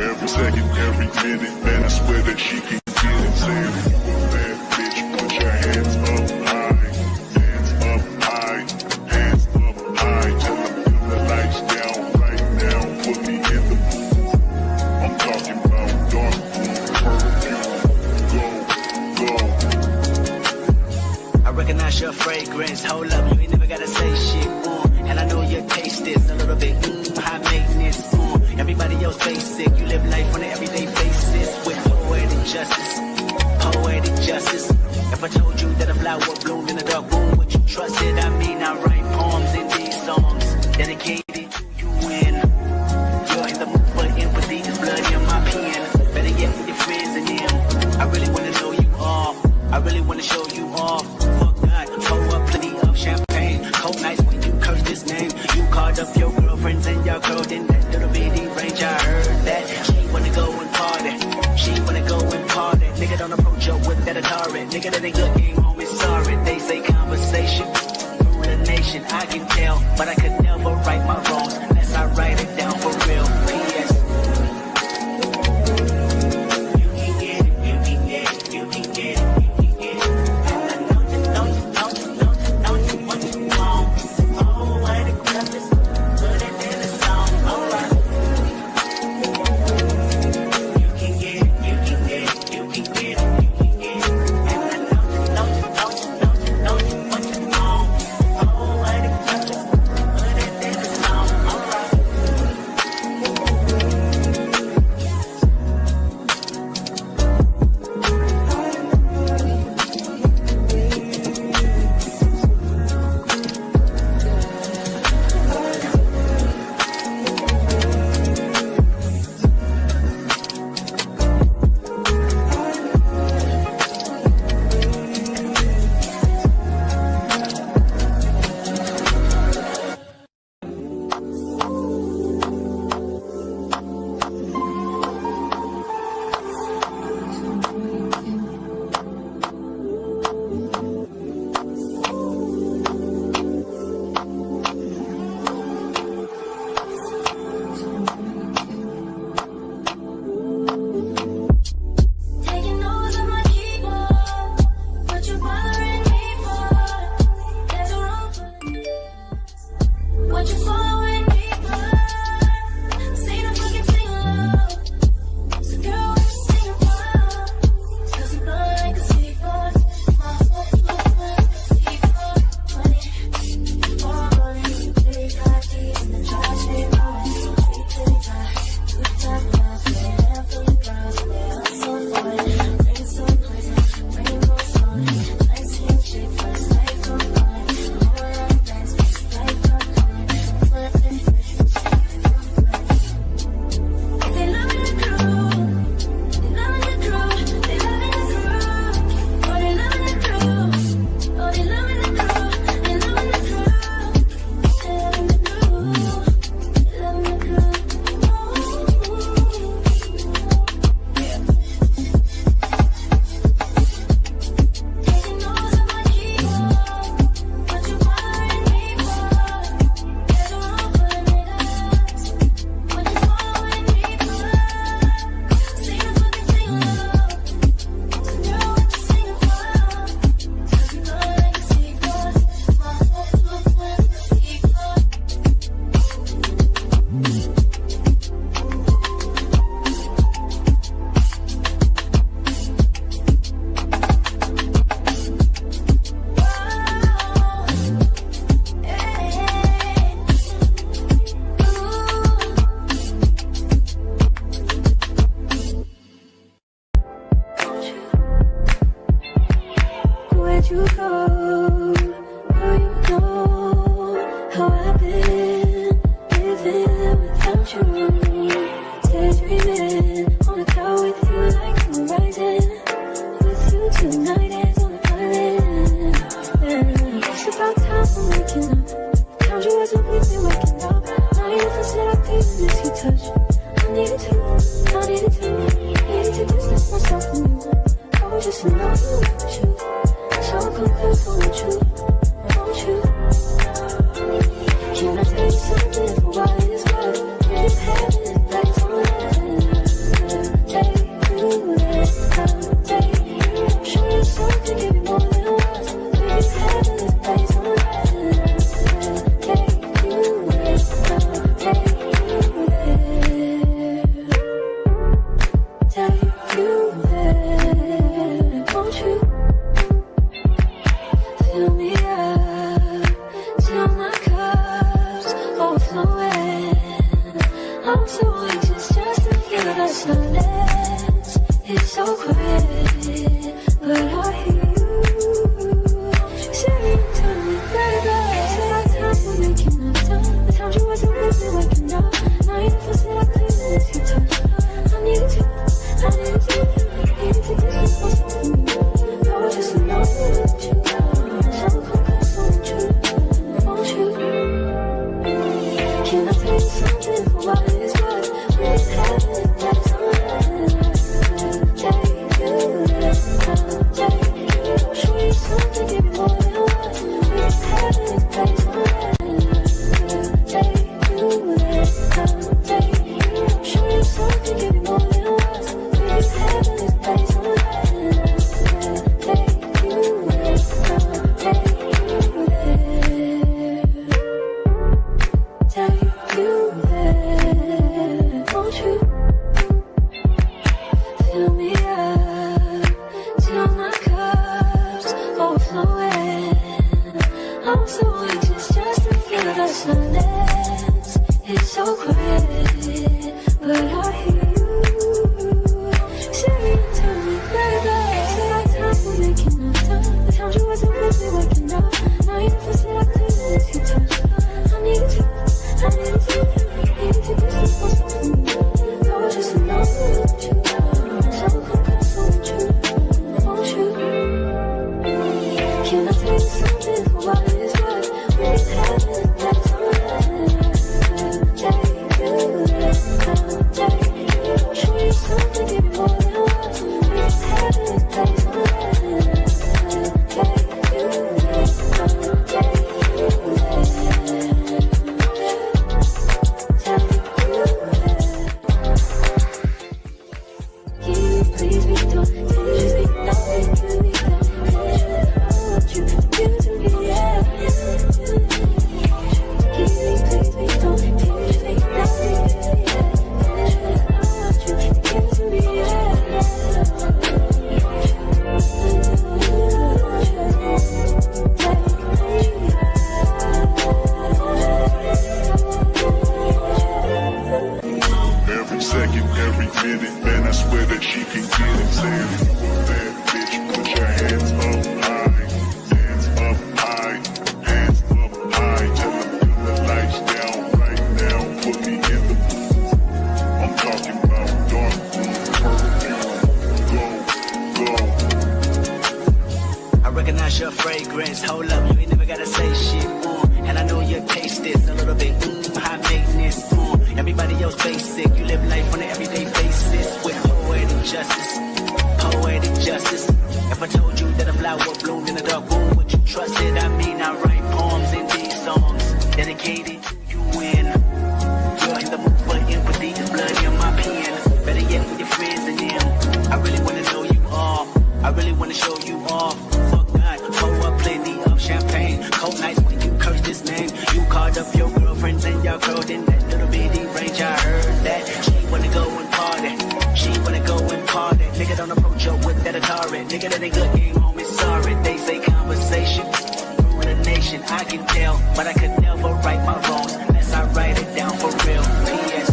every second, every minute. Man, I swear that she can get it. Saying you a bad bitch, put your hands up high, hands up high, hands up high. Tell them dim the lights down right now. Put me in the mood. I'm talking about dark room perfume. Go, go. I recognize your fragrance. Hold up, you ain't never gotta say shit. And I know your taste is a little bit high maintenance. Everybody else basic. You live life on an everyday basis with poetic justice. Poetic justice. If I told you that a flower bloomed in a dark room, would you trust it? I mean, I write poems in these songs dedicated to you. And you're in the mood for empathy. There's blood in my pen. Better yet with your friends and them. I really wanna know you all. I really wanna show you off. Fuck God, pour up plenty of champagne. Cold nights when you curse this name. You called up your girlfriends and your girl in that little bitty range. I heard that she wanna go and party. She wanna go and party. Nigga, don't approach her with that Atari. Nigga, that ain't good game, homie, sorry. They say conversation through the nation. I can tell, but I could never right my wrongs unless I write it down for real. P.S. You can get it, you can get it, you can get it. me up till my cup's overflowing. I'm so anxious just to feel the silence. It's so quiet, but I hear you saying to me, baby. Said our time we're making up time. The times you wasn't really waking up. Now you feel so like clean as you touch. I needed you, I needed you. Needed to distance myself from you. I was just alone with you. So close, won't you? Won't you? Can I tell you something for what it is worth? We had it that time. Take you there, take you. I'll show you something, give you more than what we had it that time. Take you there, take you. I'll show you something, give you more than what we had it that time. Take you there, take you there. Take you there, won't you? Fill me up till my cup's overflowing. I'm so anxious just to feel the silence. It's so quiet, but I hear you saying to me, baby. Said our time we're making up time. The times you wasn't really waking up. Now you feel so like clean as you touch. I needed you, I needed you. Needed to distance myself from you. I was just alone with you. So close, won't you? Won't you? Can I tell you something for what it is worth? We had it that time. Take you there, take you. I'll show you something, give you more than what we had it that time. Take you there, take you there. Take you there. Can you please be done? Can you just be done? Can you be done? I want you to give to me, yeah. Can you please be done? Can you just be done? I want you to give to me, yeah. Every second, every minute, man, I swear that she can get it. Saying if you a bad bitch, put your hands up high, hands up high, hands up high. Tell them dim the lights down right now, put me in the mood. I'm talking about dark room, purple, go. I recognize your fragrance. Hold up, you ain't never gotta say shit. And I know your taste is a little bit high maintenance. Everybody else basic. You live life on an everyday basis with poetic justice. Poetic justice. If I told you that a flower bloomed in a dark room, would you trust it? I mean, I write poems in these songs dedicated to you when you're in the mood for empathy. There's blood in my pen. Better yet, with your friends and them. I really wanna know you all. I really wanna show you off. Fuck God, pour up plenty of champagne. Cold nights when you curse this name. You called up your girlfriends and y'all curled in that little bitty range. I heard that she wanna go and party. She wanna go and party. Nigga don't approach her with that Atari. Nigga that ain't good game home is sorry. They say conversation rule the nation. I can tell, but I could never right my wrongs unless I write it down for real. P.S.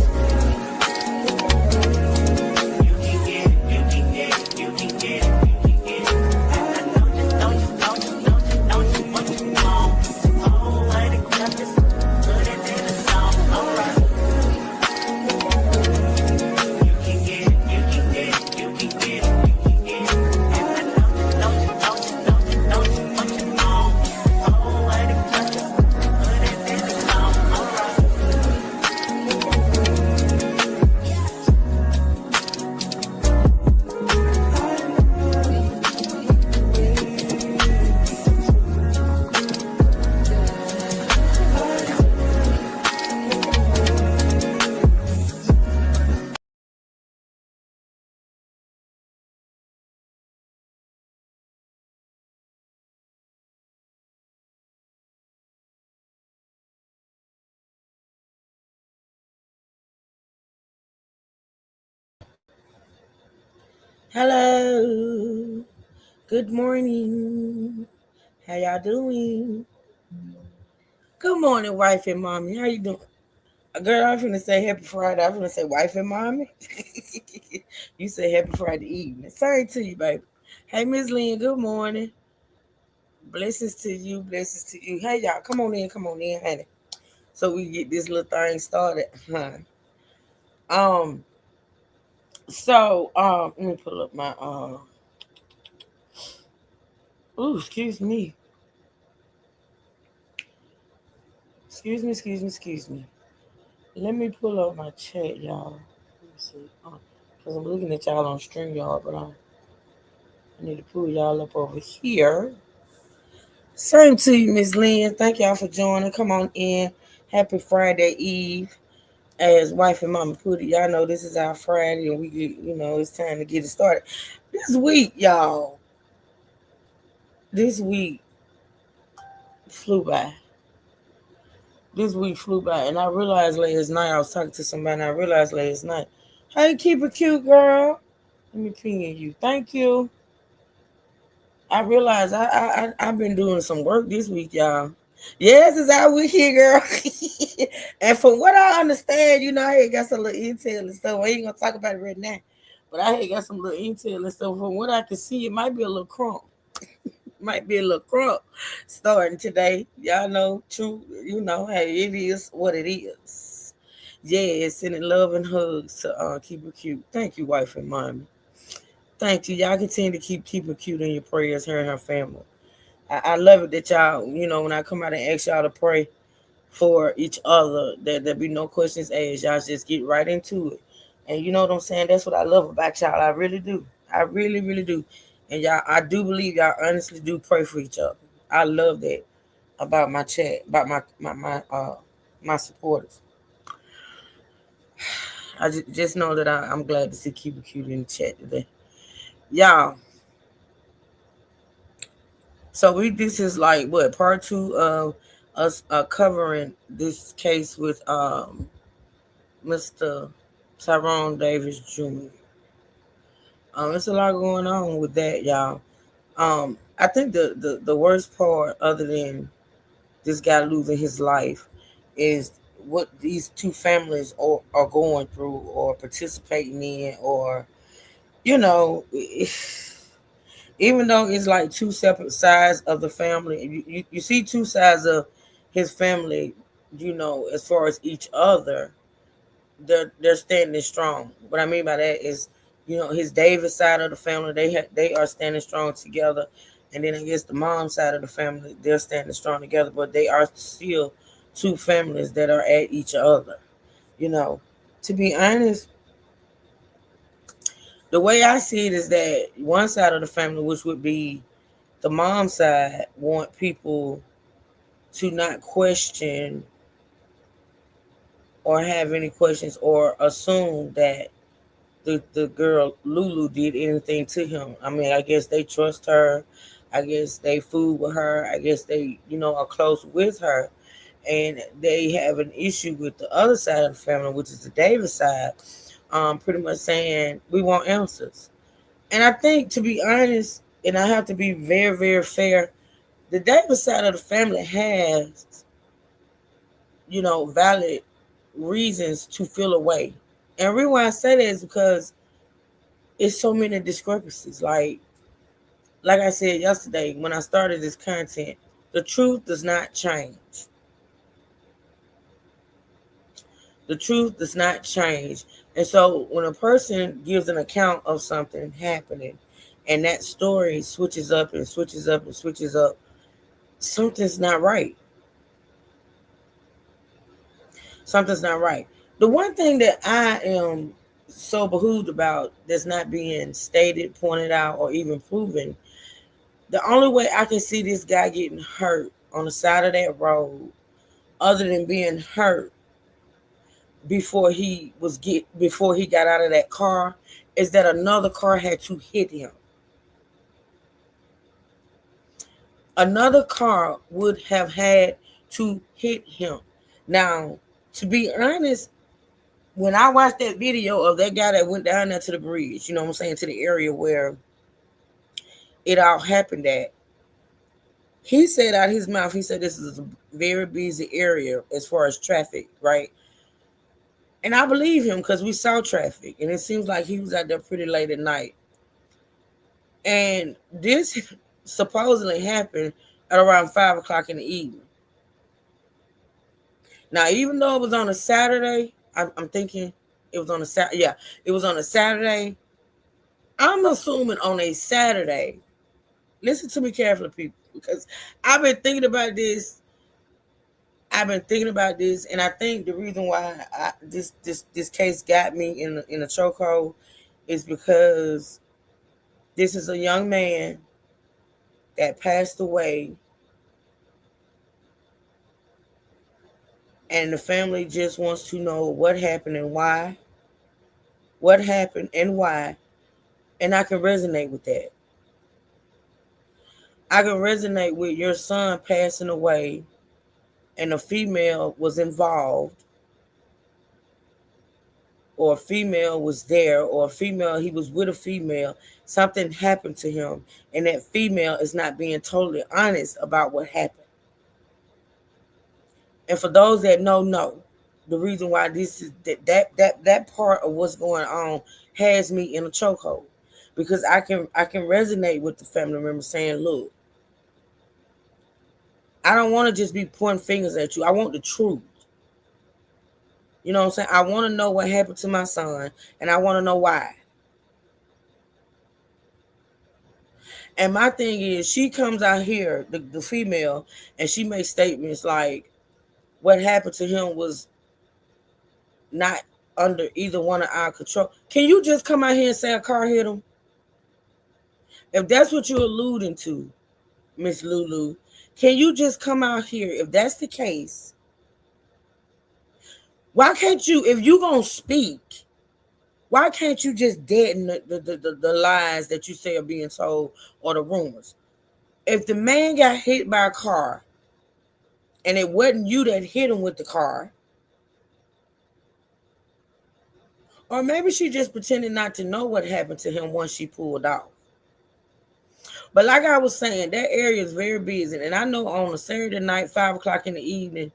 You can get it, you can get it, you can get it, you can get it. I know you, know you, know you, know you, know you, what you want. Oh, I think justice, put it in the song, alright. You can get it, you can get it, you can get it, you can get it. And I know you, know you, know you, know you, know you, what you want. Oh, I think justice, put it in the song, alright. Hello. Good morning. How y'all doing? Good morning, wife and mommy. How you doing? Girl, I'm finna say happy Friday. I'm finna say wife and mommy. You say happy Friday evening. Same to you, baby. Hey, Miss Lynn, good morning. Blessings to you, blessings to you. Hey, y'all, come on in, honey. So we get this little thing started. Um, let me pull up my excuse me. Excuse me. Let me pull up my chat, y'all. Let me see. Because I'm looking at y'all on StreamYard, but I need to pull y'all up over here. Same to you, Miss Lynn. Thank y'all for joining. Come on in. Happy Friday Eve. As wife and mama put it, y'all know this is our Friday and we get, it's time to get it started. This week, y'all, this week flew by. This week flew by. And I realized last night, I was talking to somebody, and I realized last night, hey, keep it cute, girl. Let me ping you. Thank you. I realized I've been doing some work this week, y'all. Yes, it's our week here, girl. And from what I understand, I had got some little intel and stuff. I ain't gonna talk about it right now, but I had got some little intel and stuff. From what I can see, it might be a little crump. Might be a little crump starting today. Y'all know, true. Hey, it is what it is. Yeah, sending love and hugs to keep it cute. Thank you, wife and mommy. Thank you. Y'all continue to keep her cute in your prayers, her and her family. I love it that y'all, when I come out and ask y'all to pray for each other, that there be no questions asked. Y'all just get right into it. And you know what I'm saying? That's what I love about y'all. I really do. I really, really do. And y'all, I do believe y'all honestly do pray for each other. I love that about my chat, about my supporters. I just know that I'm glad to see Cuba Cute in the chat today. Y'all, so this is like what, part two of us covering this case with Mr. Tyrone Davis Jr. There's a lot going on with that, y'all. I think the worst part, other than this guy losing his life, is what these two families are going through or participating in, or you know. Even though it's like two separate sides of the family, you see two sides of his family, as far as each other, they're standing strong. What I mean by that is, his Davis side of the family, they are standing strong together, and then I guess the mom side of the family, they're standing strong together, but they are still two families that are at each other. You know, to be honest, the way I see it is that one side of the family, which would be the mom side, want people to not question or have any questions or assume that the girl Lulu did anything to him. I mean, I guess they trust her. I guess they fool with her. I guess they, are close with her. And they have an issue with the other side of the family, which is the Davis side, pretty much saying, we want answers. And I think, to be honest, and I have to be very, very fair, the Davis side of the family has, valid reasons to feel away. And the reason why I say that is because it's so many discrepancies. Like I said yesterday when I started this content, the truth does not change. The truth does not change. And so when a person gives an account of something happening and that story switches up and switches up and switches up, something's not right. Something's not right. The one thing that I am so behooved about that's not being stated, pointed out, or even proven, the only way I can see this guy getting hurt on the side of that road, other than being hurt before he got out of that car, is that another car had to hit him. Another car would have had to hit him. Now, to be honest, when I watched that video of that guy that went down there to the bridge, you know what I'm saying, to the area where it all happened at, He said out his mouth, he said this is a very busy area as far as traffic, right? And I believe him because we saw traffic, and it seems like he was out there pretty late at night. And this supposedly happened at around 5 o'clock in the evening. Now, even though it was on a Saturday, I'm thinking it was on a Saturday. Yeah, it was on a Saturday. I'm assuming on a Saturday. Listen to me carefully, people, because I've been thinking about this. I've been thinking about this, and I think the reason why this case got me in a chokehold is because this is a young man that passed away, and the family just wants to know what happened and why. What happened and why, and I can resonate with that. I can resonate with your son passing away, and a female was involved, or a female was there, or a female, he was with a female, something happened to him, and that female is not being totally honest about what happened. And for those that know, the reason why this is that part of what's going on has me in a chokehold, because I can resonate with the family member saying, look, I don't want to just be pointing fingers at you. I want the truth. You know what I'm saying? I want to know what happened to my son, and I want to know why. And my thing is, she comes out here, the female, and she makes statements like, what happened to him was not under either one of our control. Can you just come out here and say a car hit him? If that's what you're alluding to, Miss Lulu, can you just come out here? If that's the case, why can't you, if you going to speak, why can't you just deaden the lies that you say are being told or the rumors? If the man got hit by a car and it wasn't you that hit him with the car, or maybe she just pretended not to know what happened to him once she pulled off. But like I was saying, that area is very busy. And I know on a Saturday night, 5 o'clock in the evening,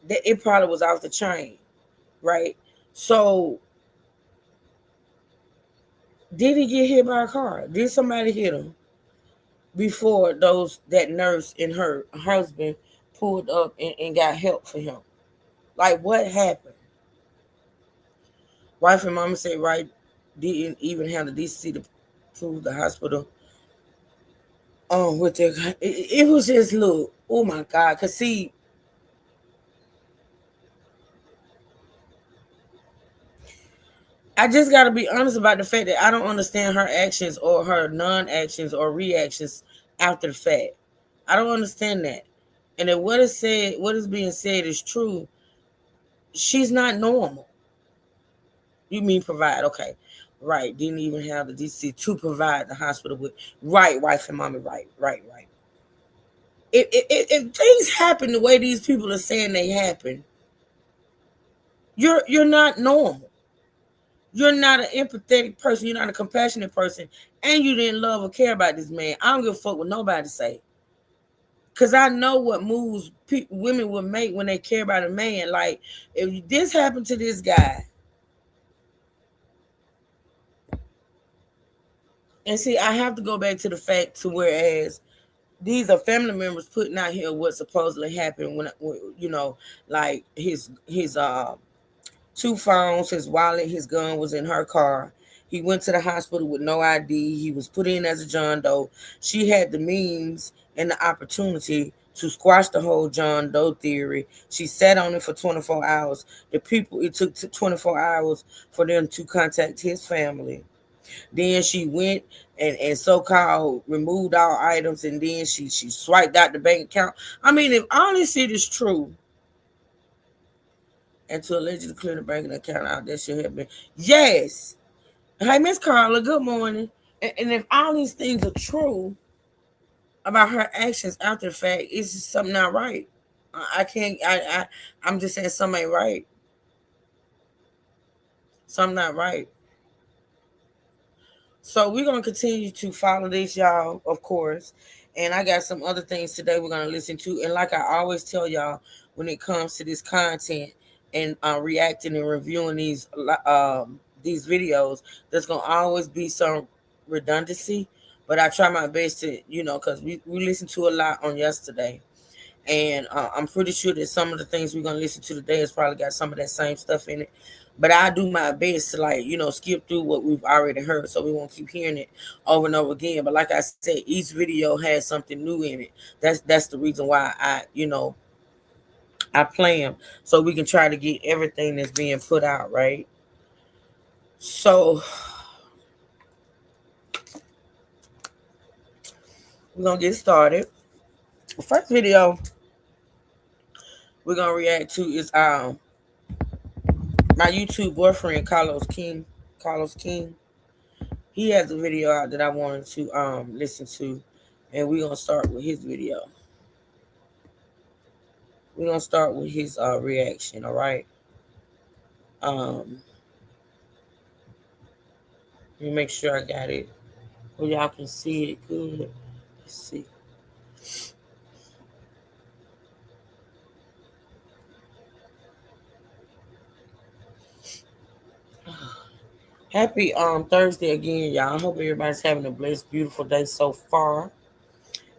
that it probably was off the chain, right? So did he get hit by a car? Did somebody hit him before that nurse and her husband pulled up and got help for him? Like, what happened? Wife and mama said, right, didn't even have the decency to prove the hospital with their, it was just, look, oh my God. Because see, I just got to be honest about the fact that I don't understand her actions or her non-actions or reactions after the fact. I don't understand that. And if what is being said is true, she's not normal. You mean provide? Okay, right. Didn't even have the DC to provide the hospital with. Right, wife and mommy. Right. If things happen the way these people are saying they happen, you're not normal. You're not an empathetic person. You're not a compassionate person, and you didn't love or care about this man. I don't give a fuck what nobody say, cause I know what moves women would make when they care about a man. Like, if this happened to this guy, and see, I have to go back to the fact to whereas these are family members putting out here what supposedly happened when like his two phones, his wallet, his gun was in her car. He went to the hospital with no ID. He was put in as a John Doe. She had the means and the opportunity to squash the whole John Doe theory. She sat on it for 24 hours. It took 24 hours for them to contact his family. Then she went and so-called removed all items, and then she swiped out the bank account. I mean, if all this shit is true, and to allegedly clear the banking account out, that should have been. Yes. Hey, Miss Carla, good morning. And if all these things are true about her actions after the fact, it's just something not right. I can't, I'm just saying something ain't right. Something not right. So we're going to continue to follow this, y'all, of course. And I got some other things today we're gonna listen to. And like I always tell y'all, when it comes to this content and reacting and reviewing these videos, there's gonna always be some redundancy. But I try my best to, because we listened to a lot on yesterday, and I'm pretty sure that some of the things we're gonna listen to today has probably got some of that same stuff in it. But I do my best to, like, skip through what we've already heard, so we won't keep hearing it over and over again. But like I said, each video has something new in it. That's the reason why I play them, so we can try to get everything that's being put out right. So we're gonna get started. The first video we're gonna react to is my YouTube boyfriend Carlos King. Carlos King. He has a video out that I wanted to listen to, and we're gonna start with his video. We're gonna start with his reaction. All right. Let me make sure I got it where y'all can see it good. Let's see. Happy Thursday again, y'all. I hope everybody's having a blessed, beautiful day so far.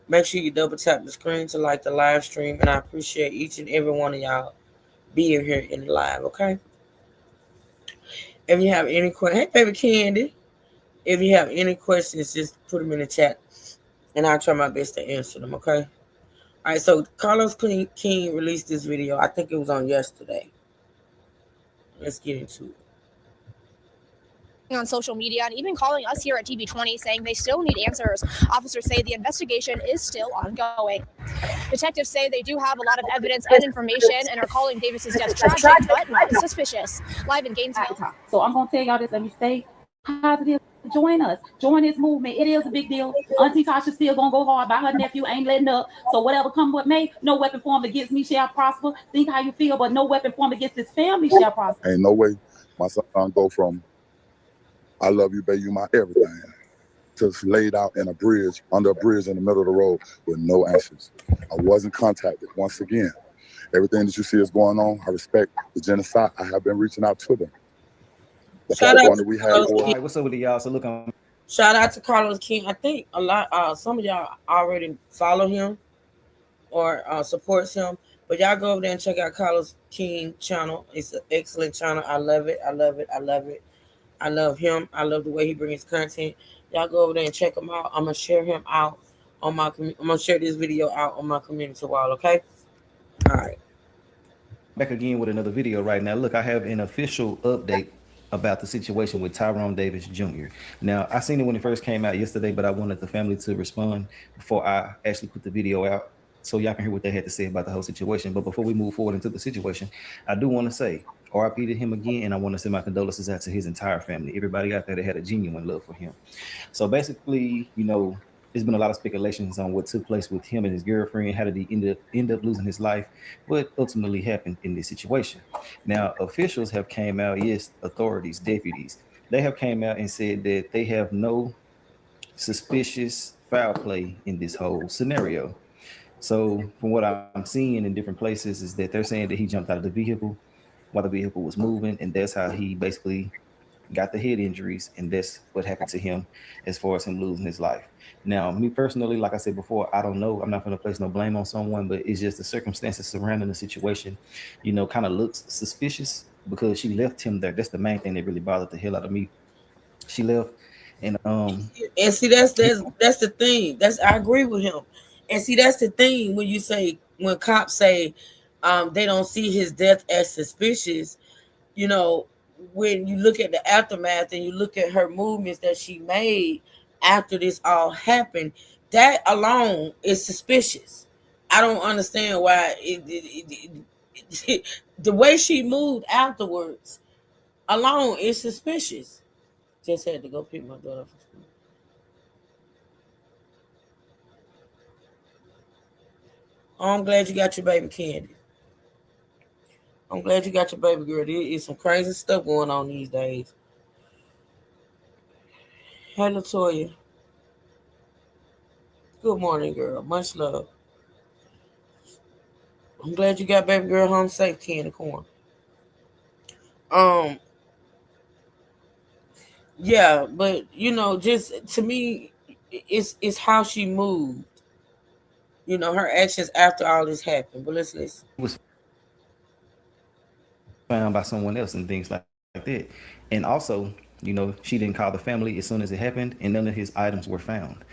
Make sure you double tap the screen to like the live stream, and I appreciate each and every one of y'all being here in the live. Okay. If you have any questions, hey baby Candy. If you have any questions, just put them in the chat, and I'll try my best to answer them. Okay. All right. So Carlos King released this video. I think it was on yesterday. Let's get into it. On social media and even calling us here at TV20 saying they still need answers. Officers say the investigation is still ongoing. Detectives say they do have a lot of evidence and information and are calling Davis's death tragic but not suspicious. Live in Gainesville. So I'm gonna tell y'all this. Let me stay positive. Join us. Join this movement. It is a big deal. Auntie Tasha still gonna go hard by her nephew. Ain't letting up. So whatever come what may, no weapon formed against me shall prosper. Think how you feel, but no weapon formed against this family shall prosper. Ain't no way my son go from I love you, baby, you my everything, to laid out in a bridge, under a bridge in the middle of the road with no answers. I wasn't contacted. Once again, everything that you see is going on. I respect the genocide. I have been reaching out to them. The platform that we had. All right, what's up with y'all? So look, shout out to Carlos King. I think a lot, some of y'all already follow him or supports him, but y'all go over there and check out Carlos King channel. It's an excellent channel. I love it. I love it. I love it. I love him. I love the way he brings content. Y'all go over there and check him out. I'm gonna share him out on my. I'm gonna share this video out on my community wall. Okay. All right. Back again with another video right now. Look, I have an official update about the situation with Tyrone Davis Jr. Now, I seen it when it first came out yesterday, but I wanted the family to respond before I actually put the video out, so y'all can hear what they had to say about the whole situation. But before we move forward into the situation, I do want to say RIP to him again, and I want to send my condolences out to his entire family, everybody out there that had a genuine love for him. So basically, there's been a lot of speculations on what took place with him and his girlfriend. How did he end up losing his life? What ultimately happened in this situation? Now, officials have came out, yes, authorities, deputies, they have came out and said that they have no suspicious foul play in this whole scenario. So from what I'm seeing in different places is that they're saying that he jumped out of the vehicle while the vehicle was moving, and that's how he basically got the head injuries, and that's what happened to him as far as him losing his life. Now, me personally, like I said before, I don't know. I'm not going to place no blame on someone, but it's just the circumstances surrounding the situation, kind of looks suspicious because she left him there. That's the main thing that really bothered the hell out of me. She left, and see, that's the thing. I agree with him. And see, that's the thing when cops say they don't see his death as suspicious. When you look at the aftermath and you look at her movements that she made after this all happened, that alone is suspicious. I don't understand why the way she moved afterwards alone is suspicious. Just had to go pick my daughter up from school. Oh, I'm glad you got your baby Candy. I'm glad you got your baby girl. There is some crazy stuff going on these days. Hey, Latoya. Good morning, girl. Much love. I'm glad you got baby girl home safe, key in the corner. Um, yeah, but just to me, it's how she moved. Her actions after all this happened. But let's listen. He was found by someone else and things like that. And also, she didn't call the family as soon as it happened, and none of his items were found.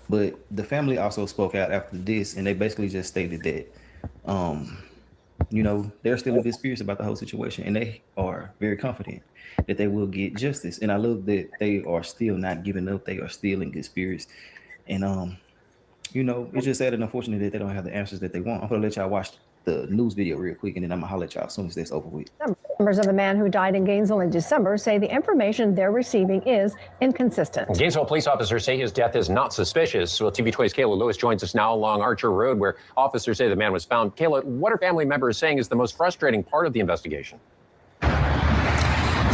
But the family also spoke out after this, and they basically just stated that, um, they're still in good spirits about the whole situation, and they are very confident that they will get justice. And I love that they are still not giving up; they are still in good spirits. And it's just sad and unfortunate that they don't have the answers that they want. I'm gonna let y'all watch the news video real quick, and then I'm gonna holler at y'all as soon as that's over with. Members of the man who died in Gainesville in December say the information they're receiving is inconsistent. Gainesville police officers say his death is not suspicious. Well, TV20's Kayla Lewis joins us now along Archer Road, where officers say the man was found. Kayla, what are family members saying is the most frustrating part of the investigation?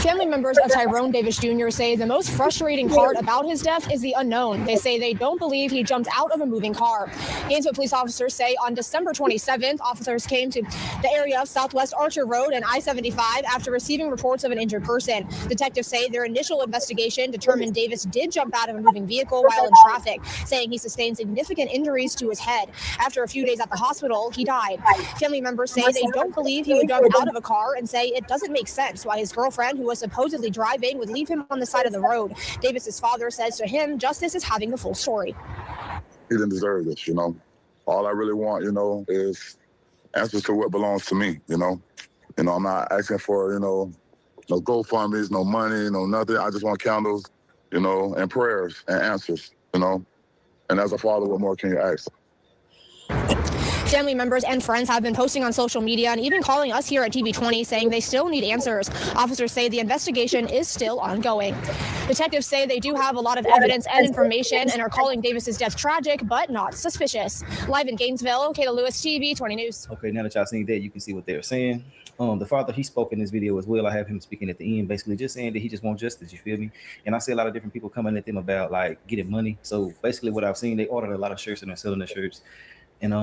Family members of Tyrone Davis Jr. say the most frustrating part about his death is the unknown. They say they don't believe he jumped out of a moving car. Gainesville police officers say on December 27th, officers came to the area of Southwest Archer Road and I-75 after receiving reports of an injured person. Detectives say their initial investigation determined Davis did jump out of a moving vehicle while in traffic, saying he sustained significant injuries to his head. After a few days at the hospital, he died. Family members say they don't believe he would jump out of a car and say it doesn't make sense why his girlfriend, who was supposedly driving, would leave him on the side of the road. Davis's father says to him, justice is having the full story. He didn't deserve this, All I really want, is answers to what belongs to me, I'm not asking for, no GoFundMes, no money, no nothing. I just want candles, and prayers and answers, And as a father, what more can you ask? Family members and friends have been posting on social media and even calling us here at TV20 saying they still need answers. Officers say the investigation is still ongoing. Detectives say they do have a lot of evidence and information and are calling Davis's death tragic, but not suspicious. Live in Gainesville, Kayla Lewis, TV20 News. Okay, now that y'all seen that, you can see what they're saying. The father, he spoke in this video as well. I have him speaking at the end, basically just saying that he just wants justice, you feel me? And I see a lot of different people coming at them about like getting money. So basically what I've seen, they ordered a lot of shirts and they're selling the shirts. And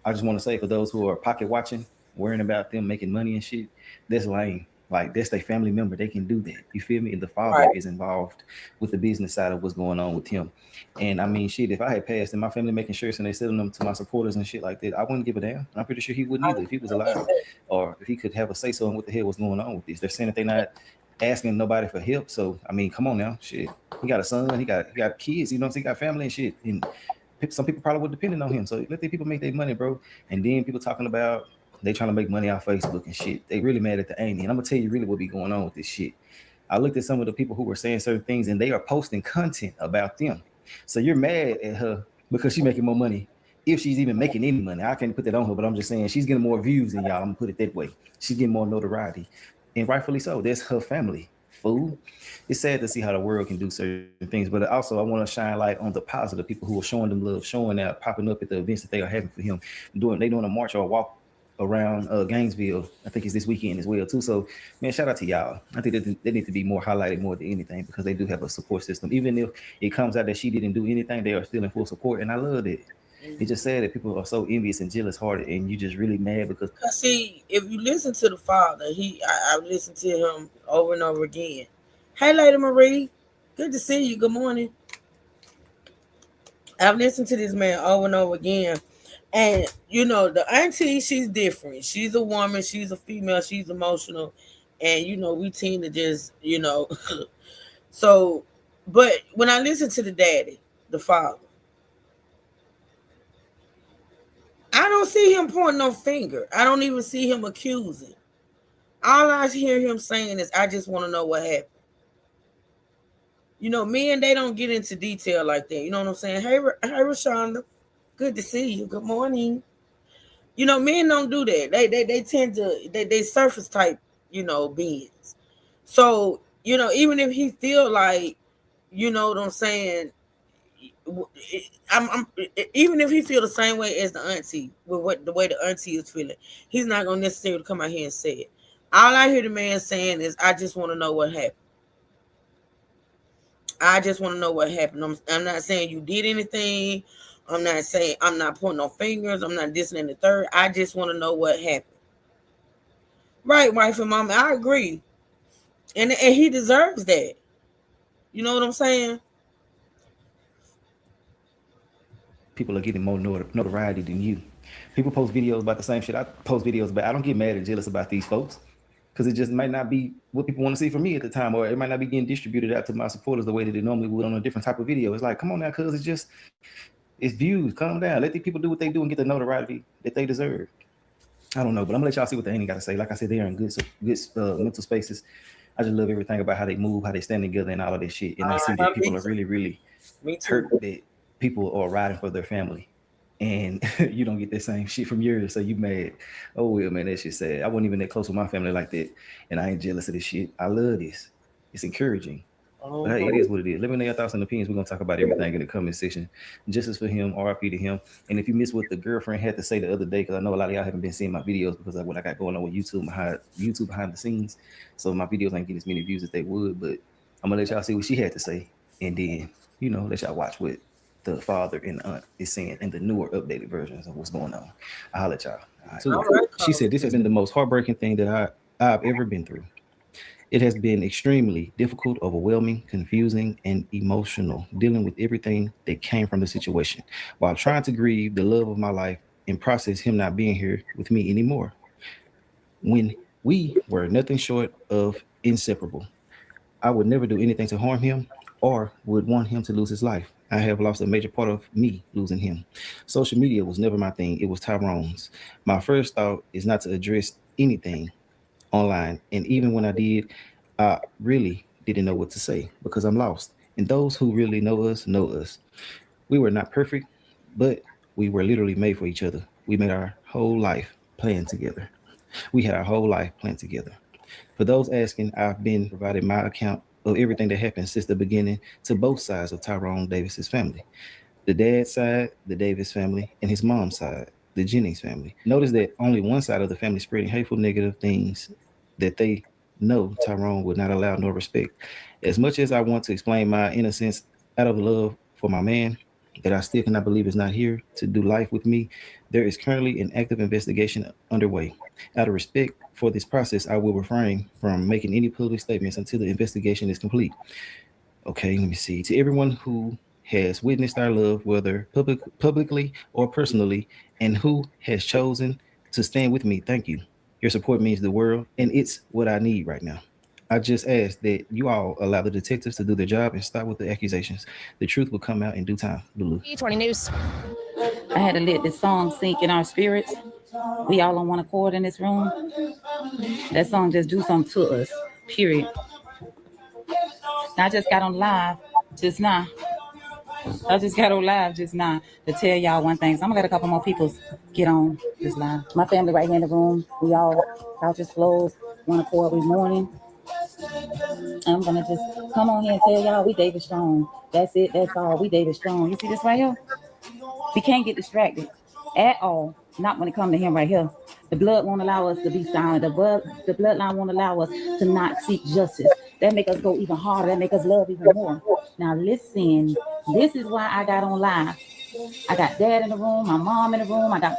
I just want to say for those who are pocket watching, worrying about them making money and shit, that's lame. Like that's their family member. They can do that. You feel me? And the father is involved with the business side of what's going on with him. And I mean, shit, if I had passed and my family making shirts and they selling them to my supporters and shit like that, I wouldn't give a damn. I'm pretty sure he wouldn't either if he was alive or if he could have a say so on what the hell was going on with this. They're saying that they're not asking nobody for help. So I mean, come on now, shit. He got a son, he got kids, he got family and shit. And some people probably were depending on him. So let the people make their money, bro. And then people talking about they trying to make money off Facebook and shit. They really mad at the Amy. And I'm gonna tell you really what be going on with this shit. I looked at some of the people who were saying certain things and they are posting content about them. So you're mad at her because she's making more money. If she's even making any money, I can't put that on her, but I'm just saying she's getting more views than y'all. I'm gonna put it that way. She's getting more notoriety. And rightfully so. That's her family. Fool. It's sad to see how the world can do certain things, but also I want to shine light on the positive people who are showing them love, showing out, popping up at the events that they are having for him. They doing a march or a walk around Gainesville. I think it's this weekend as well too. So man, shout out to y'all. I think that they need to be more highlighted more than anything because they do have a support system. Even if it comes out that she didn't do anything, they are still in full support, and I love it. It's just sad that people are so envious and jealous hearted, and you just really mad because. See, if you listen to the father, I've listened to him over and over again. Hey, Lady Marie, good to see you. Good morning. I've listened to this man over and over again, and the auntie, she's different. She's a woman. She's a female. She's emotional, and we tend to just So, but when I listen to the daddy, the father, I don't see him pointing no finger. I don't even see him accusing. All I hear him saying is, I just want to know what happened. Men, they don't get into detail like that. You know what I'm saying? Hey, Rashonda, good to see you. Good morning. Men don't do that. They tend to, they surface type, beings. So, even if he feel like, what I'm saying, I'm even if he feel the same way as the auntie with the way the auntie is feeling, he's not gonna necessarily come out here and say it. All I hear the man saying is, I just want to know what happened. I just want to know what happened. I'm not saying you did anything. I'm not saying, I'm not pointing no fingers. I'm not dissing in the third. I just want to know what happened. Right, wife and mama. I agree. And he deserves that. You know what I'm saying? People are getting more notoriety than you. People post videos about the same shit I post videos about. I don't get mad and jealous about these folks because it just might not be what people want to see from me at the time, or it might not be getting distributed out to my supporters the way that it normally would on a different type of video. It's like, come on now, cuz it's views. Calm down. Let these people do what they do and get the notoriety that they deserve. I don't know, but I'm gonna let y'all see what the Ain't got to say. Like I said, they're in good mental spaces. I just love everything about how they move, how they stand together, and all of this shit. And I see that people are really, really hurt that people are riding for their family, and you don't get that same shit from yours. So you mad? Oh well, man, that shit sad. I wasn't even that close with my family like that, and I ain't jealous of this shit. I love this. It's encouraging. But hey, it is what it is. Let me know your thoughts and opinions. We're gonna talk about everything in the comment section. Justice for him, RIP to him. And if you missed what the girlfriend had to say the other day, because I know a lot of y'all haven't been seeing my videos because of what I got going on with YouTube behind the scenes. So my videos ain't getting as many views as they would, but I'm gonna let y'all see what she had to say, and then let y'all watch what the father and the aunt is saying in the newer updated versions of what's going on. I'll let y'all. All right. She said this has been the most heartbreaking thing that I've ever been through. It has been extremely difficult, overwhelming, confusing, and emotional dealing with everything that came from the situation while trying to grieve the love of my life and process him not being here with me anymore. When we were nothing short of inseparable, I would never do anything to harm him or would want him to lose his life. I have lost a major part of me losing him. Social media was never my thing, it was Tyrone's. My first thought is not to address anything online. And even when I did, I really didn't know what to say because I'm lost. And those who really know us know us. We were not perfect, but we were literally made for each other. We made our whole life plan together. We had our whole life planned together. For those asking, I've been provided my account of everything that happened since the beginning to both sides of Tyrone Davis's family. The dad's side, the Davis family, and his mom's side, the Jennings family. Notice that only one side of the family spreading hateful, negative things that they know Tyrone would not allow nor respect. As much as I want to explain my innocence out of love for my man, that I still cannot believe is not here to do life with me, there is currently an active investigation underway. Out of respect for this process, I will refrain from making any public statements until the investigation is complete. Okay, let me see. To everyone who has witnessed our love, whether publicly or personally, and who has chosen to stand with me, thank you. Your support means the world, and it's what I need right now. I just ask that you all allow the detectives to do their job and stop with the accusations. The truth will come out in due time. Lulu. E20 News. I had to let this song sink in our spirits. We all on one accord in this room. That song just do something to us, period. I just got on live just now. To tell y'all one thing. So I'm gonna let a couple more people get on this live. My family right here in the room. We all couches flows, one accord, we morning. I'm gonna just come on here and tell y'all we David Strong. That's it, that's all. We David Strong. You see this right here? We can't get distracted at all. Not when it comes to him right here. The blood won't allow us to be silent. The bloodline won't allow us to not seek justice. That make us go even harder. That make us love even more. Now listen, this is why I got on live. I got dad in the room, my mom in the room, I got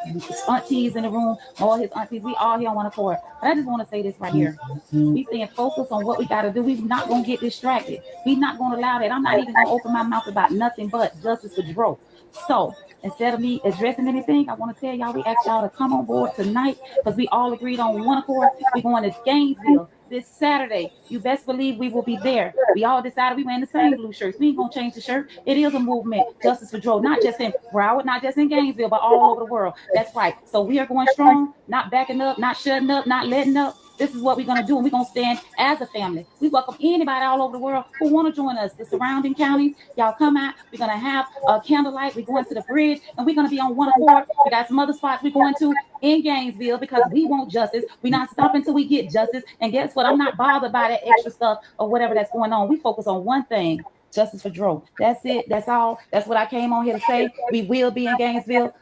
aunties in the room, all his aunties, we all here on one accord. But I just want to say this right here. We staying focused on what we got to do. We're not going to get distracted. We're not going to allow that. I'm not even going to open my mouth about nothing but justice for Dro. So instead of me addressing anything, I want to tell y'all, we asked y'all to come on board tonight because we all agreed on one accord. We're going to Gainesville this Saturday. You best believe we will be there. We all decided we wearing the same blue shirts. We ain't gonna change the shirt. It is a movement, justice for Dro, not just in Broward, not just in Gainesville, but all over the world. That's right. So we are going strong, not backing up, not shutting up, not letting up. This is what we're going to do, and we're going to stand as a family. We welcome anybody all over the world who want to join us. The surrounding counties, y'all come out. We're going to have a candlelight. We're going to the bridge, and we're going to be on one accord. We got some other spots we're going to in Gainesville because we want justice. We're not stopping until we get justice. And guess what? I'm not bothered by that extra stuff or whatever that's going on. We focus on one thing, justice for Dro. That's it. That's all. That's what I came on here to say. We will be in Gainesville.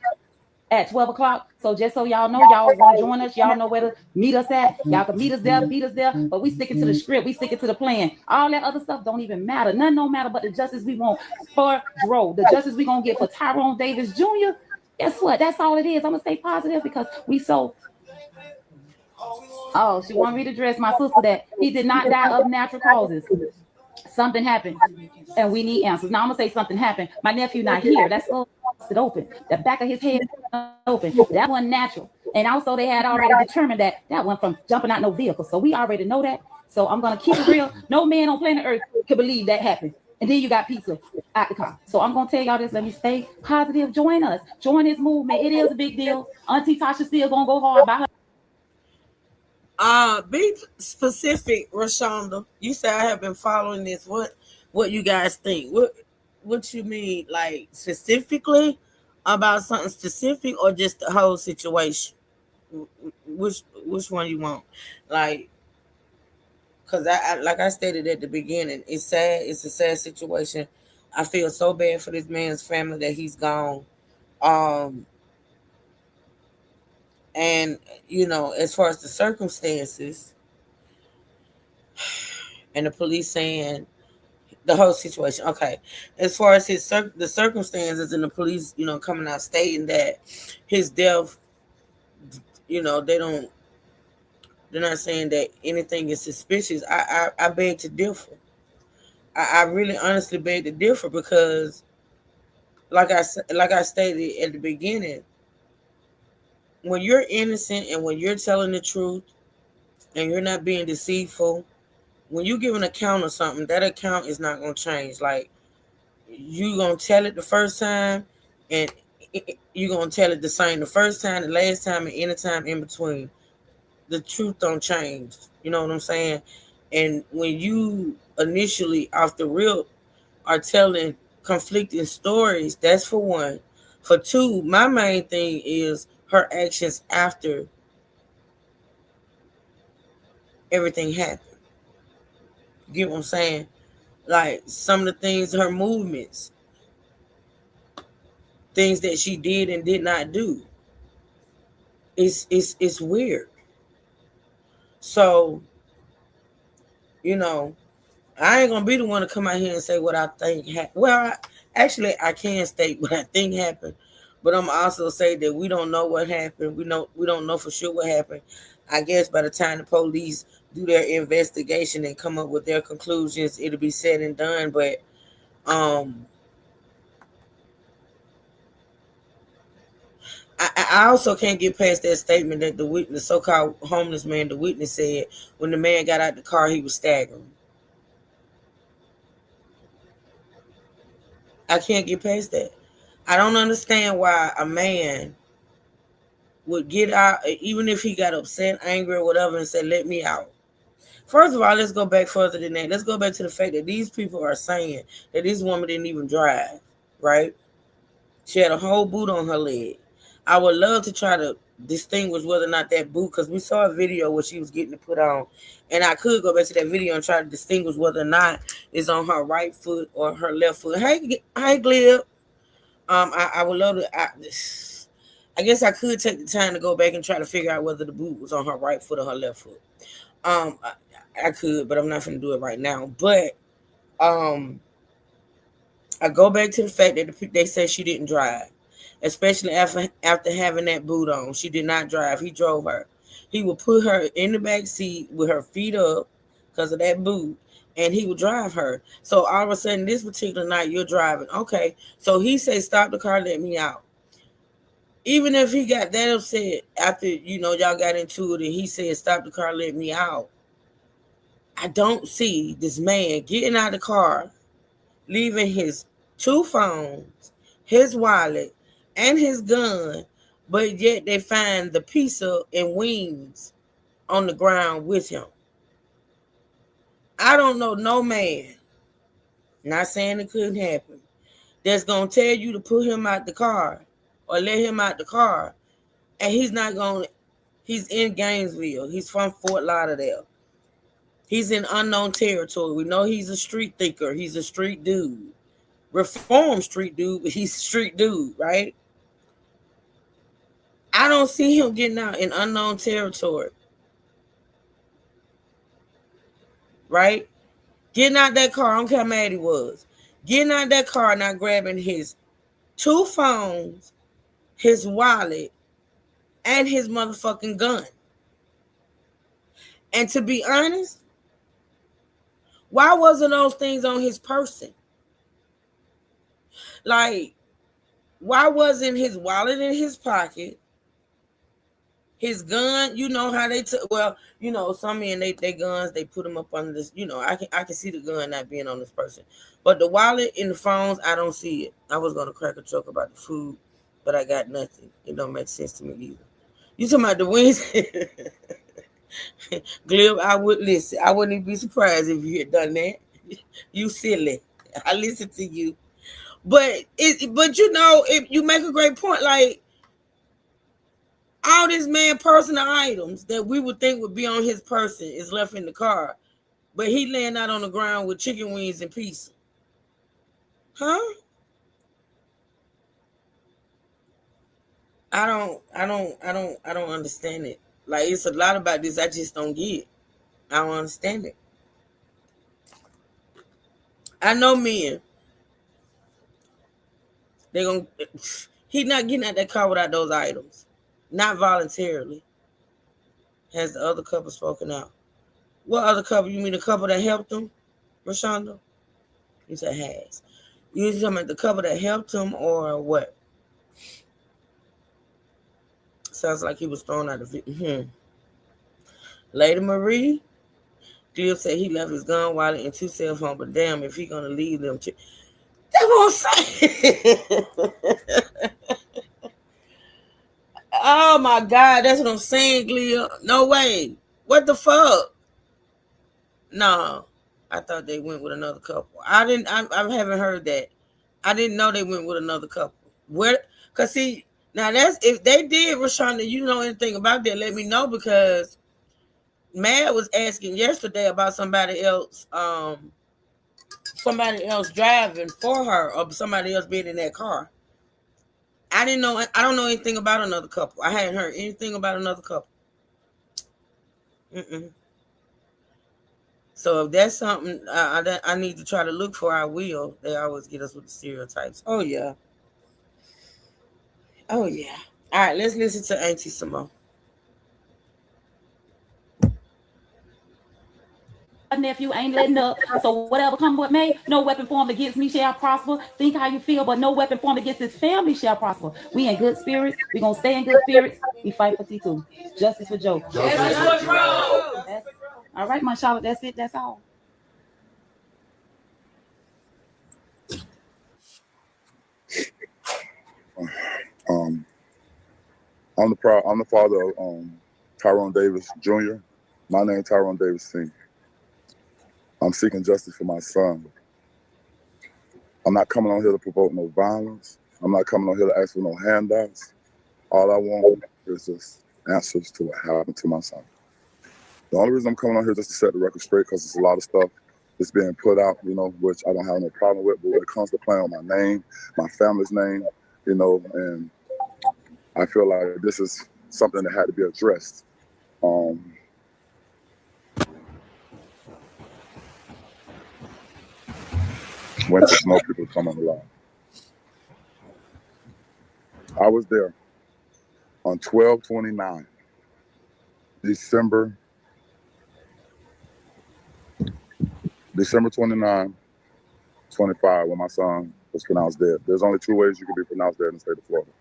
at 12 o'clock. So just so y'all know, y'all want to join us, y'all know where to meet us at. Y'all can meet us there, beat us there. But we sticking to the script, we sticking to the plan. All that other stuff don't even matter. None don't matter but the justice we want for Dro, the justice we gonna get for Tyrone Davis Jr. Guess what? That's all it is. I'm gonna stay positive because we so. Oh, she want me to address my sister that he did not die of natural causes. Something happened, and we need answers. Now I'm gonna say something happened. My nephew not here. That's busted open. The back of his head open. That wasn't natural. And also they had already determined that went from jumping out no vehicle. So we already know that. So I'm gonna keep it real. No man on planet Earth could believe that happened. And then you got pizza out the car. So I'm gonna tell y'all this. Let me stay positive. Join us. Join this movement. It is a big deal. Auntie Tasha still gonna go hard by her. Be specific, Rashonda. You say I have been following this. What you guys think? What you mean, like specifically about something specific, or just the whole situation? Which one you want? Like, because I like I stated at the beginning, it's sad. It's a sad situation. I feel so bad for this man's family that he's gone. Um, and as far as the circumstances and the police saying the whole situation. Okay, as far as the circumstances and the police, coming out stating that his death, they're not saying that anything is suspicious. I beg to differ. I really honestly beg to differ because, like I stated at the beginning, when you're innocent and when you're telling the truth and you're not being deceitful, when you give an account of something, that account is not going to change. Like, you going to tell it the first time, and you're going to tell it the same the first time, the last time, and any time in between. The truth don't change. You know what I'm saying? And when you initially, off the real, are telling conflicting stories, that's for one. For two, my main thing is her actions after everything happened. You get what I'm saying? Like, some of the things, her movements, things that she did and did not do. It's weird. So, I ain't gonna be the one to come out here and say what I think actually I can state what I think happened, but I'm also say that we don't know what happened. We don't know for sure what happened. I guess by the time the police do their investigation and come up with their conclusions, it'll be said and done. But I also can't get past that statement that the so-called homeless man, the witness, said when the man got out the car, he was staggering. I can't get past that. I don't understand why a man would get out, even if he got upset, angry, or whatever, and said, "Let me out." First of all, let's go back further than that. Let's go back to the fact that these people are saying that this woman didn't even drive, right? She had a whole boot on her leg. I would love to try to distinguish whether or not that boot, because we saw a video where she was getting it put on, and I could go back to that video and try to distinguish whether or not it's on her right foot or her left foot. Hey, Glib. I would love to. I guess I could take the time to go back and try to figure out whether the boot was on her right foot or her left foot. I could, but I'm not going to do it right now. But I go back to the fact that they said she didn't drive, especially after having that boot on. She did not drive. He drove her. He would put her in the back seat with her feet up because of that boot, and he would drive her. So all of a sudden, this particular night, you're driving. Okay, so he said, "Stop the car, let me out." Even if he got that upset after, y'all got into it and he said, "Stop the car, let me out," I don't see this man getting out of the car, leaving his 2 phones, his wallet, and his gun, but yet they find the pizza and wings on the ground with him. I don't know no man, not saying it couldn't happen, that's going to tell you to put him out the car or let him out the car, and he's not going to. He's in Gainesville. He's from Fort Lauderdale. He's in unknown territory. We know he's a street thinker. He's a street dude. Reformed street dude, but he's a street dude, right? I don't see him getting out in unknown territory. Right? Getting out that car, I don't care how mad he was. Getting out that car, not grabbing his 2 phones, his wallet, and his motherfucking gun. And to be honest, why wasn't those things on his person? Like, why wasn't his wallet in his pocket? His gun, you know how they took. Well, you know, some men they guns they put them up under this. You know, I can see the gun not being on this person, but the wallet and the phones, I don't see it. I was gonna crack a joke about the food, but I got nothing. It don't make sense to me either. You talking about the wings? Glib, I would listen. I wouldn't even be surprised if you had done that. You silly. I listen to you, but you know, if you make a great point, like. All this man personal items that we would think would be on his person is left in the car, but he laying out on the ground with chicken wings and pizza. Huh? I don't understand it. Like, it's a lot about this I just don't get. I don't understand it. I know men. They gonna he not getting out that car without those items. Not voluntarily. Has the other couple spoken out? What other couple? You mean the couple that helped him, Rashonda? You said has. You talking about the couple that helped him or what? Sounds like he was thrown out of it. Lady Marie, Cliff said he left his gun, wallet, and 2 cell phones, but damn, if he gonna leave them. That's what I'm saying. Oh my God, that's what I'm saying, Glia. No way. What the fuck? No, I thought they went with another couple. I haven't heard that. I didn't know they went with another couple. Where? Cause see, now that's if they did, Rashonda. You know anything about that? Let me know, because Mad was asking yesterday about somebody else driving for her, or somebody else being in that car. I didn't know. I don't know anything about another couple. I hadn't heard anything about another couple. So if that's something I need to try to look for, I will. They always get us with the stereotypes. Oh yeah. Oh yeah. All right, let's listen to Auntie Simone. Nephew ain't letting up. So whatever come with me, no weapon formed against me shall prosper. Think how you feel, but no weapon formed against this family shall prosper. We in good spirits. We gonna stay in good spirits. We fight for T2. Justice for Joe. Justice for Joe. All right, my Charlotte. That's it. That's all. I'm the father of Tyrone Davis Jr. My name is Tyrone Davis Sr. I'm seeking justice for my son. I'm not coming on here to provoke no violence. I'm not coming on here to ask for no handouts. All I want is just answers to what happened to my son. The only reason I'm coming on here is just to set the record straight, because there's a lot of stuff that's being put out, you know, which I don't have no problem with. But when it comes to playing on my name, my family's name, you know, and I feel like this is something that had to be addressed. When more people come on the line. I was there on 12/29, December 29, 25, when my son was pronounced dead. There's only 2 ways you can be pronounced dead in the state of Florida.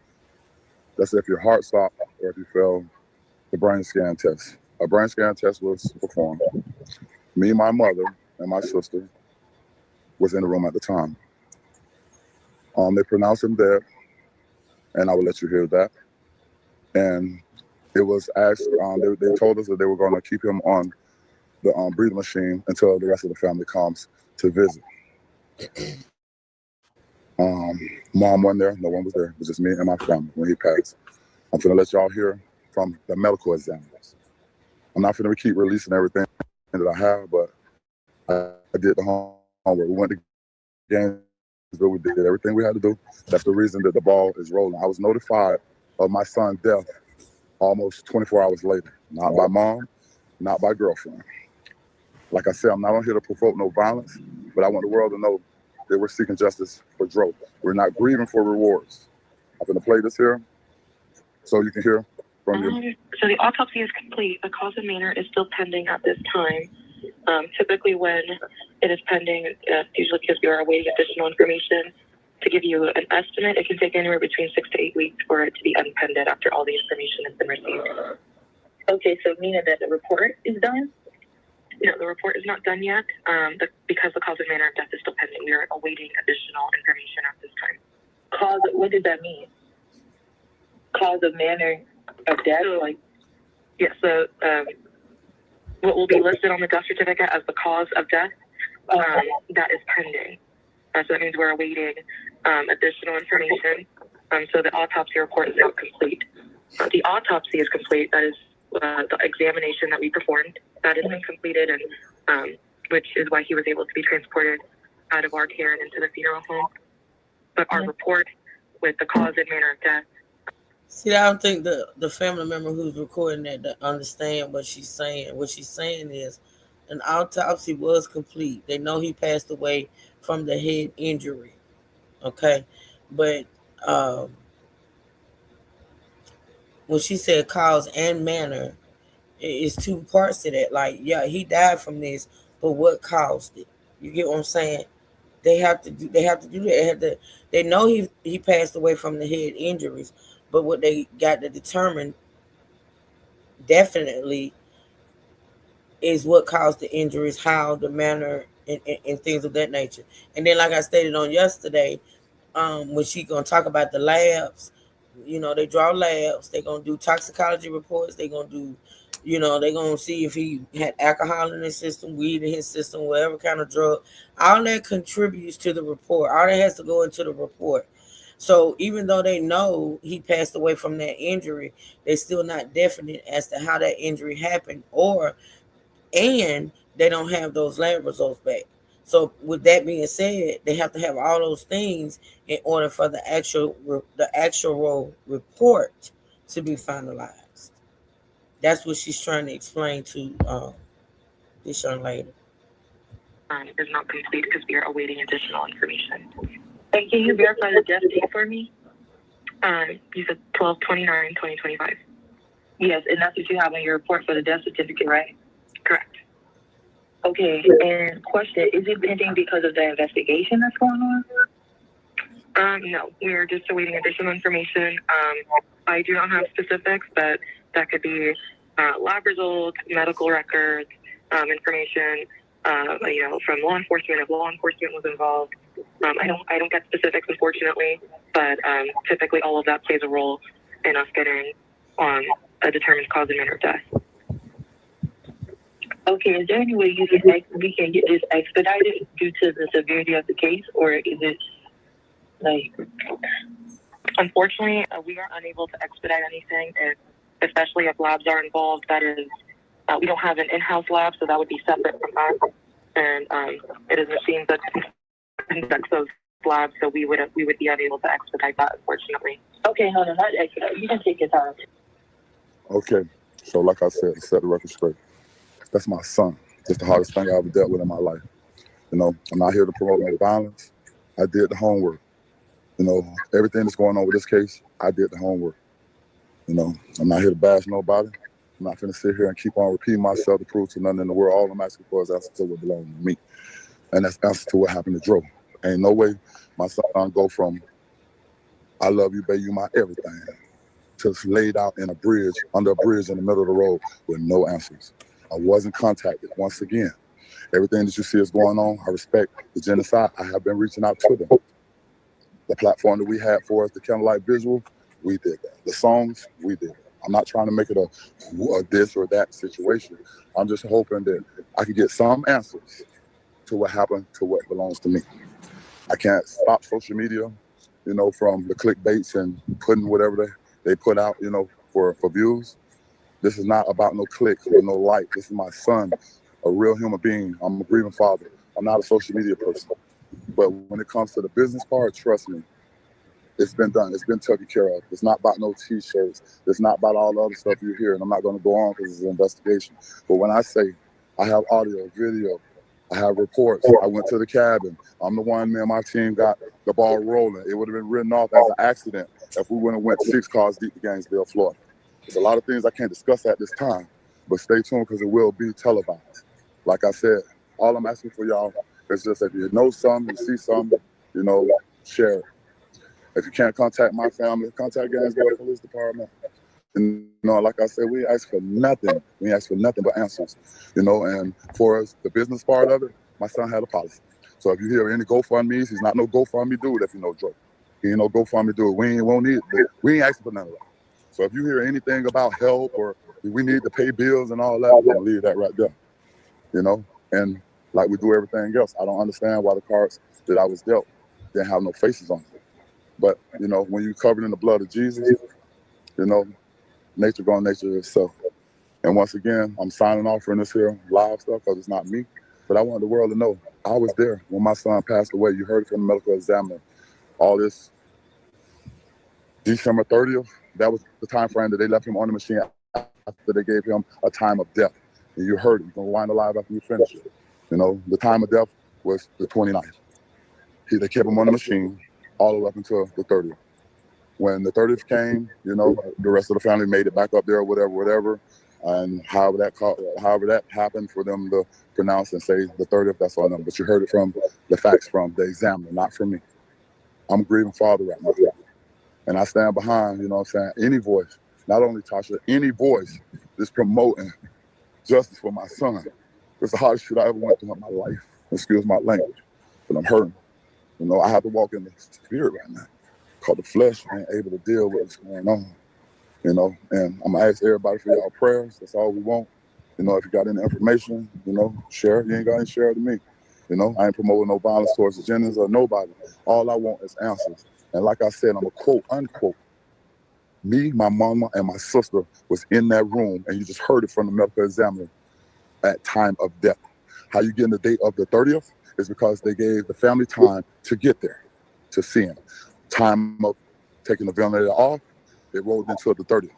That's if your heart stopped or if you failed the brain scan test. A brain scan test was performed. Me, my mother, and my sister was in the room at the time. They pronounced him dead, and I will let you hear that. And it was asked, they told us that they were going to keep him on the breathing machine until the rest of the family comes to visit. Mom wasn't there, no one was there. It was just me and my family when he passed. I'm going to let y'all hear from the medical examiners. I'm not going to keep releasing everything that I have, but I did the homework. We went to Gainesville, we did everything we had to do. That's the reason that the ball is rolling. I was notified of my son's death almost 24 hours later. Not by mom, not by girlfriend. Like I said, I'm not on here to provoke no violence, but I want the world to know that we're seeking justice for Dro. We're not grieving for rewards. I'm going to play this here so you can hear from you. So the autopsy is complete. The cause and manner is still pending at this time. Typically when it is pending, usually because we are awaiting additional information to give you an estimate, it can take anywhere between 6 to 8 weeks for it to be unpended after all the information has been received. Okay, so meaning that the report is done? No, the report is not done yet because the cause and manner of death is still pending. We are awaiting additional information at this time. Cause, what does that mean? Cause of manner of death? So, like, yeah, so what will be listed on the death certificate as the cause of death, that is pending. So that means we're awaiting additional information. So the autopsy report is not complete. The autopsy is complete. That is the examination that we performed. That has been completed, and which is why he was able to be transported out of our care and into the funeral home. But our report with the cause and manner of death. See, I don't think the family member who's recording that to understand what she's saying. What she's saying is an autopsy was complete. They know he passed away from the head injury. Okay. But when she said cause and manner, it's two parts to that. Like, yeah, he died from this, but what caused it? You get what I'm saying? They have to do that. They know he passed away from the head injuries, but what they got to determine definitely is what caused the injuries, how, the manner, and things of that nature. And then, like I stated on yesterday, when she gonna talk about the labs, they draw labs. They gonna do toxicology reports. They gonna do, they gonna see if he had alcohol in his system, weed in his system, whatever kind of drug. All that contributes to the report. All that has to go into the report. So even though they know he passed away from that injury, they're still not definite as to how that injury happened, and they don't have those lab results back. So with that being said, they have to have all those things in order for the actual report to be finalized. That's what she's trying to explain to this young lady. Is not complete because we are awaiting additional information. And can you verify the death date for me? You said 12/29/2025. Yes, and that's what you have on your report for the death certificate, right? Correct. Okay, and question, is it pending because of the investigation that's going on? No, we are just awaiting additional information. I do not have specifics, but that could be lab results, medical records, information, from law enforcement, if law enforcement was involved. I don't get specifics, unfortunately, but typically all of that plays a role in us getting a determined cause and manner of death. Okay, is there any way we can get this expedited due to the severity of the case, or is it like? Unfortunately, we are unable to expedite anything, especially if labs are involved. That is, we don't have an in-house lab, so that would be separate from us, and it is machines that conduct those labs, so we would be unable to expedite that, unfortunately. Okay, no, not expedite. You can take your time. Okay, so like I said, to set the record straight, that's my son. It's the hardest thing I ever dealt with in my life. I'm not here to promote no violence. I did the homework. Everything that's going on with this case, I did the homework. I'm not here to bash nobody. I'm not going to sit here and keep on repeating myself to prove to nothing in the world. All I'm asking for is answer to what belongs to me. And that's answer to what happened to Dro. Ain't no way my son go from, I love you, baby, you my everything, to laid out in a bridge, under a bridge in the middle of the road with no answers. I wasn't contacted. Once again, everything that you see is going on, I respect the genocide. I have been reaching out to them. The platform that we had for us, the Candlelight Visual, we did that. The songs, we did that. I'm not trying to make it a this or that situation. I'm just hoping that I can get some answers to what happened to what belongs to me. I can't stop social media, from the clickbaits and putting whatever they put out, for views. This is not about no clicks or no like. This is my son, a real human being. I'm a grieving father. I'm not a social media person. But when it comes to the business part, trust me, It's been done. It's been taken care of. It's not about no T-shirts. It's not about all the other stuff you hear. And I'm not going to go on because it's an investigation. But when I say I have audio, video, I have reports. I went to the cabin. I'm the one, me and my team got the ball rolling. It would have been written off as an accident if we wouldn't have went 6 cars deep to Gainesville, Florida. There's a lot of things I can't discuss at this time, but stay tuned because it will be televised. Like I said, all I'm asking for y'all is just if you know something, you see something, share it. If you can't contact my family, contact Gainesville Police Department. Like I said, we ask for nothing. We ask for nothing but answers. And for us, the business part of it, my son had a policy. So if you hear any GoFundMe's, he's not no GoFundMe dude if you know Joe. He ain't no GoFundMe dude. We won't need it. We ain't asking for none of that. So if you hear anything about help or we need to pay bills and all that, I'm gonna leave that right there. And like we do everything else, I don't understand why the cards that I was dealt didn't have no faces on them. But when you covered in the blood of Jesus, nature gonna nature itself. And once again, I'm signing off from this here live stuff because it's not me. But I want the world to know I was there when my son passed away. You heard it from the medical examiner. All this December 30th, that was the time frame that they left him on the machine after they gave him a time of death. And you heard it. You can rewind the live after you finish it. The time of death was the 29th. They kept him on the machine all the way up until the 30th. When the 30th came, the rest of the family made it back up there, whatever. And however that happened for them to pronounce and say the 30th, that's on them. But you heard it from the facts from the examiner, not from me. I'm a grieving father right now. And I stand behind, any voice, not only Tasha, any voice that's promoting justice for my son. It's the hardest shit I ever went through in my life. Excuse my language, but I'm hurting. I have to walk in the spirit right now. Cause the flesh ain't able to deal with what's going on. And I'm gonna ask everybody for y'all prayers. That's all we want. If you got any information, share it. You ain't got any share it to me. I ain't promoting no violence towards the genders or nobody. All I want is answers. And like I said, I'm a quote, unquote. Me, my mama, and my sister was in that room, and you just heard it from the medical examiner at time of death. How you getting the date of the 30th is because they gave the family time to get there, to see him. Time of taking the ventilator off, it rolled into the 30th.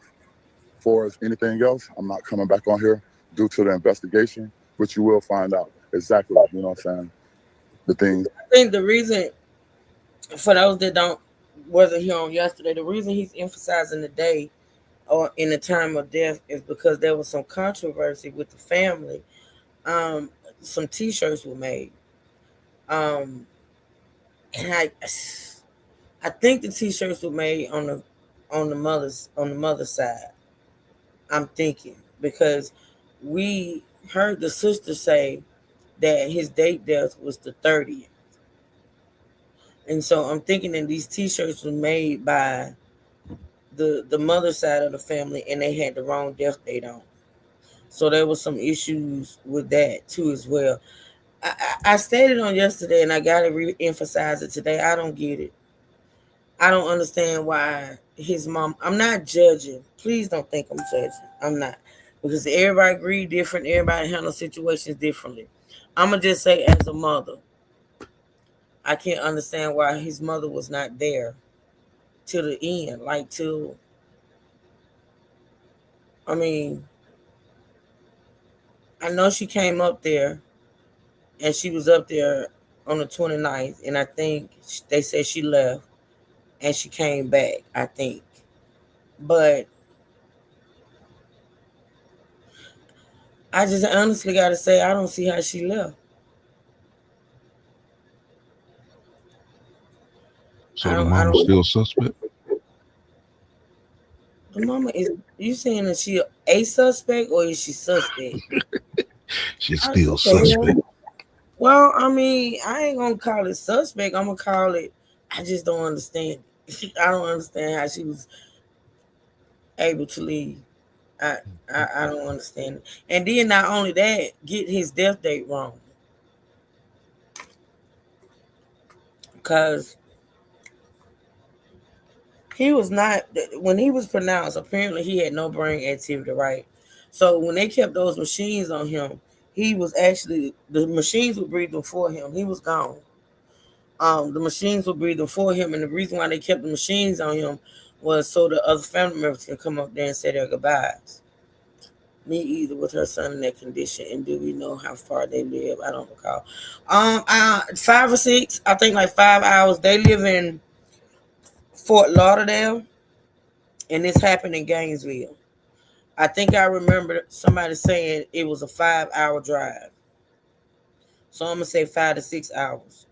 For as anything else, I'm not coming back on here due to the investigation, but you will find out exactly, the things. I think the reason, for those that wasn't here on yesterday, the reason he's emphasizing the day or in the time of death is because there was some controversy with the family. Some T-shirts were made, and I think the T-shirts were made on the mother's side. I'm thinking because we heard the sister say that his date death was the 30th. And so I'm thinking that these T-shirts were made by the mother side of the family, and they had the wrong death date on. So there was some issues with that too as well. I stated on yesterday, and I gotta re-emphasize it today. I don't get it. I don't understand why his mom. I'm not judging. Please don't think I'm judging. I'm not, because everybody agree different. Everybody handle situations differently. I'm gonna just say, as a mother, I can't understand why his mother was not there till the end. Like till, I mean, I know she came up there, and she was up there on the 29th, and I think they said she left and she came back, I think. But I just honestly got to say, I don't see how she left. So the mama's still suspect? The mama is, you saying that she a suspect or is she suspect? She's still suspect. Well, I mean, I ain't gonna call it suspect. I'm gonna call it, I just don't understand. I don't understand how she was able to leave. I don't understand it. And then not only that, get his death date wrong. Because he was not, when he was pronounced, apparently he had no brain activity, right? So when they kept those machines on him, he was actually, the machines were breathing for him. He was gone. The machines were breathing for him, and the reason why they kept the machines on him was so the other family members can come up there and say their goodbyes. Me either with her son in that condition, and do we know how far they live? I don't recall. 5 or 6, I think like 5 hours. They live in Fort Lauderdale, and this happened in Gainesville. I think I remember somebody saying it was a 5 hour drive. So I'm gonna say 5 to 6 hours.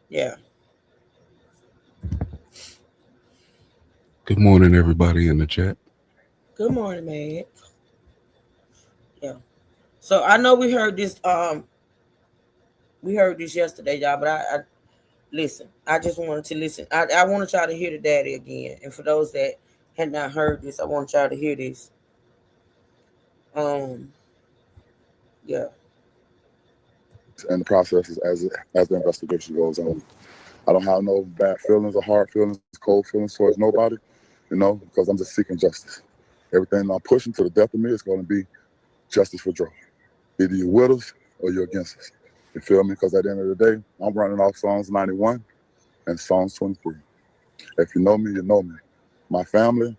Yeah. Good morning, everybody in the chat. Good morning, man. Yeah. So I know we heard this. We heard this yesterday, y'all. But I listen. I just wanted to listen. I wanted y'all to hear the daddy again. And for those that had not heard this, I want y'all to hear this. Yeah. And the process is as the investigation goes on. I don't have no bad feelings or hard feelings, cold feelings towards nobody, because I'm just seeking justice. Everything I'm pushing to the death of me is going to be justice for Joe. Either you're with us or you're against us. You feel me? Because at the end of the day, I'm running off Psalms 91 and Psalms 23. If you know me, you know me. My family,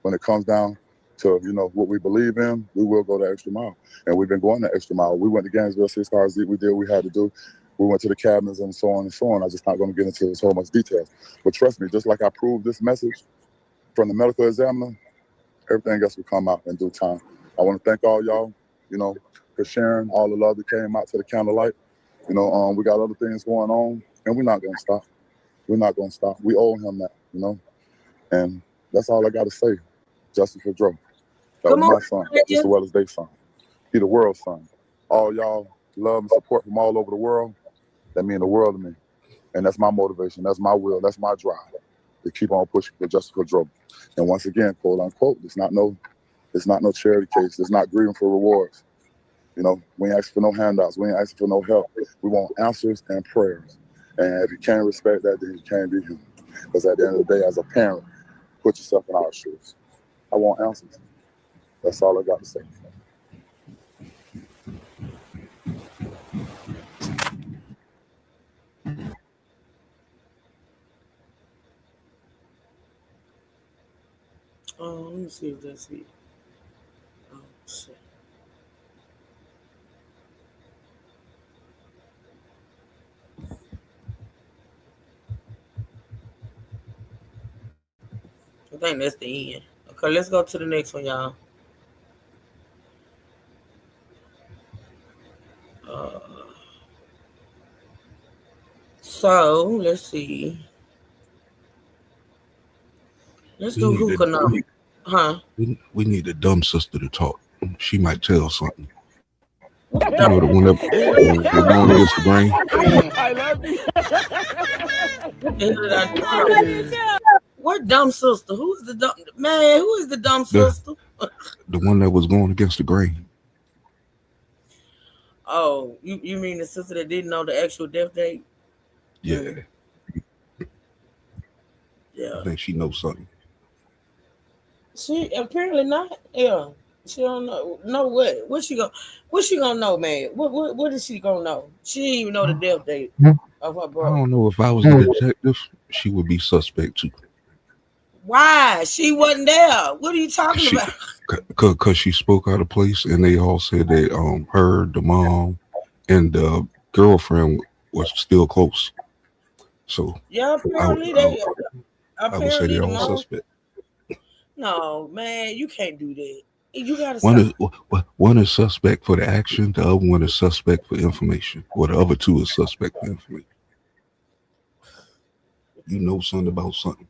when it comes down to, what we believe in, we will go the extra mile. And we've been going the extra mile. We went to Gainesville 6 stars, we did what we had to do. We went to the cabinets and so on and so on. I'm just not going to get into so much details. But trust me, just like I proved this message from the medical examiner, everything else will come out in due time. I want to thank all y'all, for sharing all the love that came out to the candlelight. We got other things going on, and we're not going to stop. We're not going to stop. We owe him that, and that's all I got to say. Justice for Joe. That was my son, just as well as their son. He the world's son. All y'all love and support from all over the world, that mean the world to me. And that's my motivation. That's my will. That's my drive to keep on pushing for justice for Joe. And once again, quote unquote, it's not no charity case. It's not grieving for rewards. We ain't asking for no handouts. We ain't asking for no help. We want answers and prayers. And if you can't respect that, then you can't be human. Because at the end of the day, as a parent, put yourself in our shoes. I want answers. That's all I got to say. Let me see if that's it. Oh, shit. I think that's the end. Okay, let's go to the next one, y'all. So let's see. Let's do hookah now. Huh? We need a dumb sister to talk. She might tell something. The one that was going against the grain. I love you. What the hell did I do? What dumb sister? Who's the dumb man? Who is the dumb sister? The one that was going against the grain. Oh, you mean the sister that didn't know the actual death date? Yeah. Yeah. I think she knows something. She apparently not. Yeah. She don't know what. What she gonna know, man? What is she gonna know? She didn't even know the death date of her brother. I don't know. If I was a detective, she would be suspect too. Why? She wasn't there. What are you talking about? Because she spoke out of place, and they all said that her, the mom, and the girlfriend was still close. So yeah, apparently I would say they're all suspect. No, man, you can't do that. You gotta one is suspect for the action, the other one is suspect for information. Or the other two is suspect for information. You know something about something.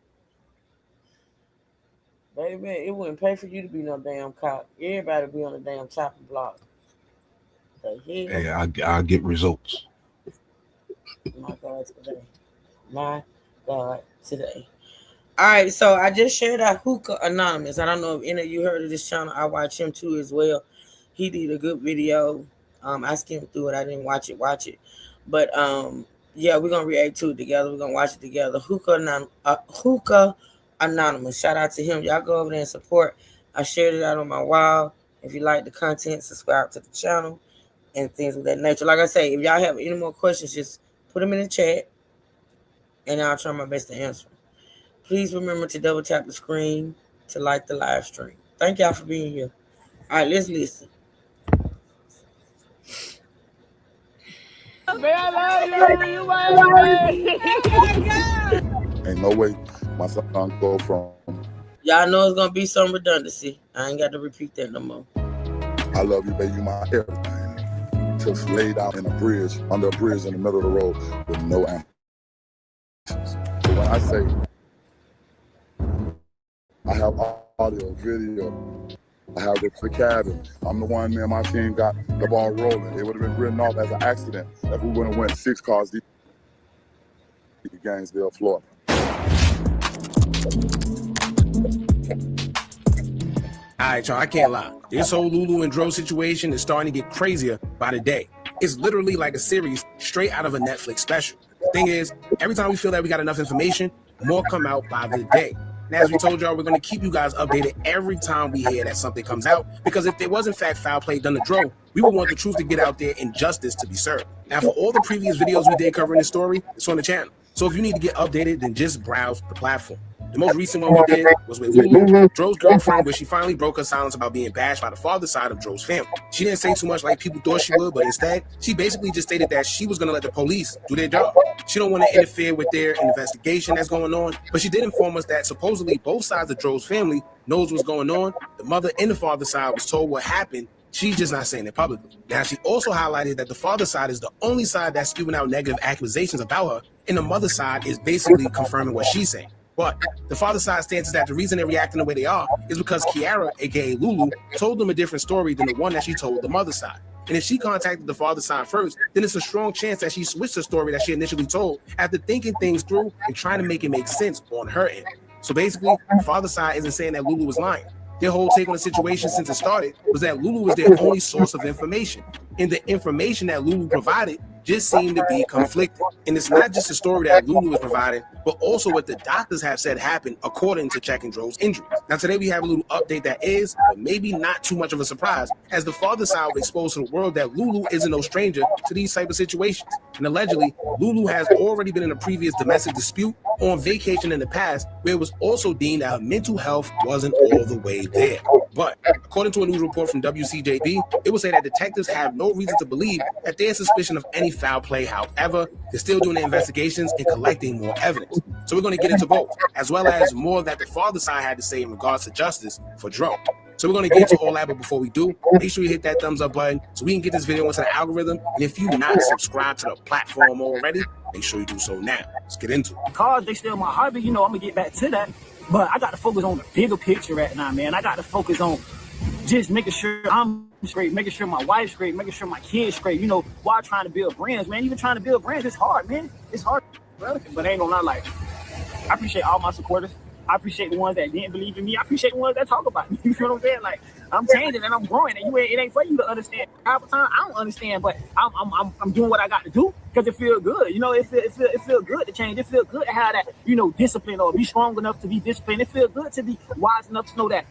Baby, it wouldn't pay for you to be no damn cop. Everybody be on the damn chopping block. The hell? Hey, I get results. My God, today. My God, today. All right, so I just shared out Hookah Anonymous. I don't know if any of you heard of this channel. I watch him too as well. He did a good video. I skimmed through it. I didn't watch it. But yeah, we're gonna react to it together. We're gonna watch it together. Hookah Anonymous. Shout out to him. Y'all go over there and support. I shared it out on my wall. If you like the content, subscribe to the channel and things of that nature. Like I say, if y'all have any more questions, just put put them in the chat, and I'll try my best to answer. Please remember to double tap the screen to like the live stream. Thank y'all for being here. All right, let's listen. Ain't no way my son gonna go from Y'all know it's gonna be some redundancy. I ain't got to repeat that no more. I love you, baby, you my everything, to laid out in a bridge, under a bridge in the middle of the road with no answers. So when I say I have audio, video, I have the cabin, I'm the one, me and my team got the ball rolling. It would have been written off as an accident if we wouldn't have went 6 cars deep to Gainesville, Florida. All right, y'all, I can't lie. This whole Lulu and Dro situation is starting to get crazier by the day. It's literally like a series straight out of a Netflix special. The thing is, every time we feel that we got enough information, more come out by the day. And as we told y'all, we're going to keep you guys updated every time we hear that something comes out, because if there was in fact foul play done to Dro, we would want the truth to get out there and justice to be served. Now, for all the previous videos we did covering this story, it's on the channel. So if you need to get updated, then just browse the platform. The most recent one we did was with Lulu, Dro's girlfriend, where she finally broke her silence about being bashed by the father side of Dro's family. She didn't say too much like people thought she would, but instead, she basically just stated that she was going to let the police do their job. She don't want to interfere with their investigation that's going on, but she did inform us that supposedly both sides of Dro's family knows what's going on. The mother and the father side was told what happened. She's just not saying it publicly. Now, she also highlighted that the father side is the only side that's spewing out negative accusations about her, and the mother side is basically confirming what she's saying. But the father side stance is that the reason they're reacting the way they are is because Kiara, aka Lulu, told them a different story than the one that she told the mother side. And if she contacted the father side first, then it's a strong chance that she switched the story that she initially told after thinking things through and trying to make it make sense on her end. So basically, the father side isn't saying that Lulu was lying. Their whole take on the situation since it started was that Lulu was their only source of information. And the information that Lulu provided just seemed to be conflicting. And it's not just the story that Lulu is providing, but also what the doctors have said happened according to checking Dro's injuries. Now, today we have a little update that is, but maybe not too much of a surprise, as the father side will expose to the world that Lulu isn't no stranger to these type of situations. And allegedly, Lulu has already been in a previous domestic dispute on vacation in the past, where it was also deemed that her mental health wasn't all the way there. But according to a news report from WCJB, it will say that detectives have no reason to believe that there's suspicion of any foul play. However, they're still doing the investigations and collecting more evidence. So we're going to get into both, as well as more that the father side had to say in regards to justice for Dro. So we're going to get into all that, but before we do, make sure you hit that thumbs up button so we can get this video into the algorithm. And if you're not subscribed to the platform already, make sure you do so now. Let's get into it. Cars, they still my hobby. You know, I'm going to get back to that. But I got to focus on the bigger picture right now, man. I got to focus on just making sure I'm straight, making sure my wife's straight, making sure my kids straight. You know, while trying to build brands, man. Even trying to build brands, it's hard, man. It's hard. But I ain't gonna lie, like, I appreciate all my supporters. I appreciate the ones that didn't believe in me. I appreciate the ones that talk about me. You feel what I'm saying? Like, I'm changing and I'm growing, and it ain't for you to understand. Half the time, I don't understand, but I'm doing what I got to do because it feels good. You know, it feel good to change. It feels good to have that, you know, discipline or be strong enough to be disciplined. It feels good to be wise enough to know that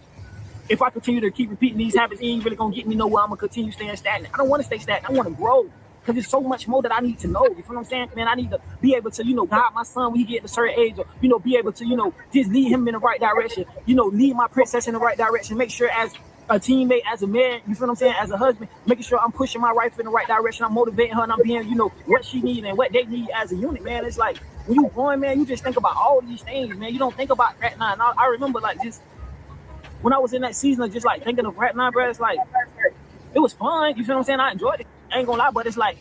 if I continue to keep repeating these habits, it ain't really gonna get me nowhere. I'm gonna continue staying stagnant. I don't want to stay stagnant. I want to grow. Because there's so much more that I need to know. You feel what I'm saying? Man, I need to be able to, you know, guide my son when he get to a certain age, or, you know, be able to, you know, just lead him in the right direction. You know, lead my princess in the right direction. Make sure as a teammate, as a man, you feel what I'm saying? As a husband, making sure I'm pushing my wife in the right direction. I'm motivating her and I'm being, you know, what she needs and what they need as a unit, man. It's like, when you growing, man, you just think about all these things, man. You don't think about Rat 9. I remember, like, just when I was in that season of just, like, thinking of Rat 9, bro, it's like, it was fun. You feel what I'm saying? I enjoyed it. I ain't gonna lie, but it's like,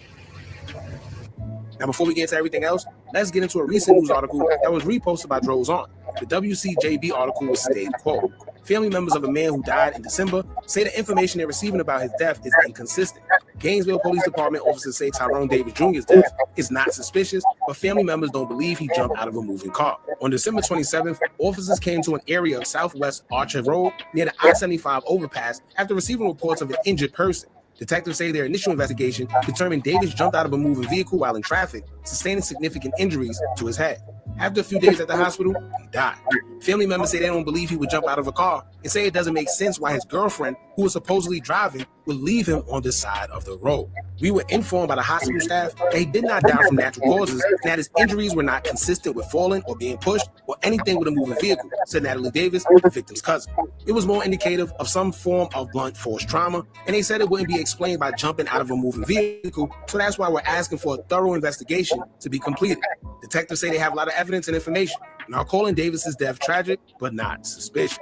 now, before we get into everything else, let's get into a recent news article that was reposted by Dro's Aunt. The WCJB article was stated, quote, family members of a man who died in December say the information they're receiving about his death is inconsistent. Gainesville Police Department officers say Tyrone Davis Jr.'s death is not suspicious, but family members don't believe he jumped out of a moving car. On December 27th, officers came to an area of Southwest Archer Road near the I-75 overpass after receiving reports of an injured person. Detectives say their initial investigation determined Davis jumped out of a moving vehicle while in traffic, sustaining significant injuries to his head. After a few days at the hospital, he died. Family members say they don't believe he would jump out of a car and say it doesn't make sense why his girlfriend, who was supposedly driving, would leave him on the side of the road. We were informed by the hospital staff that he did not die from natural causes and that his injuries were not consistent with falling or being pushed or anything with a moving vehicle, said Natalie Davis, the victim's cousin. It was more indicative of some form of blunt force trauma, and they said it wouldn't be explained by jumping out of a moving vehicle, so that's why we're asking for a thorough investigation to be completed. Detectives say they have a lot of evidence and information, and are calling Davis's death tragic, but not suspicious.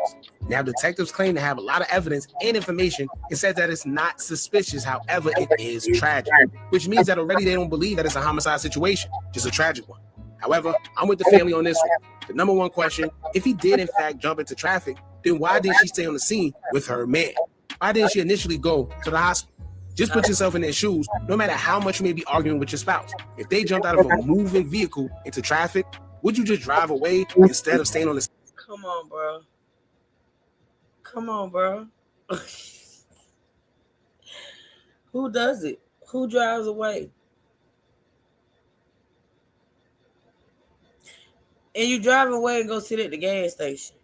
Now, detectives claim to have a lot of evidence and information and said that it's not suspicious, however, it is tragic, which means that already they don't believe that it's a homicide situation, just a tragic one. However, I'm with the family on this one. The number one question, if he did in fact jump into traffic, then why didn't she stay on the scene with her man? Why didn't she initially go to the hospital? Just put yourself in their shoes, no matter how much you may be arguing with your spouse. If they jumped out of a moving vehicle into traffic, would you just drive away instead of staying on the scene? Come on, bro. Come on, bro. Who does it? Who drives away? And you drive away and go sit at the gas station.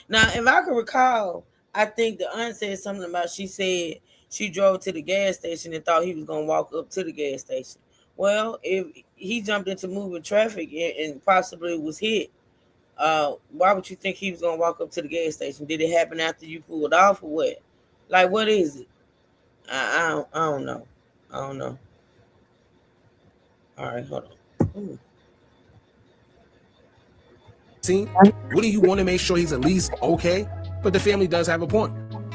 Now, if I can recall, I think the aunt said something about, she said she drove to the gas station and thought he was going to walk up to the gas station. Well, if he jumped into moving traffic and possibly was hit, why would you think he was going to walk up to the gas station? Did it happen after you pulled off or what? Like, what is it? I don't know. I don't know. All right, hold on. Ooh. Scene, wouldn't you want to make sure he's at least okay? But the family does have a point.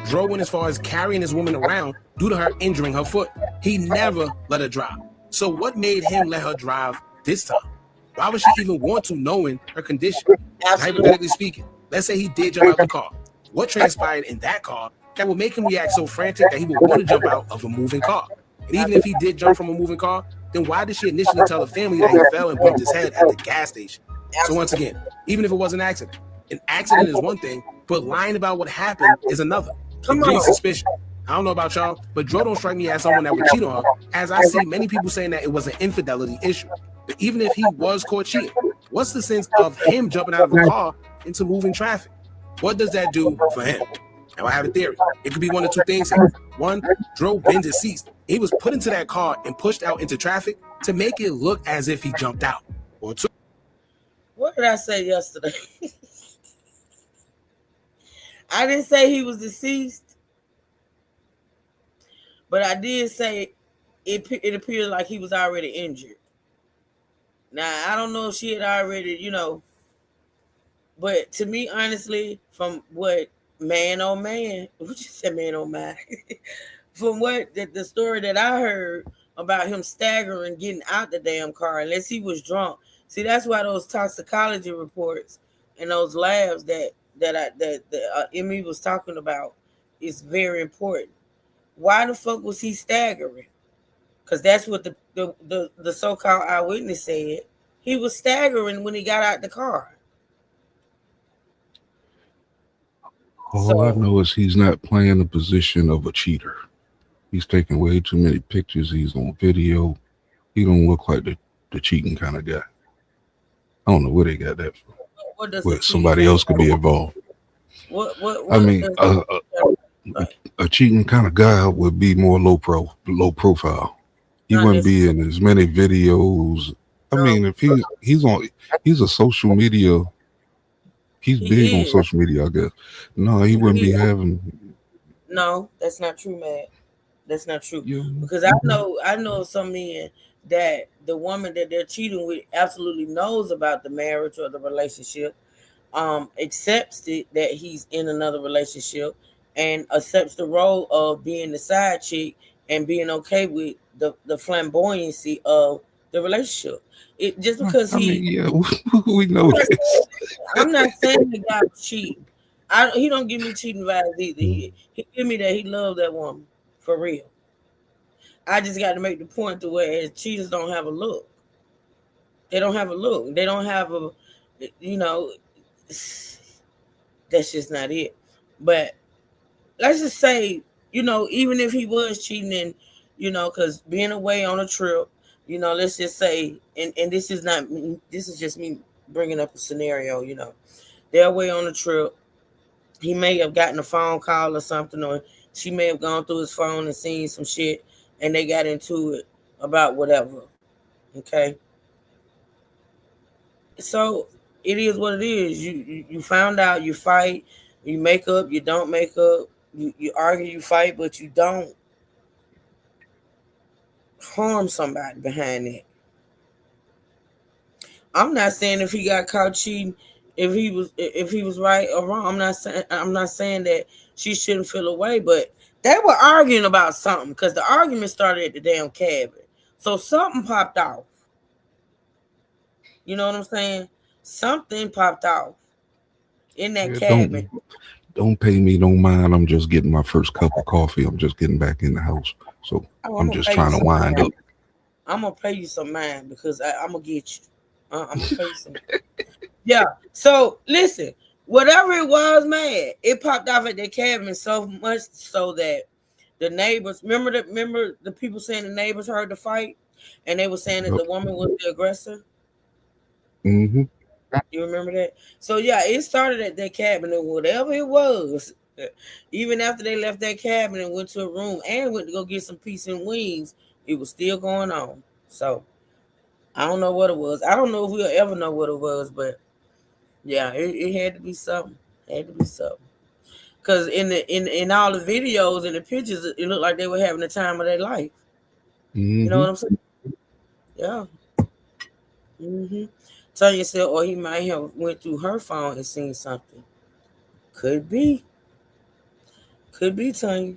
Dro went as far as carrying his woman around due to her injuring her foot. He never let her drive. So what made him let her drive this time? Why would she even want to, knowing her condition? Hypothetically speaking, let's say he did jump out the car. What transpired in that car that would make him react so frantic that he would want to jump out of a moving car? And even if he did jump from a moving car, then why did she initially tell the family that he fell and bumped his head at the gas station? So once again, even if it was an accident is one thing, but lying about what happened is another. It breeds suspicion. I don't know about y'all, but Dro don't strike me as someone that would cheat on her, as I see many people saying that it was an infidelity issue. But even if he was caught cheating, what's the sense of him jumping out of a car into moving traffic? What does that do for him? Now, I have a theory. It could be one of two things here. One, Dro been deceased. He was put into that car and pushed out into traffic to make it look as if he jumped out. Or two. What did I say yesterday? I didn't say he was deceased, but I did say it appeared like he was already injured. Now, I don't know if she had already, but to me, honestly, from what man on man, what you said, man on man, from what the story that I heard about him staggering, getting out the damn car, unless he was drunk. See, that's why those toxicology reports and those labs that Emmy was talking about is very important. Why the fuck was he staggering? Because that's what the so-called eyewitness said. He was staggering when he got out the car. All I know is he's not playing the position of a cheater. He's taking way too many pictures. He's on video. He don't look like the cheating kind of guy. I don't know where they got that from. Where somebody else could be involved. What I mean, a cheating kind of guy would be more low profile. He wouldn't be in as many videos. I mean, if he's a social media. He's big on social media, I guess. No, he wouldn't be having. No, that's not true, man. That's not true. Yeah. Because I know some men that the woman that they're cheating with absolutely knows about the marriage or the relationship, accepts it that he's in another relationship, and accepts the role of being the side chick and being okay with the flamboyancy of the relationship. It just because we know this. I'm not saying the guy was cheating. He don't give me cheating vibes either. He give me that he loved that woman for real. I just got to make the point to where cheaters don't have a look. They don't have a look. They don't have a, that's just not it. But let's just say, even if he was cheating and, because being away on a trip, let's just say, and this is not me, this is just me bringing up a scenario, they're away on a trip. He may have gotten a phone call or something, or she may have gone through his phone and seen some shit, and they got into it about whatever. Okay. So it is what it is. You found out, you fight, you make up, you don't make up, you argue, you fight, but you don't harm somebody behind it. I'm not saying if he got caught cheating, if he was right or wrong. I'm not saying that she shouldn't feel away, but they were arguing about something because the argument started at the damn cabin. So something popped off. You know what I'm saying? Something popped off in that cabin. Don't pay me no mind. I'm just getting my first cup of coffee. I'm just getting back in the house. So I'm just trying to wind up. I'm gonna pay you some mind because I'm gonna get you. I'm gonna pay you some. Yeah. So listen, whatever it was, man, it popped off at their cabin so much so that the neighbors remember the people saying the neighbors heard the fight, and they were saying that the woman was the aggressor. Mm-hmm. You remember that? So yeah, it started at their cabin, and whatever it was, even after they left that cabin and went to a room and went to go get some pizza and wings, it was still going on. So I don't know what it was. I don't know if we'll ever know what it was, but yeah, it had to be something. It had to be something. Because in all the videos and the pictures, it looked like they were having the time of their life. Mm-hmm. You know what I'm saying? Yeah. Mm-hmm. Tanya said, or he might have went through her phone and seen something. Could be. Could be, Tanya.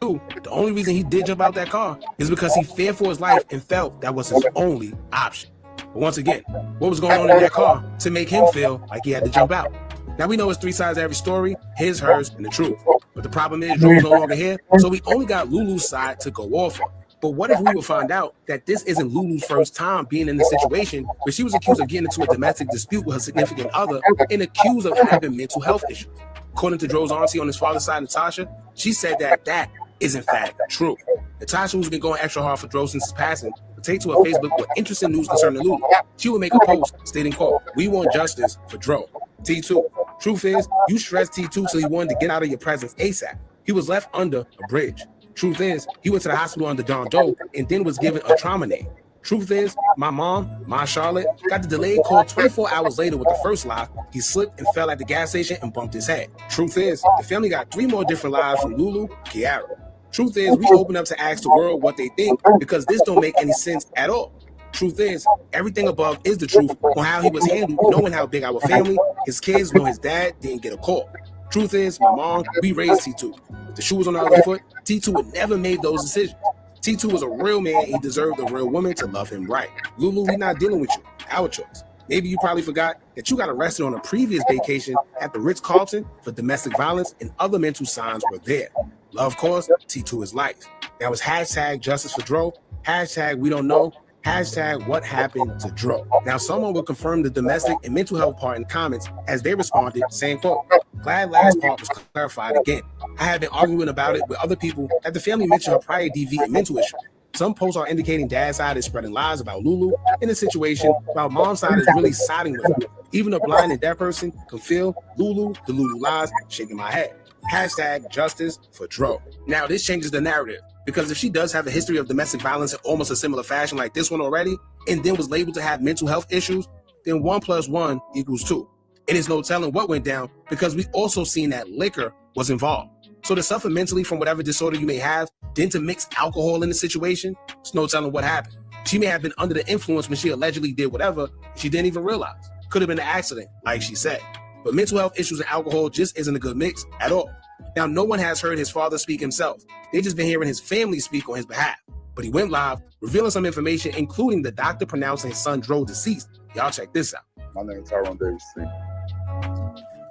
The only reason he did jump out that car is because he feared for his life and felt that was his only option. But once again, what was going on in that car to make him feel like he had to jump out? Now we know it's 3 sides to every story, his, hers, and the truth. But the problem is Drew's no longer here, so we only got Lulu's side to go off of. But what if we would find out that this isn't Lulu's first time being in this situation where she was accused of getting into a domestic dispute with her significant other and accused of having mental health issues? According to Dro's auntie on his father's side, Natasha, she said that is in fact true. Natasha, who's been going extra hard for Dro since his passing, would take to her Facebook with interesting news concerning Lulu. She would make a post stating, quote, "We want justice for Dro. T2. Truth is, you stressed T2 till he wanted to get out of your presence ASAP. He was left under a bridge. Truth is, he went to the hospital under John Doe and then was given a trauma name. Truth is, my mom, Ma Charlotte, got the delayed call 24 hours later with the first lie. He slipped and fell at the gas station and bumped his head. Truth is, the family got 3 more different lives from Lulu, Kiara. Truth is, we open up to ask the world what they think because this don't make any sense at all. Truth is, everything above is the truth on how he was handled, knowing how big our family, his kids know his dad didn't get a call. Truth is, my mom, we raised T2. If the shoe was on the other foot, T2 would never made those decisions. T2 was a real man. He deserved a real woman to love him right. Lulu, we not dealing with you. Our choice. Maybe you probably forgot that you got arrested on a previous vacation at the Ritz-Carlton for domestic violence and other mental signs were there. Love cause, T2 is life. Now it's hashtag justice for Dro, hashtag we don't know, hashtag what happened to Dro. Now someone will confirm the domestic and mental health part in the comments as they responded, saying, quote, "Glad last part was clarified again. I have been arguing about it with other people that the family mentioned her prior DV and mental issues. Some posts are indicating dad's side is spreading lies about Lulu in the situation, while mom's side is really siding with her. Even a blind and deaf person can feel Lulu, the Lulu lies, shaking my head. Hashtag justice for Dro." Now this changes the narrative, because if she does have a history of domestic violence in almost a similar fashion like this one already, and then was labeled to have mental health issues, then 1 + 1 = 2. It is no telling what went down because we also seen that liquor was involved. So to suffer mentally from whatever disorder you may have, then to mix alcohol in the situation, it's no telling what happened. She may have been under the influence when she allegedly did whatever she didn't even realize. Could have been an accident, like she said. But mental health issues and alcohol just isn't a good mix at all. Now, no one has heard his father speak himself. They've just been hearing his family speak on his behalf. But he went live, revealing some information, including the doctor pronouncing his son Dro deceased. Y'all check this out. My name is Tyrone Davis.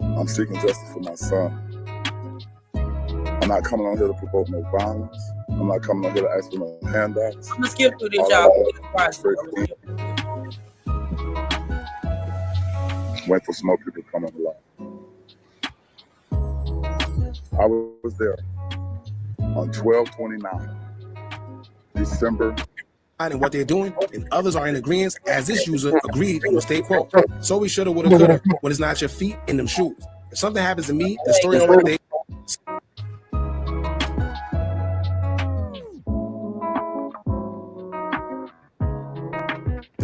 I'm seeking justice for my son. I'm not coming on here to provoke no violence. I'm not coming on here to ask for no handouts. I'm gonna skip through this, y'all. Wait for some more people to come on the line. I was there on 12/29, December. And what they're doing, and others are in agreement, as this user agreed in the state quote. So we shoulda, woulda, coulda, when it's not your feet in them shoes. If something happens to me, the story on my day.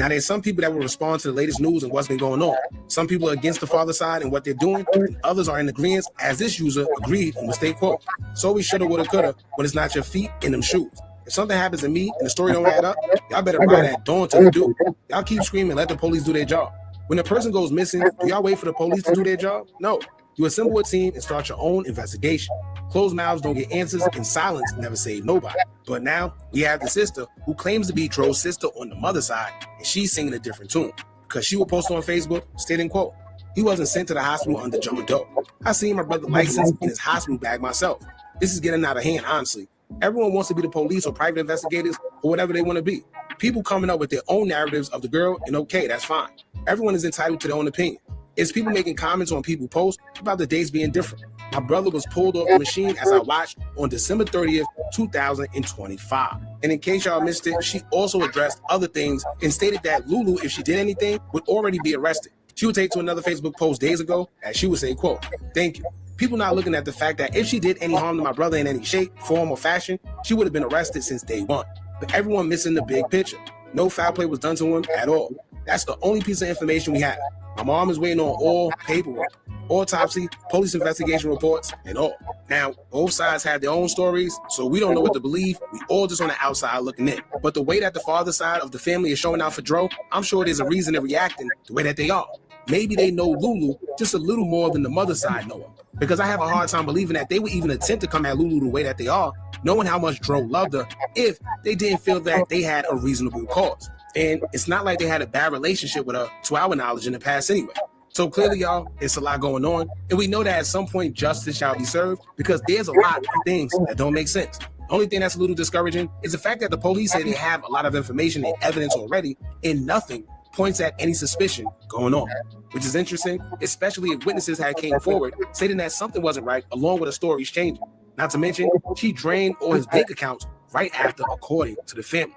Now, there's some people that will respond to the latest news and what's been going on. Some people are against the father side and what they're doing, and others are in agreement, as this user agreed in the state quote. So we shoulda, woulda, coulda, when it's not your feet in them shoes. If something happens to me and the story don't add up, y'all better ride at dawn till they do. Y'all keep screaming, let the police do their job. When a person goes missing, do y'all wait for the police to do their job? No. You assemble a team and start your own investigation. Closed mouths don't get answers, and silence never saved nobody. But now we have the sister who claims to be Dro's sister on the mother side, and she's singing a different tune because she will post on Facebook, stating, quote, "He wasn't sent to the hospital under John Doe. I seen my brother license in his hospital bag myself. This is getting out of hand, honestly. Everyone wants to be the police or private investigators or whatever they want to be. People coming up with their own narratives of the girl, and okay, that's fine. Everyone is entitled to their own opinion. It's people making comments on people posts about the dates being different. My brother was pulled off the machine as I watched on December 30th, 2025. And in case y'all missed it, she also addressed other things and stated that Lulu, if she did anything, would already be arrested. She would take to another Facebook post days ago, as she would say, quote, "Thank you. People not looking at the fact that if she did any harm to my brother in any shape, form, or fashion, she would have been arrested since day one. But everyone missing the big picture. No foul play was done to him at all. That's the only piece of information we have. My mom is waiting on all paperwork, autopsy, police investigation reports, and all. Now, both sides have their own stories, so we don't know what to believe. We all just on the outside looking in. But the way that the father side of the family is showing out for Dro, I'm sure there's a reason they're reacting the way that they are. Maybe they know Lulu just a little more than the mother side know him. Because I have a hard time believing that they would even attempt to come at Lulu the way that they are, knowing how much Dro loved her, if they didn't feel that they had a reasonable cause. And it's not like they had a bad relationship with her, to our knowledge, in the past anyway. So clearly, y'all, it's a lot going on. And we know that at some point, justice shall be served, because there's a lot of things that don't make sense. The only thing that's a little discouraging is the fact that the police say they have a lot of information and evidence already, and nothing points at any suspicion going on, which is interesting, especially if witnesses had came forward stating that something wasn't right, along with the stories changing. Not to mention, she drained all his bank accounts right after, according to the family.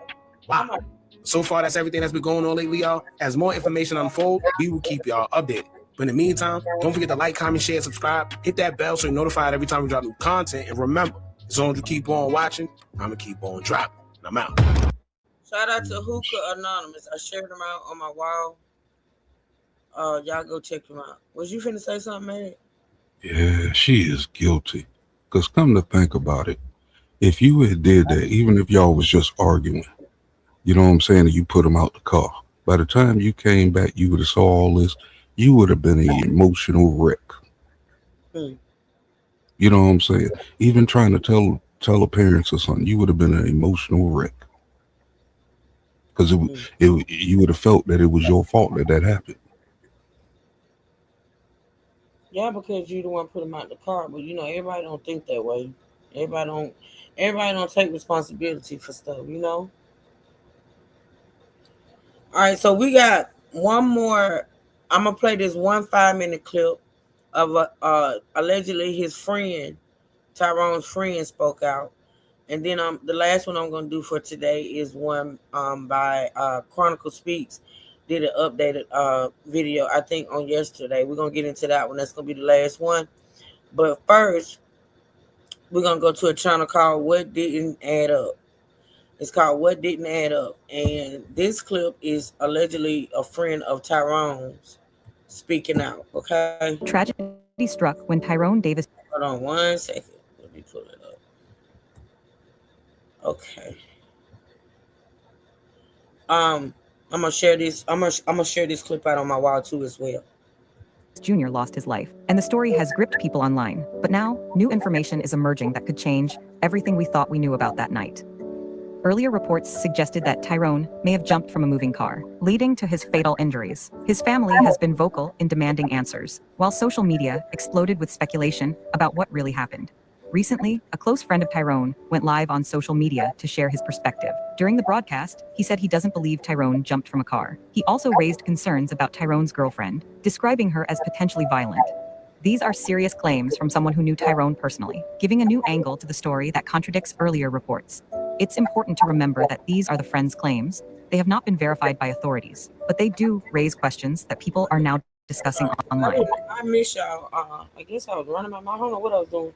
Wow. So far, that's everything that's been going on lately, y'all. As more information unfolds, we will keep y'all updated. But in the meantime, don't forget to like, comment, share, subscribe, hit that bell so you're notified every time we drop new content. And remember, as long as you keep on watching, I'm going to keep on dropping. And I'm out. Shout out to Hookah Anonymous. I shared them out on my wall. Y'all go check them out. Was you finna say something, man? Yeah, she is guilty. Because come to think about it, if you had did that, even if y'all was just arguing, you know what I'm saying, and you put him out the car, by the time you came back, you would have saw all this, you would have been an emotional wreck. You know what I'm saying? Even trying to tell the parents or something, you would have been an emotional wreck. Because you would have felt that it was your fault that happened. Yeah, because you the one put him out the car, but you know everybody don't think that way. Everybody don't take responsibility for stuff, you know. All right, so we got one more. I'm gonna play this 5-minute clip of allegedly his friend, Tyrone's friend, spoke out, and then the last one I'm gonna do for today is one by Chronicle Speaks. Did an updated video, I think, on yesterday. We're gonna get into that one. That's gonna be the last one. But first, we're gonna go to a channel called What Didn't Add Up. It's called What Didn't Add Up. And this clip is allegedly a friend of Tyrone's speaking out. Okay. Tragedy struck when Tyrone Davis. Hold on 1 second. Let me pull it up. Okay. I'm gonna share this. I'm gonna share this clip out on my wall too as well. Jr. lost his life, and the story has gripped people online. But now, new information is emerging that could change everything we thought we knew about that night. Earlier reports suggested that Tyrone may have jumped from a moving car, leading to his fatal injuries. His family has been vocal in demanding answers, while social media exploded with speculation about what really happened. Recently, a close friend of Tyrone went live on social media to share his perspective. During the broadcast, he said he doesn't believe Tyrone jumped from a car. He also raised concerns about Tyrone's girlfriend, describing her as potentially violent. These are serious claims from someone who knew Tyrone personally, giving a new angle to the story that contradicts earlier reports. It's important to remember that these are the friend's claims. They have not been verified by authorities, but they do raise questions that people are now discussing online. I miss y'all. I guess I was running my mouth. I don't know what I was doing.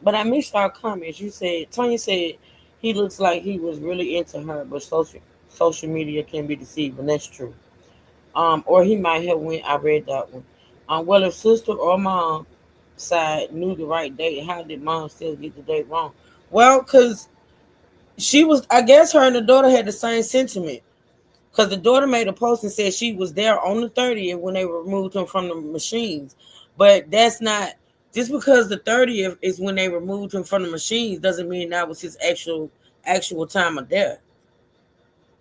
But I missed our comments. You said, Tanya said he looks like he was really into her, but social media can be deceiving. That's true. Or he might have went. I read that one. Well, if sister or mom side knew the right date, how did mom still get the date wrong? Well, because she was, I guess her and the daughter had the same sentiment. Because the daughter made a post and said she was there on the 30th when they removed him from the machines. But that's not, just because the 30th is when they removed him from the machines doesn't mean that was his actual time of death.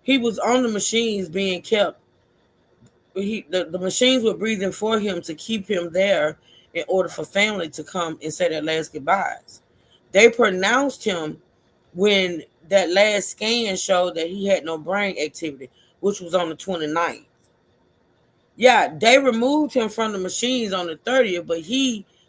He was on the machines being kept. The machines were breathing for him to keep him there in order for family to come and say their last goodbyes. They pronounced him when that last scan showed that he had no brain activity, which was on the 29th. Yeah, they removed him from the machines on the 30th, but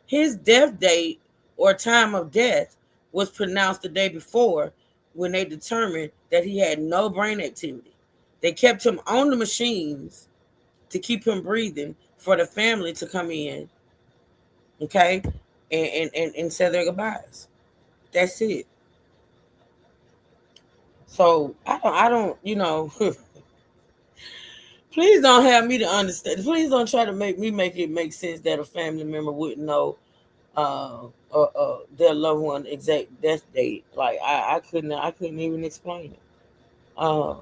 his death date or time of death was pronounced the day before when they determined that he had no brain activity. They kept him on the machines to keep him breathing for the family to come in, okay, and say their goodbyes. That's it. So I don't, please don't have me to understand. Please don't try to make me make it make sense that a family member wouldn't know their loved one exact death date. Like I couldn't even explain it. Uh,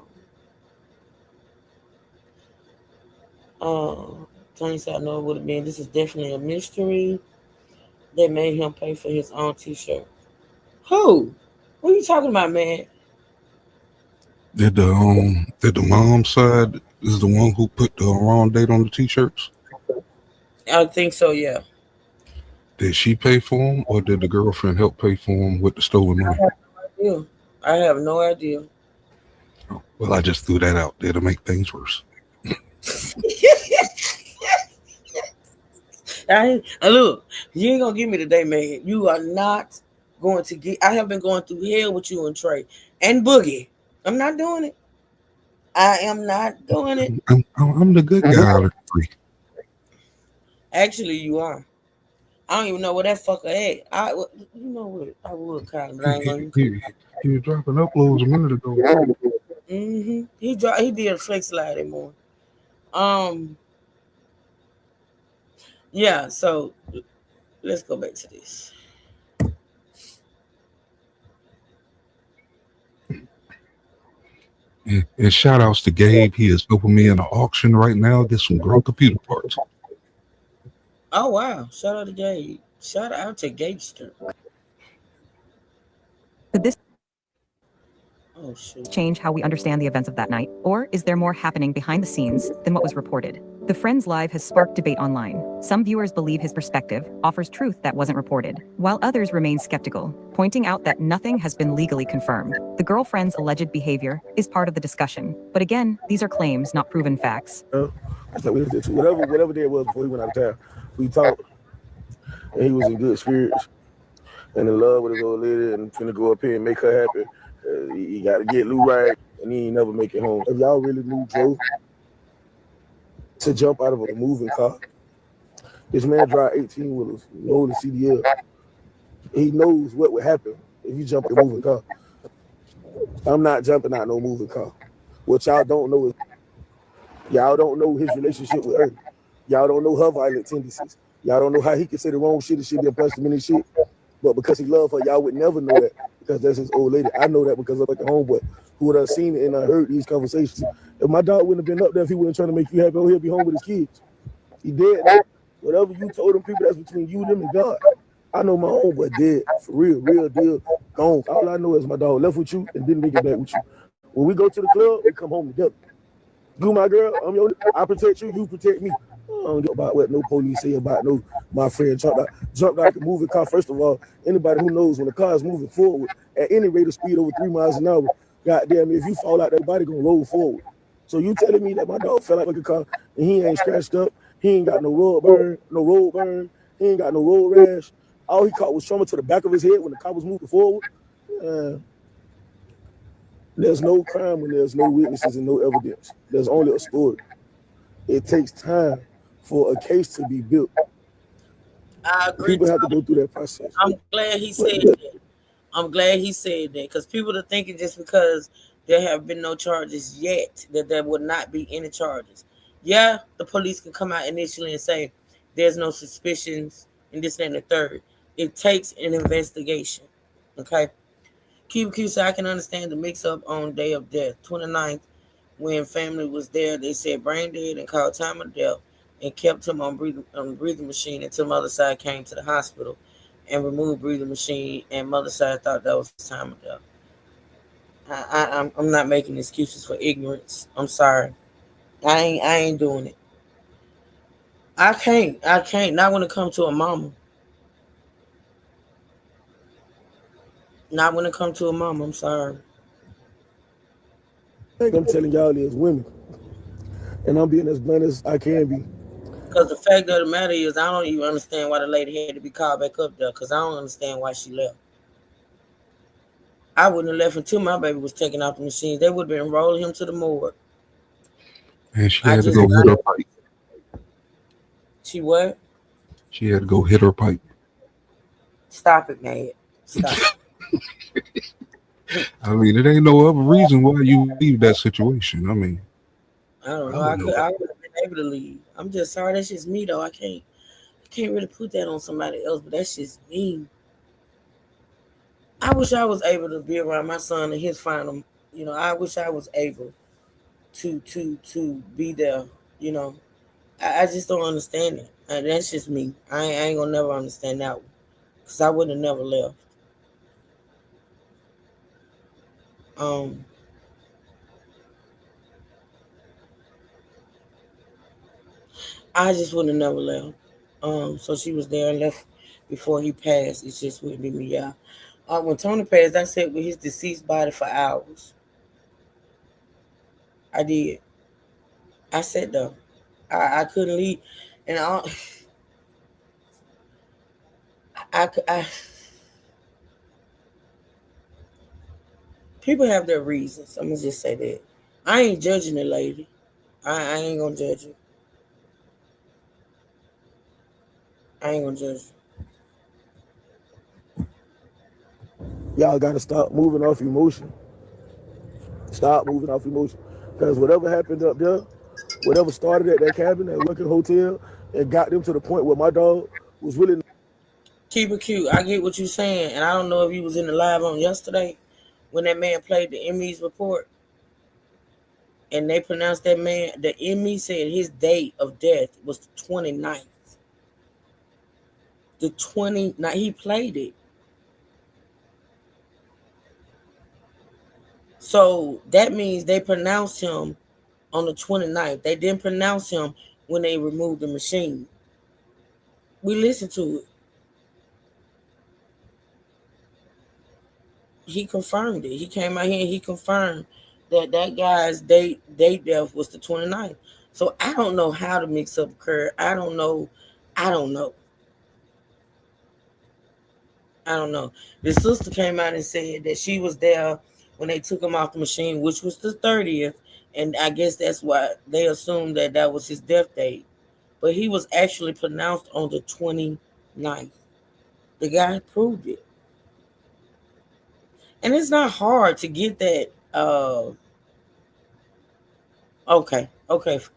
uh, Tony said I know it would have been. This is definitely a mystery. They made him pay for his own T-shirt. Who? What are you talking about, man? Did the mom side is the one who put the wrong date on the t-shirts? I think so. Yeah. Did she pay for them, or did the girlfriend help pay for them with the stolen money? Yeah. I have no idea. Oh, well, I just threw that out there to make things worse. Look, you ain't gonna give me today, man. You are not going to get. I have been going through hell with you and Trey and Boogie. I'm not doing it. I am not doing it. I'm the good guy out of the three. Actually, you are. I don't even know where that fucker at. You know what? I would kind of, but I ain't gonna. He was dropping uploads a minute ago. He did a flex slide anymore. Yeah. So let's go back to this. And shout outs to Gabe. He is helping me in an auction right now. Get some great computer parts. Oh wow! Shout out to Gabe. Shout out to Gabester. Could this Oh shit. change how we understand the events of that night? Or is there more happening behind the scenes than what was reported? The Friends Live has sparked debate online. Some viewers believe his perspective offers truth that wasn't reported, while others remain skeptical, pointing out that nothing has been legally confirmed. The girlfriend's alleged behavior is part of the discussion. But again, these are claims, not proven facts. Whatever day it was before he went out of town, we talked, and he was in good spirits and in love with his old lady and finna go up here and make her happy. He got to get Lou right, and he ain't never make it home. If y'all really knew Joe to jump out of a moving car, this man drive 18 wheelers, loaded CDL. He knows what would happen if you jump in a moving car. I'm not jumping out no moving car. What y'all don't know is y'all don't know his relationship with her. Y'all don't know her violent tendencies. Y'all don't know how he can say the wrong shit and she be a plus to many shit. But because he loved her, y'all would never know that because that's his old lady. I know that because I'm like a homeboy who would have seen it and I heard these conversations. If my dog wouldn't have been up there, if he wasn't trying to make you happy, he'll be home with his kids. He dead. Whatever you told them people, that's between you, them, and God. I know my homeboy dead. For real deal, gone. All I know is my dog left with you and didn't make it back with you. When we go to the club, we come home together. You my girl, I protect you, you protect me. I don't know about what no police say about my friend jumped out the moving car. First of all, anybody who knows when the car is moving forward at any rate of speed over 3 miles an hour, goddamn, if you fall out, that body gonna roll forward. So you telling me that my dog fell out like a car and he ain't scratched up, he ain't got no road burn, he ain't got no road rash. All he caught was trauma to the back of his head when the car was moving forward. There's no crime when there's no witnesses and no evidence. There's only a story. It takes time for a case to be built. I agree. People have to go through that process. I'm glad he said that. I'm glad he said that because people are thinking just because There have been no charges yet. That there would not be any charges. Yeah, the police can come out initially and say there's no suspicions and this and the third. It takes an investigation. Okay. QQ, so I can understand the mix up on day of death, 29th, when family was there. They said brain dead and called time of death and kept him on breathing machine until mother side came to the hospital and removed breathing machine, and mother side thought that was time of death. I'm not making excuses for ignorance. I'm sorry. I ain't doing it. I can't not when it comes to a mama. Not when it comes to a mama. I'm sorry. Like I'm telling y'all is women, and I'm being as blunt as I can be. Because the fact of the matter is, I don't even understand why the lady had to be called back up there. Because I don't understand why she left. I wouldn't have left until my baby was taken off the machines. They would have been rolling him to the morgue. And she I had to just go hit her pipe. She what? She had to go hit her pipe. Stop it, man. Stop it. I mean, it ain't no other reason why you leave that situation. I mean, I don't know. I would have been able to leave. I'm just sorry. That's just me, though. I can't really put that on somebody else, but that's just me. I wish I was able to be around my son and his final. I wish I was able to be there. I just don't understand it. And that's just me. I ain't gonna never understand that one because I would have never left. I just would have never left. So she was there and left before he passed. It just wouldn't be me, yeah. When Tony passed, I sat with his deceased body for hours. I did. I sat there. I couldn't leave, and I people have their reasons. I'm gonna just say that. I ain't judging the lady. I ain't gonna judge her. I ain't gonna judge her. Y'all gotta stop moving off emotion. Stop moving off emotion. Because whatever happened up there, whatever started at that cabin, that Lincoln Hotel, and got them to the point where my dog was willing to keep it cute. I get what you're saying, and I don't know if you was in the live on yesterday when that man played the ME's report, and they pronounced that man. The ME said his date of death was the 29th. The 29th. He played it. So that means they pronounced him on the 29th. They didn't pronounce him when they removed the machine. We listened to it. He confirmed it. He came out here and he confirmed that guy's date death was the 29th. So I don't know how the mix up occurred. I don't know. I don't know. The sister came out and said that she was there when they took him off the machine, which was the 30th. And I guess that's why they assumed that was his death date. But he was actually pronounced on the 29th. The guy proved it. And it's not hard to get that. Okay,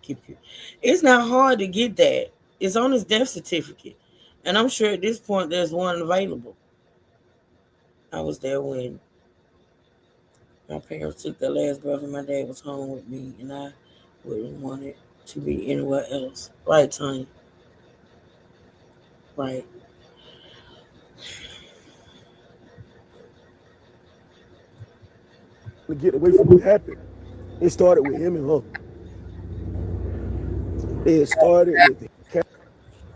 keep it. It's not hard to get that. It's on his death certificate. And I'm sure at this point there's one available. I was there when my parents took their last breath and my dad was home with me, and I wouldn't want it to be anywhere else. Right, Tanya? Right. get away from what happened. It started with him and her. It started with the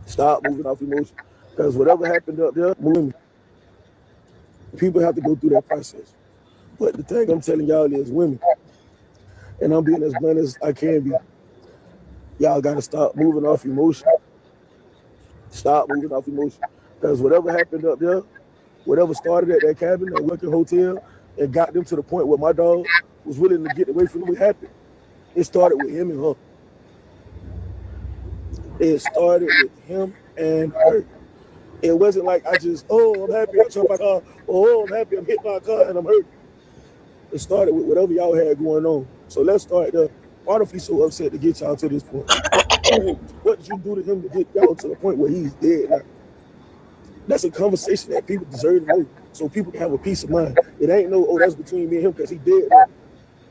stop moving off emotion. Because whatever happened up there, moving. People have to go through that process. But the thing I'm telling y'all is women, and I'm being as blunt as I can be, y'all gotta stop moving off emotion. Stop moving off emotion. Because whatever happened up there, whatever started at that cabin, that Lincoln Hotel, and got them to the point where my dog was willing to get away from what happened. It started with him and her. It started with him and her. It wasn't like I just, I'm happy I jumped my car, or I'm happy I'm hit by a car and I'm hurt. It started with whatever y'all had going on. So let's start there. Why the he so upset to get y'all to this point? What did you do to him to get y'all to the point where he's dead now? That's a conversation that people deserve to know, so people can have a peace of mind. It ain't no, oh, that's between me and him because he dead now.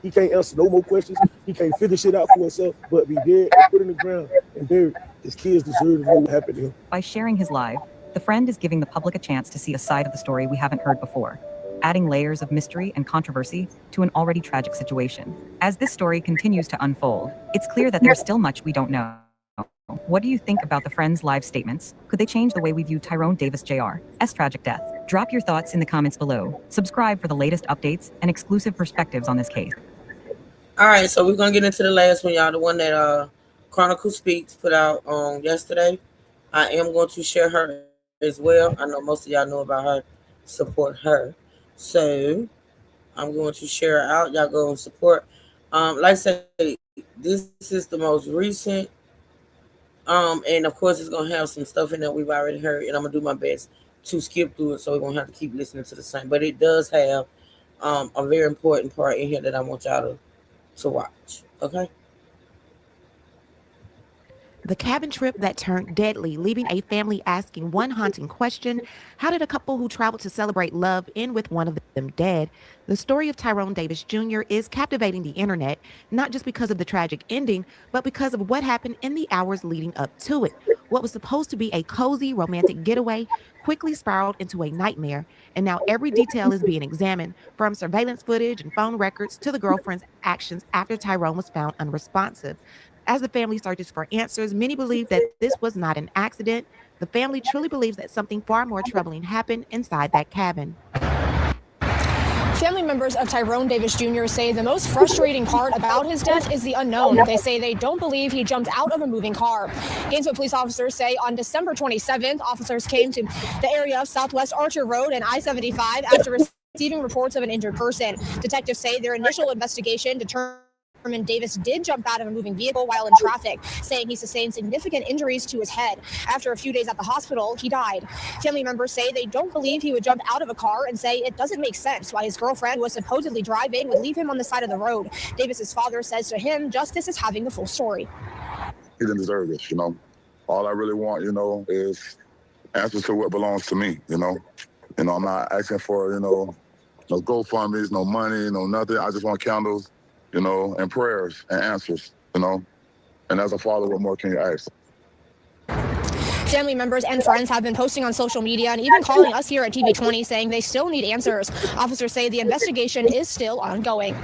He can't answer no more questions. He can't figure shit out for himself, but be dead and put in the ground and buried. His kids deserve to know what happened to him. By sharing his live, the friend is giving the public a chance to see a side of the story we haven't heard before, adding layers of mystery and controversy to an already tragic situation. As this story continues to unfold, it's clear that there's still much we don't know. What do you think about the friend's live statements? Could they change the way we view Tyrone Davis Jr.'s tragic death? Drop your thoughts in the comments below. Subscribe for the latest updates and exclusive perspectives on this case. All right, so we're going to get into the last one, y'all. The one that Chronicle Speaks put out yesterday. I am going to share her as well. I know most of y'all know about her. Support her. So I'm going to share her out. Y'all go and support. Like I said, this is the most recent. And of course, it's going to have some stuff in that we've already heard. And I'm going to do my best to skip through it so we won't have to keep listening to the same. But it does have a very important part in here that I want y'all to watch. Okay? The cabin trip that turned deadly, leaving a family asking one haunting question: how did a couple who traveled to celebrate love end with one of them dead? The story of Tyrone Davis Jr. is captivating the internet, not just because of the tragic ending, but because of what happened in the hours leading up to it. What was supposed to be a cozy, romantic getaway quickly spiraled into a nightmare, and now every detail is being examined, from surveillance footage and phone records to the girlfriend's actions after Tyrone was found unresponsive. As the family searches for answers, many believe that this was not an accident. The family truly believes that something far more troubling happened inside that cabin. Family members of Tyrone Davis Jr. say the most frustrating part about his death is the unknown. They say they don't believe he jumped out of a moving car. Gainesville police officers say on December 27th, officers came to the area of Southwest Archer Road and I-75 after receiving reports of an injured person. Detectives say their initial investigation determined Davis did jump out of a moving vehicle while in traffic, saying he sustained significant injuries to his head. After a few days at the hospital, he died. Family members say they don't believe he would jump out of a car and say it doesn't make sense why his girlfriend, who was supposedly driving, would leave him on the side of the road. Davis's father says to him, justice is having the full story. He didn't deserve this, All I really want, is answers to what belongs to me, I'm not asking for, no GoFundMes, no money, no nothing. I just want candles, and prayers and answers, And as a father, what more can you ask? Family members and friends have been posting on social media and even calling us here at TV20 saying they still need answers. Officers say the investigation is still ongoing.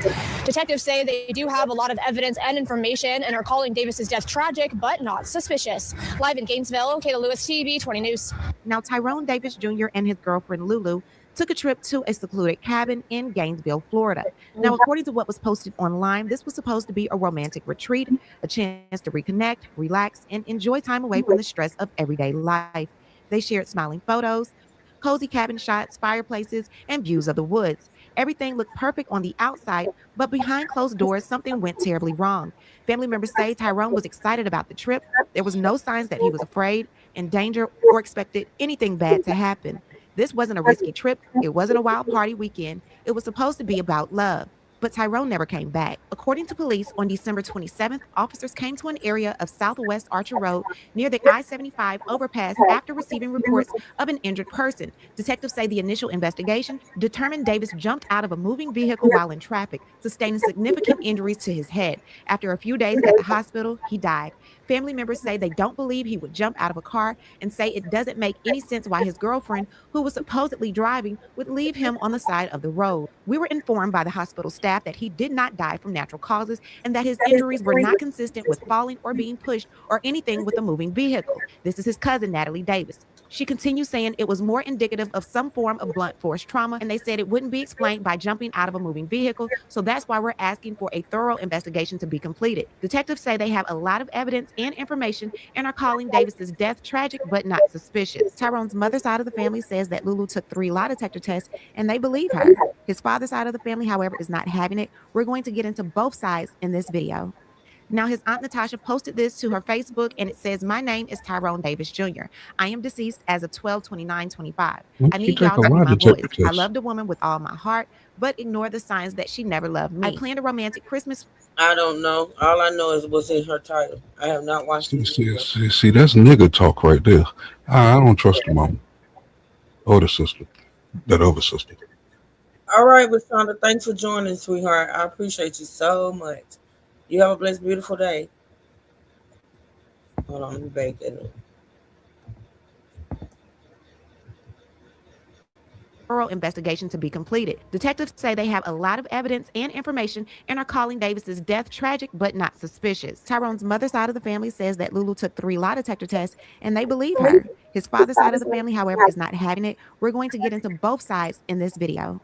Detectives say they do have a lot of evidence and information and are calling Davis's death tragic, but not suspicious. Live in Gainesville, Kayla Lewis, TV20 News. Now, Tyrone Davis Jr. and his girlfriend Lulu took a trip to a secluded cabin in Gainesville, Florida. Now, according to what was posted online, this was supposed to be a romantic retreat, a chance to reconnect, relax, and enjoy time away from the stress of everyday life. They shared smiling photos, cozy cabin shots, fireplaces, and views of the woods. Everything looked perfect on the outside, but behind closed doors, something went terribly wrong. Family members say Tyrone was excited about the trip. There was no signs that he was afraid, in danger, or expected anything bad to happen. This wasn't a risky trip. It wasn't a wild party weekend. It was supposed to be about love. But Tyrone never came back. According to police, on December 27th, officers came to an area of Southwest Archer Road near the I-75 overpass after receiving reports of an injured person. Detectives say the initial investigation determined Davis jumped out of a moving vehicle while in traffic, sustaining significant injuries to his head. After a few days at the hospital, he died. Family members say they don't believe he would jump out of a car and say it doesn't make any sense why his girlfriend, who was supposedly driving, would leave him on the side of the road. We were informed by the hospital staff that he did not die from natural causes and that his injuries were not consistent with falling or being pushed or anything with a moving vehicle. This is his cousin, Natalie Davis. She continues saying it was more indicative of some form of blunt force trauma, and they said it wouldn't be explained by jumping out of a moving vehicle, so that's why we're asking for a thorough investigation to be completed. Detectives say they have a lot of evidence and information and are calling Davis's death tragic but not suspicious. Tyrone's mother's side of the family says that Lulu took 3 lie detector tests, and they believe her. His father's side of the family, however, is not having it. We're going to get into both sides in this video. Now, his aunt Natasha posted this to her Facebook, and it says, "My name is Tyrone Davis Jr. I am deceased as of 12/29/25. I She need take y'all a to be lie my voice. detector I test. loved a woman with all my heart, but ignore the signs that she never loved me. I planned a romantic Christmas." I don't know. All I know is what's in her title. I have not watched this video. See, that's nigga talk right there. I don't trust the mama or the sister, that other sister. All right, Rashonda, thanks for joining, sweetheart. I appreciate you so much. You have a blessed, beautiful day. Hold on, let me bake that up. Thorough investigation to be completed. Detectives say they have a lot of evidence and information and are calling Davis's death tragic but not suspicious. Tyrone's mother's side of the family says that Lulu took 3 lie detector tests and they believe her. His father's side of the family, however, is not having it. We're going to get into both sides in this video.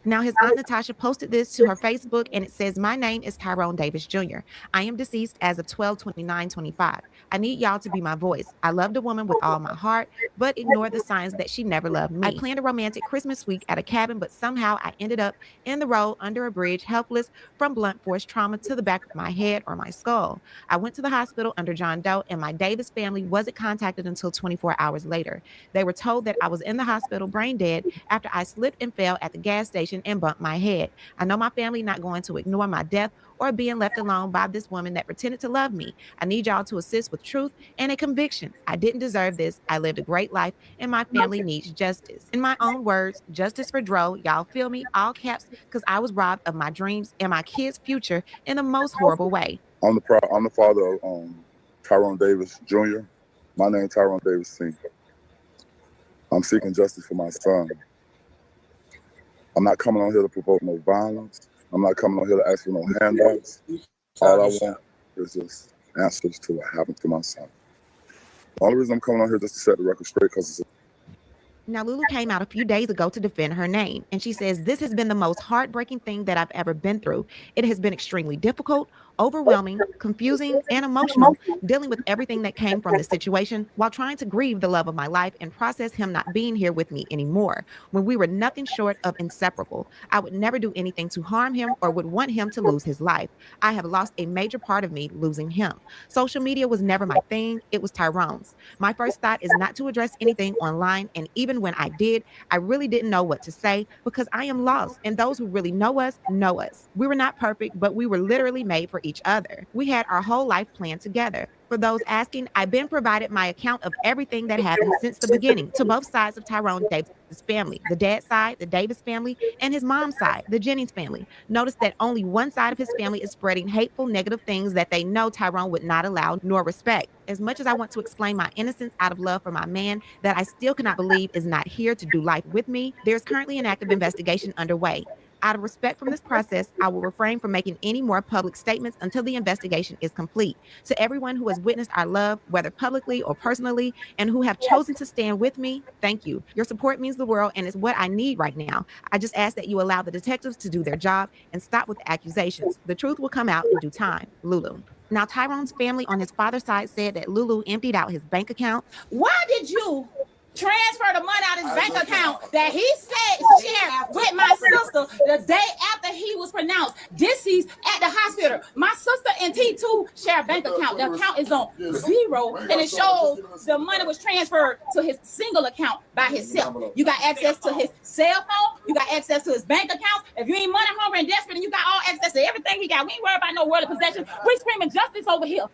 Now, his aunt Natasha posted this to her Facebook, and it says, "My name is Tyrone Davis Jr. I am deceased as of 12/29/25. I need y'all to be my voice. I loved a woman with all my heart, but ignore the signs that she never loved me. I planned a romantic Christmas week at a cabin, but somehow I ended up in the road under a bridge, helpless from blunt force trauma to the back of my head or my skull. I went to the hospital under John Doe, and my Davis family wasn't contacted until 24 hours later. They were told that I was in the hospital brain dead after I slipped and fell at the gas station and bumped my head. I know my family not going to ignore my death or being left alone by this woman that pretended to love me. I need y'all to assist with truth and a conviction. I didn't deserve this. I lived a great life and my family needs justice." In my own words, justice for Dro, y'all feel me? All caps, because I was robbed of my dreams and my kids' future in the most horrible way. I'm the father of Tyrone Davis Jr. My name is Tyrone Davis Sr. I'm seeking justice for my son. I'm not coming on here to provoke no violence. I'm not coming on here to ask for no handouts. All I want is just answers to what happened to my son. The only reason I'm coming on here is just to set the record straight because it's Now, Lulu came out a few days ago to defend her name, and she says, "This has been the most heartbreaking thing that I've ever been through. It has been extremely difficult, overwhelming, confusing, and emotional, dealing with everything that came from this situation while trying to grieve the love of my life and process him not being here with me anymore when we were nothing short of inseparable. I would never do anything to harm him or would want him to lose his life. I have lost a major part of me losing him. Social media was never my thing. It was Tyrone's. My first thought is not to address anything online, and even when I did, I really didn't know what to say because I am lost, and those who really know us know us. We were not perfect, but we were literally made for each other. We had our whole life planned together. For those asking, I've been provided my account of everything that happened since the beginning to both sides of Tyrone Davis' family, the dad side, the Davis family, and his mom's side, the Jennings family. Notice that only one side of his family is spreading hateful, negative things that they know Tyrone would not allow nor respect. As much as I want to explain my innocence out of love for my man that I still cannot believe is not here to do life with me, there's currently an active investigation underway. Out of respect from this process, I will refrain from making any more public statements until the investigation is complete. To everyone who has witnessed our love, whether publicly or personally, and who have chosen to stand with me, thank you. Your support means the world and is what I need right now. I just ask that you allow the detectives to do their job and stop with the accusations. The truth will come out in due time. Lulu. Now, Tyrone's family on his father's side said that Lulu emptied out his bank account. Why did you transfer the money out of his bank account that he said shared with my sister the day after he was pronounced deceased at the hospital? My sister and T2 share a bank account. The account is on 0, and it shows the money was transferred to his single account by himself. You got access to his cell phone. You got access to his bank account. If you ain't money hungry and desperate, and you got all access to everything he got, we ain't worried about no worldly possessions. We screaming justice over here.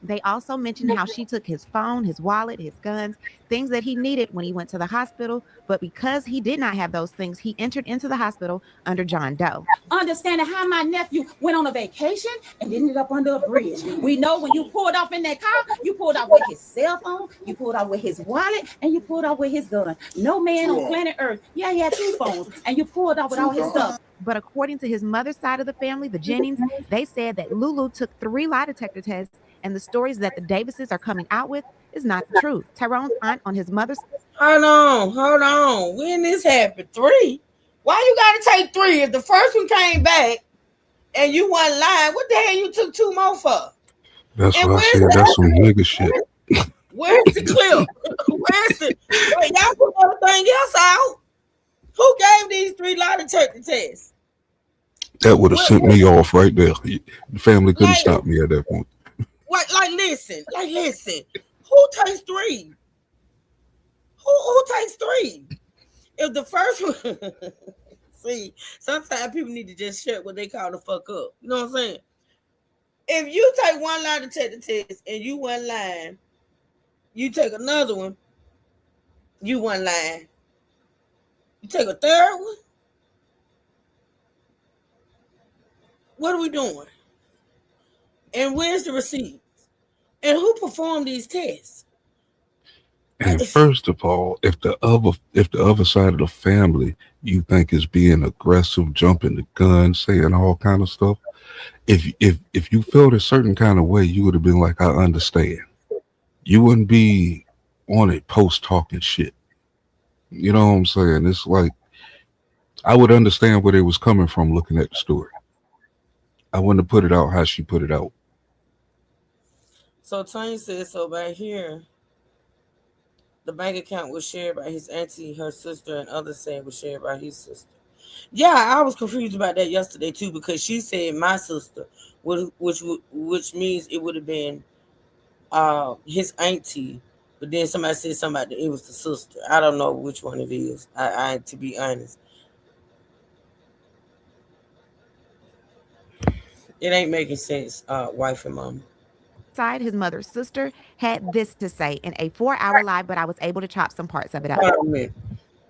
They also mentioned how she took his phone, his wallet, his guns, things that he needed when he went to the hospital. But because he did not have those things, he entered into the hospital under John Doe. Understanding how my nephew went on a vacation and ended up under a bridge. We know when you pulled off in that car, you pulled off with his cell phone, you pulled off with his wallet, and you pulled off with his gun. No man on planet Earth, he had 2 phones, and you pulled off with all his stuff. But according to his mother's side of the family, the Jennings, they said that Lulu took 3 lie detector tests, and the stories that the Davises are coming out with is not the truth. Tyrone's aunt on his mother's... Hold on. When this happened? 3? Why you gotta take 3? If the first one came back and you wasn't lying, what the hell you took 2 more for? That's why I said that's some nigga shit. Where's the clip? Where's the... Y'all put everything else out. Who gave these 3 lie detector tests? That would have sent me off right there. The family couldn't Like, stop me at that point. what? Like, listen. Who takes three? Who takes three? If the first one, see, sometimes people need to just shut what they call the fuck up. You know what I'm saying? If you take one lie detector test and you one lying, you take another one, you one lying. You take a third one. What are we doing? And where's the receipt? And who performed these tests? And first of all, if the other side of the family you think is being aggressive, jumping the gun, saying all kind of stuff, if you felt a certain kind of way, you would have been like, I understand. You wouldn't be on it post talking shit. You know what I'm saying? It's like I would understand where they was coming from looking at the story. I wouldn't have put it out how she put it out. So Tony says, so back here, the bank account was shared by his auntie, her sister, and others say it was shared by his sister. Yeah, I was confused about that yesterday too because she said my sister, which means it would have been his auntie, but then somebody said something about it was the sister. I don't know which one it is. I to be honest, it ain't making sense. Wife and mom. His mother's sister had this to say in a 4-hour live, but I was able to chop some parts of it up.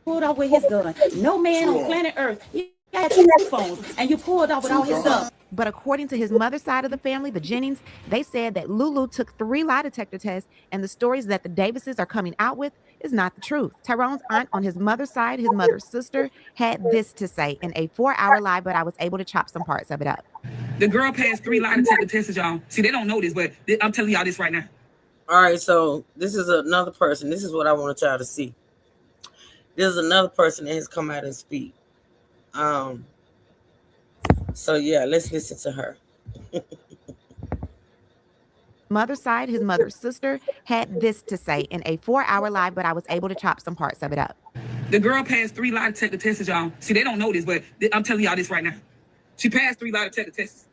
Pulled off with his gun. No man on planet Earth. You had 2 phones and you pulled off with all his stuff. But according to his mother's side of the family, the Jennings, they said that Lulu took 3 lie detector tests, and the stories that the Davises are coming out with is not the truth. Tyrone's aunt on his mother's side, his mother's sister, had this to say in a 4-hour live, but I was able to chop some parts of it up. The girl passed 3 lie detector tests, y'all. See, they don't know this, but I'm telling y'all this right now. All right, so this is another person. This is what I want y'all to see. There's another person that has come out and speak. So yeah, let's listen to her. Mother's side, his mother's sister, had this to say in a 4-hour live, but I was able to chop some parts of it up. The girl passed 3 lie detector tests, y'all. See, they don't know this, but I'm telling y'all this right now. She passed 3 lie detector tests.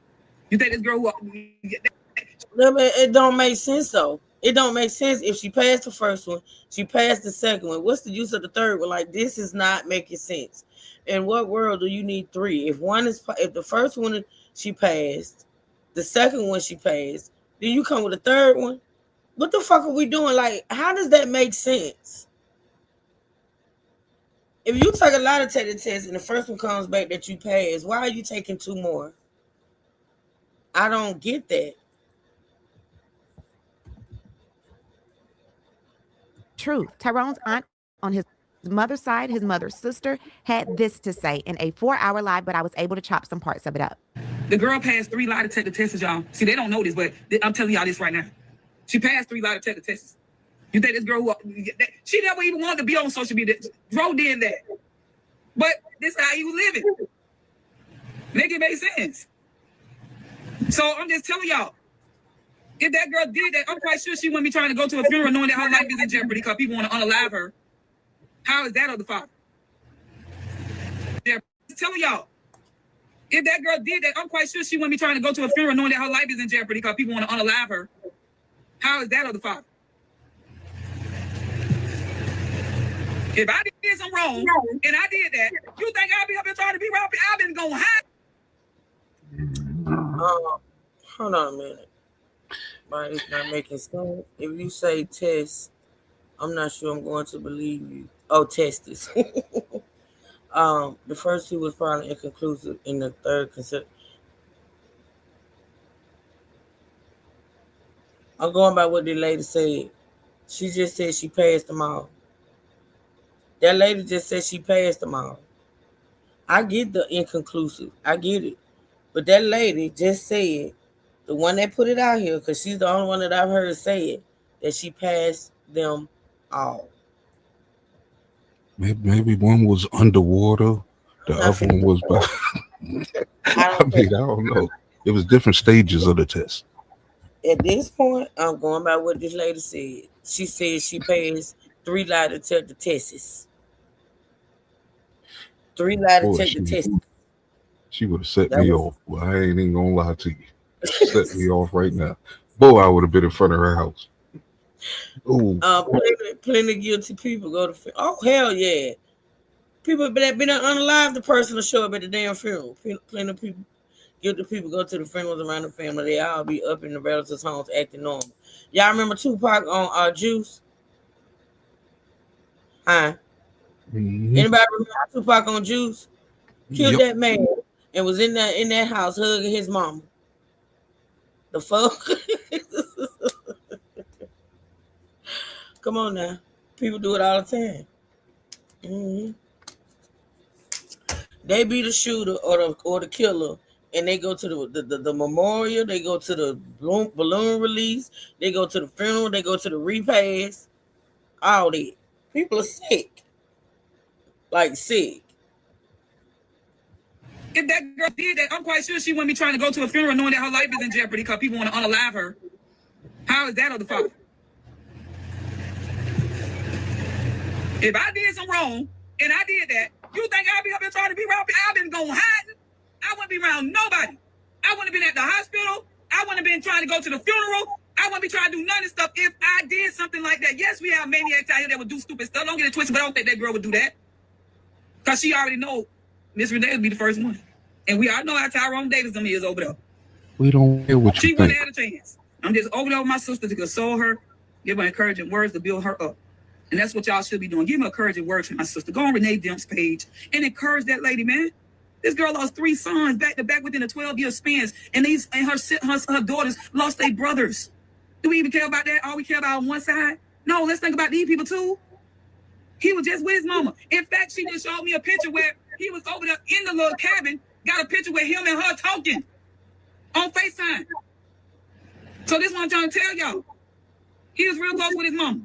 You think this girl It don't make sense though. It don't make sense if she passed the first one, she passed the second one. What's the use of the third one? Like, this is not making sense. In what world do you need 3? If the first one she passed, the second one she passed, then you come with a third one. What the fuck are we doing? Like, how does that make sense? If you take a lie detector test and the first one comes back that you passed, why are you taking 2 more? I don't get that. Truth. Tyrone's aunt on his mother's side, his mother's sister, had this to say in a 4-hour live, but I was able to chop some parts of it up. The girl passed 3 lie detector tests, y'all. See, they don't know this, but I'm telling y'all this right now. She passed 3 lie detector tests. You think this girl she never even wanted to be on social media. Dro did that. But this is how he was living. Make it make sense. So I'm just telling y'all, if that girl did that, I'm quite sure she wouldn't be trying to go to a funeral knowing that her life is in jeopardy because people want to unalive her. How is that of the father? They're telling y'all, if that girl did that, I'm quite sure she wouldn't be trying to go to a funeral knowing that her life is in jeopardy because people want to unalive her. How is that of the father? If I did something wrong and I did that, you think I'll be up here trying to be around? I've been going high. Hold on a minute. Right, it's not making sense. If you say test, I'm not sure I'm going to believe you. Oh, test this. The first 2 was probably inconclusive. In the third, I'm going by what the lady said. She just said she passed them all. That lady just said she passed them all. I get the inconclusive. I get it. But that lady just said, the one that put it out here, because she's the only one that I've heard say it, that she passed them all. Maybe one was underwater, the other one was by. I don't know. It was different stages of the test. At this point, I'm going by what this lady said. She said she passed 3 lie detector tests. 3 lie detector tests. She would have set That me was off. Well, I ain't even gonna lie to you. She set me off right now. Boy, I would have been in front of her house. Oh, plenty guilty people go to. Oh hell yeah! People that been unalive, the person will show up at the damn funeral. Plenty of people, guilty people go to the funerals around the family. They all be up in the relatives' homes acting normal. Y'all remember Tupac on Juice? Huh? mm-hmm. Anybody remember Tupac on Juice? Killed Yep. that man and was in that house hugging his mama. The fuck? Come on now. People do it all the time. Hmm. They be the shooter or the killer, and they go to the memorial. They go to the balloon release. They go to the funeral. They go to the repast. All that. People are sick, like sick. If that girl did that, I'm quite sure she wouldn't be trying to go to a funeral knowing that her life is in jeopardy because people want to unalive her. How is that of the father? If I did some wrong and I did that, you think I'd be up here trying to be around people? I've been going hiding. I wouldn't be around nobody. I wouldn't have been at the hospital. I wouldn't have been trying to go to the funeral. I wouldn't be trying to do none of this stuff if I did something like that. Yes, we have maniacs out here that would do stupid stuff. Don't get it twisted, but I don't think that girl would do that. Because she already know Miss Renee would be the first one. And we all know how Tyrone Davis them is over there. We don't care what you She wouldn't think. have had a chance. I'm just over there with my sister to console her, give her encouraging words to build her up. And that's what y'all should be doing. Give me encouraging words from my sister. Go on Renee Demp's page and encourage that lady, man. This girl lost 3 sons back to back within a 12-year span. And her daughters lost their brothers. Do we even care about that? All we care about on one side? No, let's think about these people too. He was just with his mama. In fact, she just showed me a picture where he was over there in the little cabin, got a picture with him and her talking on FaceTime. So this is what I'm trying to tell y'all. He was real close with his mama.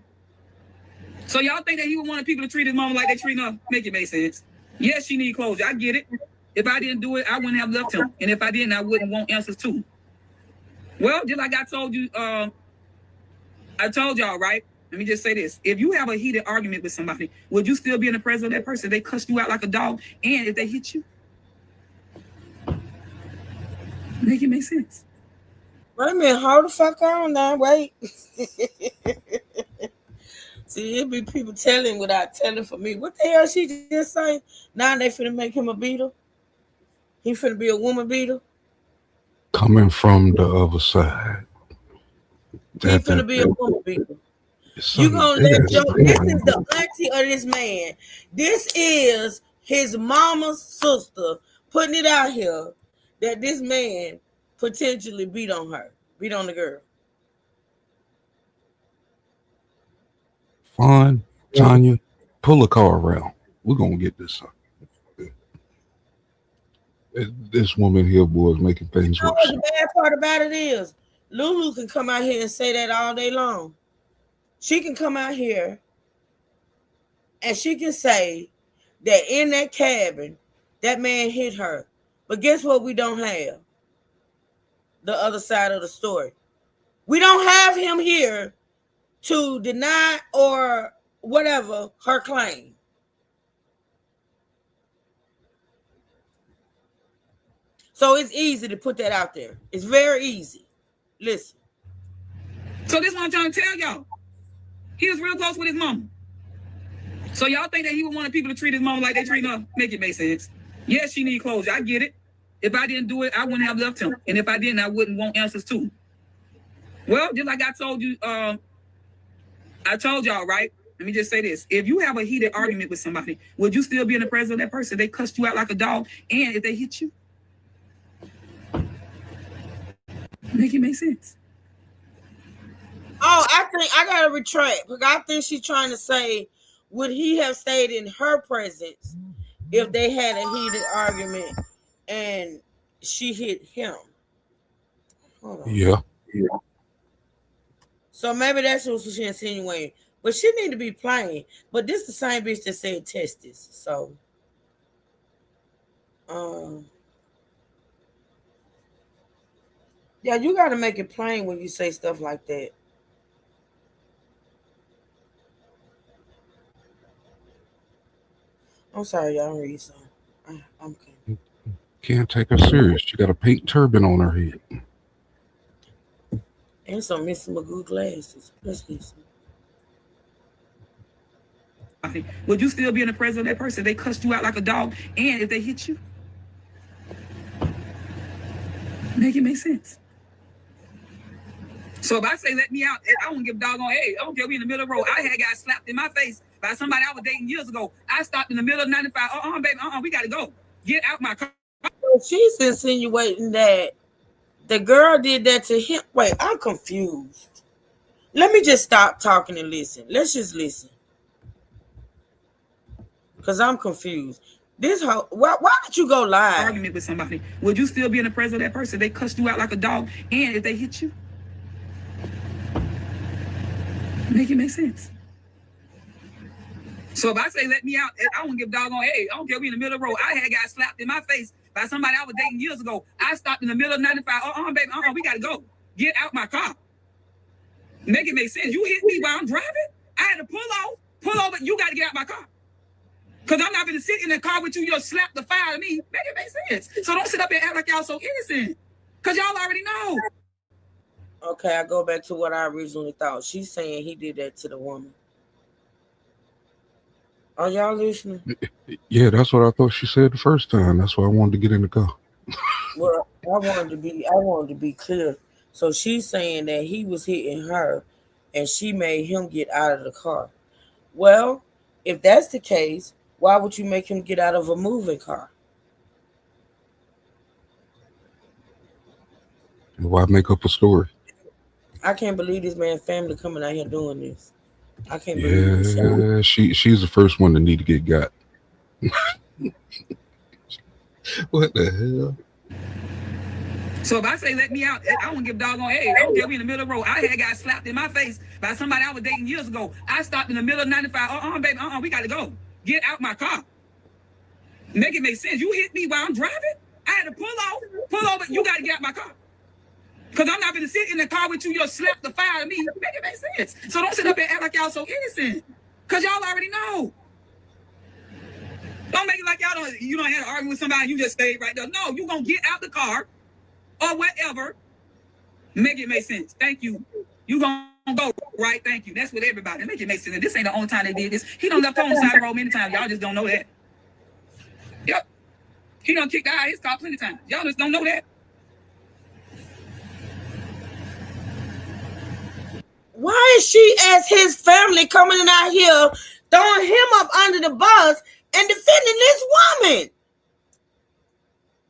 So y'all think that he would want people to treat his mama like they treat her? Make it make sense. Yes, she need closure. I get it. If I didn't do it, I wouldn't have left him. And if I didn't, I wouldn't want answers too. Well, just like I told you, I told y'all, right? Let me just say this. If you have a heated argument with somebody, would you still be in the presence of that person? They cuss you out like a dog. And if they hit you? Make it make sense. Wait a minute, hold the fuck on now. Wait. See, it be people telling without telling for me. What the hell she just say? Now they finna make him a beater? He finna be a woman beater? Coming from the other side. He finna be a woman beater. You gonna let your this is the auntie of this man. This is his mama's sister putting it out here that this man potentially beat on the girl. Fine, Tanya, pull a car around. We're gonna get this up. This woman here, boy, is making things You know worse. what the bad part about it is? Lulu can come out here and say that all day long. She can come out here and she can say that in that cabin, that man hit her. But guess what we don't have? The other side of the story. We don't have him here to deny or whatever her claim. So it's easy to put that out there. It's very easy. Listen. So this is what I'm trying to tell y'all. He was real close with his mama. So y'all think that he would want people to treat his mama like they treat her? Make it make sense. Yes, she need closure. I get it. If I didn't do it, I wouldn't have left him. And if I didn't, I wouldn't want answers too. Well, just like I told you, I told y'all, right? Let me just say this. If you have a heated argument with somebody, would you still be in the presence of that person? They cussed you out like a dog. And if they hit you? Make it make sense. Oh, I think I gotta retract because I think she's trying to say, would he have stayed in her presence if they had a heated argument and she hit him? Hold on. Yeah. So maybe that's what she's insinuating. But she need to be plain. But this the same bitch that said test this. So yeah, you gotta make it plain when you say stuff like that. I'm sorry, y'all. I'm reading something. I'm coming. Can't take her serious. She got a pink turban on her head. And some Mr. Magoo glasses. Let's listen. Would you still be in the presence of that person? They cussed you out like a dog, and if they hit you, make it make sense. So if I say let me out, I don't give a doggone. Hey, I don't care. We in the middle of the road. I had got slapped in my face by somebody I was dating years ago. I stopped in the middle of 95. Baby, we gotta go. Get out my car. So she's insinuating that the girl did that to him. Wait, I'm confused. Let me just stop talking and listen. Let's just listen. Because I'm confused. This whole why did you go live? Argument with somebody. Would you still be in the presence of that person? They cussed you out like a dog, and if they hit you, make it make sense. So if I say let me out, I don't give a doggone. Hey, I don't care. We in the middle of the road. I had got slapped in my face by somebody I was dating years ago. I stopped in the middle of 95. Baby, we gotta go. Get out my car. Make it make sense. You hit me while I'm driving. I had to pull over. You got to get out my car. Because I'm not going to sit in the car with you. You'll slap the fire out of me. Make it make sense. So don't sit up and act like y'all so innocent. Because y'all already know. Okay, I go back to what I originally thought. She's saying he did that to the woman. Are y'all listening? Yeah, that's what I thought she said the first time. That's why I wanted to get in the car. Well, I wanted to be clear. So she's saying that he was hitting her and she made him get out of the car. Well, if that's the case, why would you make him get out of a moving car? Why make up a story? I can't believe this man's family coming out here doing this. I can't believe this. Yeah, she's the first one to need to get got. What the hell? So if I say let me out, I don't give a doggone. Hey, I don't care. We in the middle of the road. I had got slapped in my face by somebody I was dating years ago. I stopped in the middle of 95. Baby, we gotta go. Get out my car. Make it make sense. You hit me while I'm driving. I had to pull over. You gotta get out my car. Because I'm not gonna sit in the car with you. You'll slap the fire out of me. Make it make sense. So don't sit up and act like y'all so innocent. Because y'all already know. Don't make it like you don't have to argue with somebody. You just stay right there. No, you gonna get out the car. Or whatever, make it make sense. Thank you. You gonna go, right? Thank you. That's with everybody. Make it make sense. And this ain't the only time they did this. He done left on the side of the road many times. Y'all just don't know that. Yep. He done kicked out his car plenty of times. Y'all just don't know that. Why is she as his family coming out here, throwing him up under the bus and defending this woman?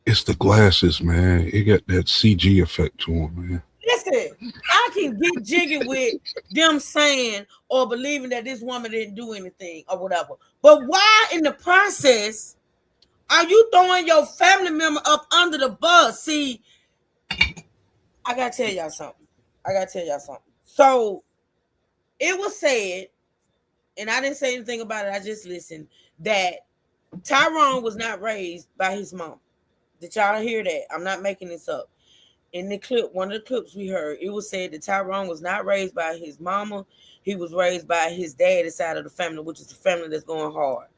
It's the glasses, man. It got that CG effect to them, man. Listen, I can get jiggy with them saying or believing that this woman didn't do anything or whatever. But why in the process are you throwing your family member up under the bus? See, I got to tell y'all something. So it was said, and I didn't say anything about it. I just listened, that Tyrone was not raised by his mom. Did y'all hear that? I'm not making this up. In the clip, one of the clips we heard, it was said that Tyrone was not raised by his mama. He was raised by his dad's side of the family, which is the family that's going hard.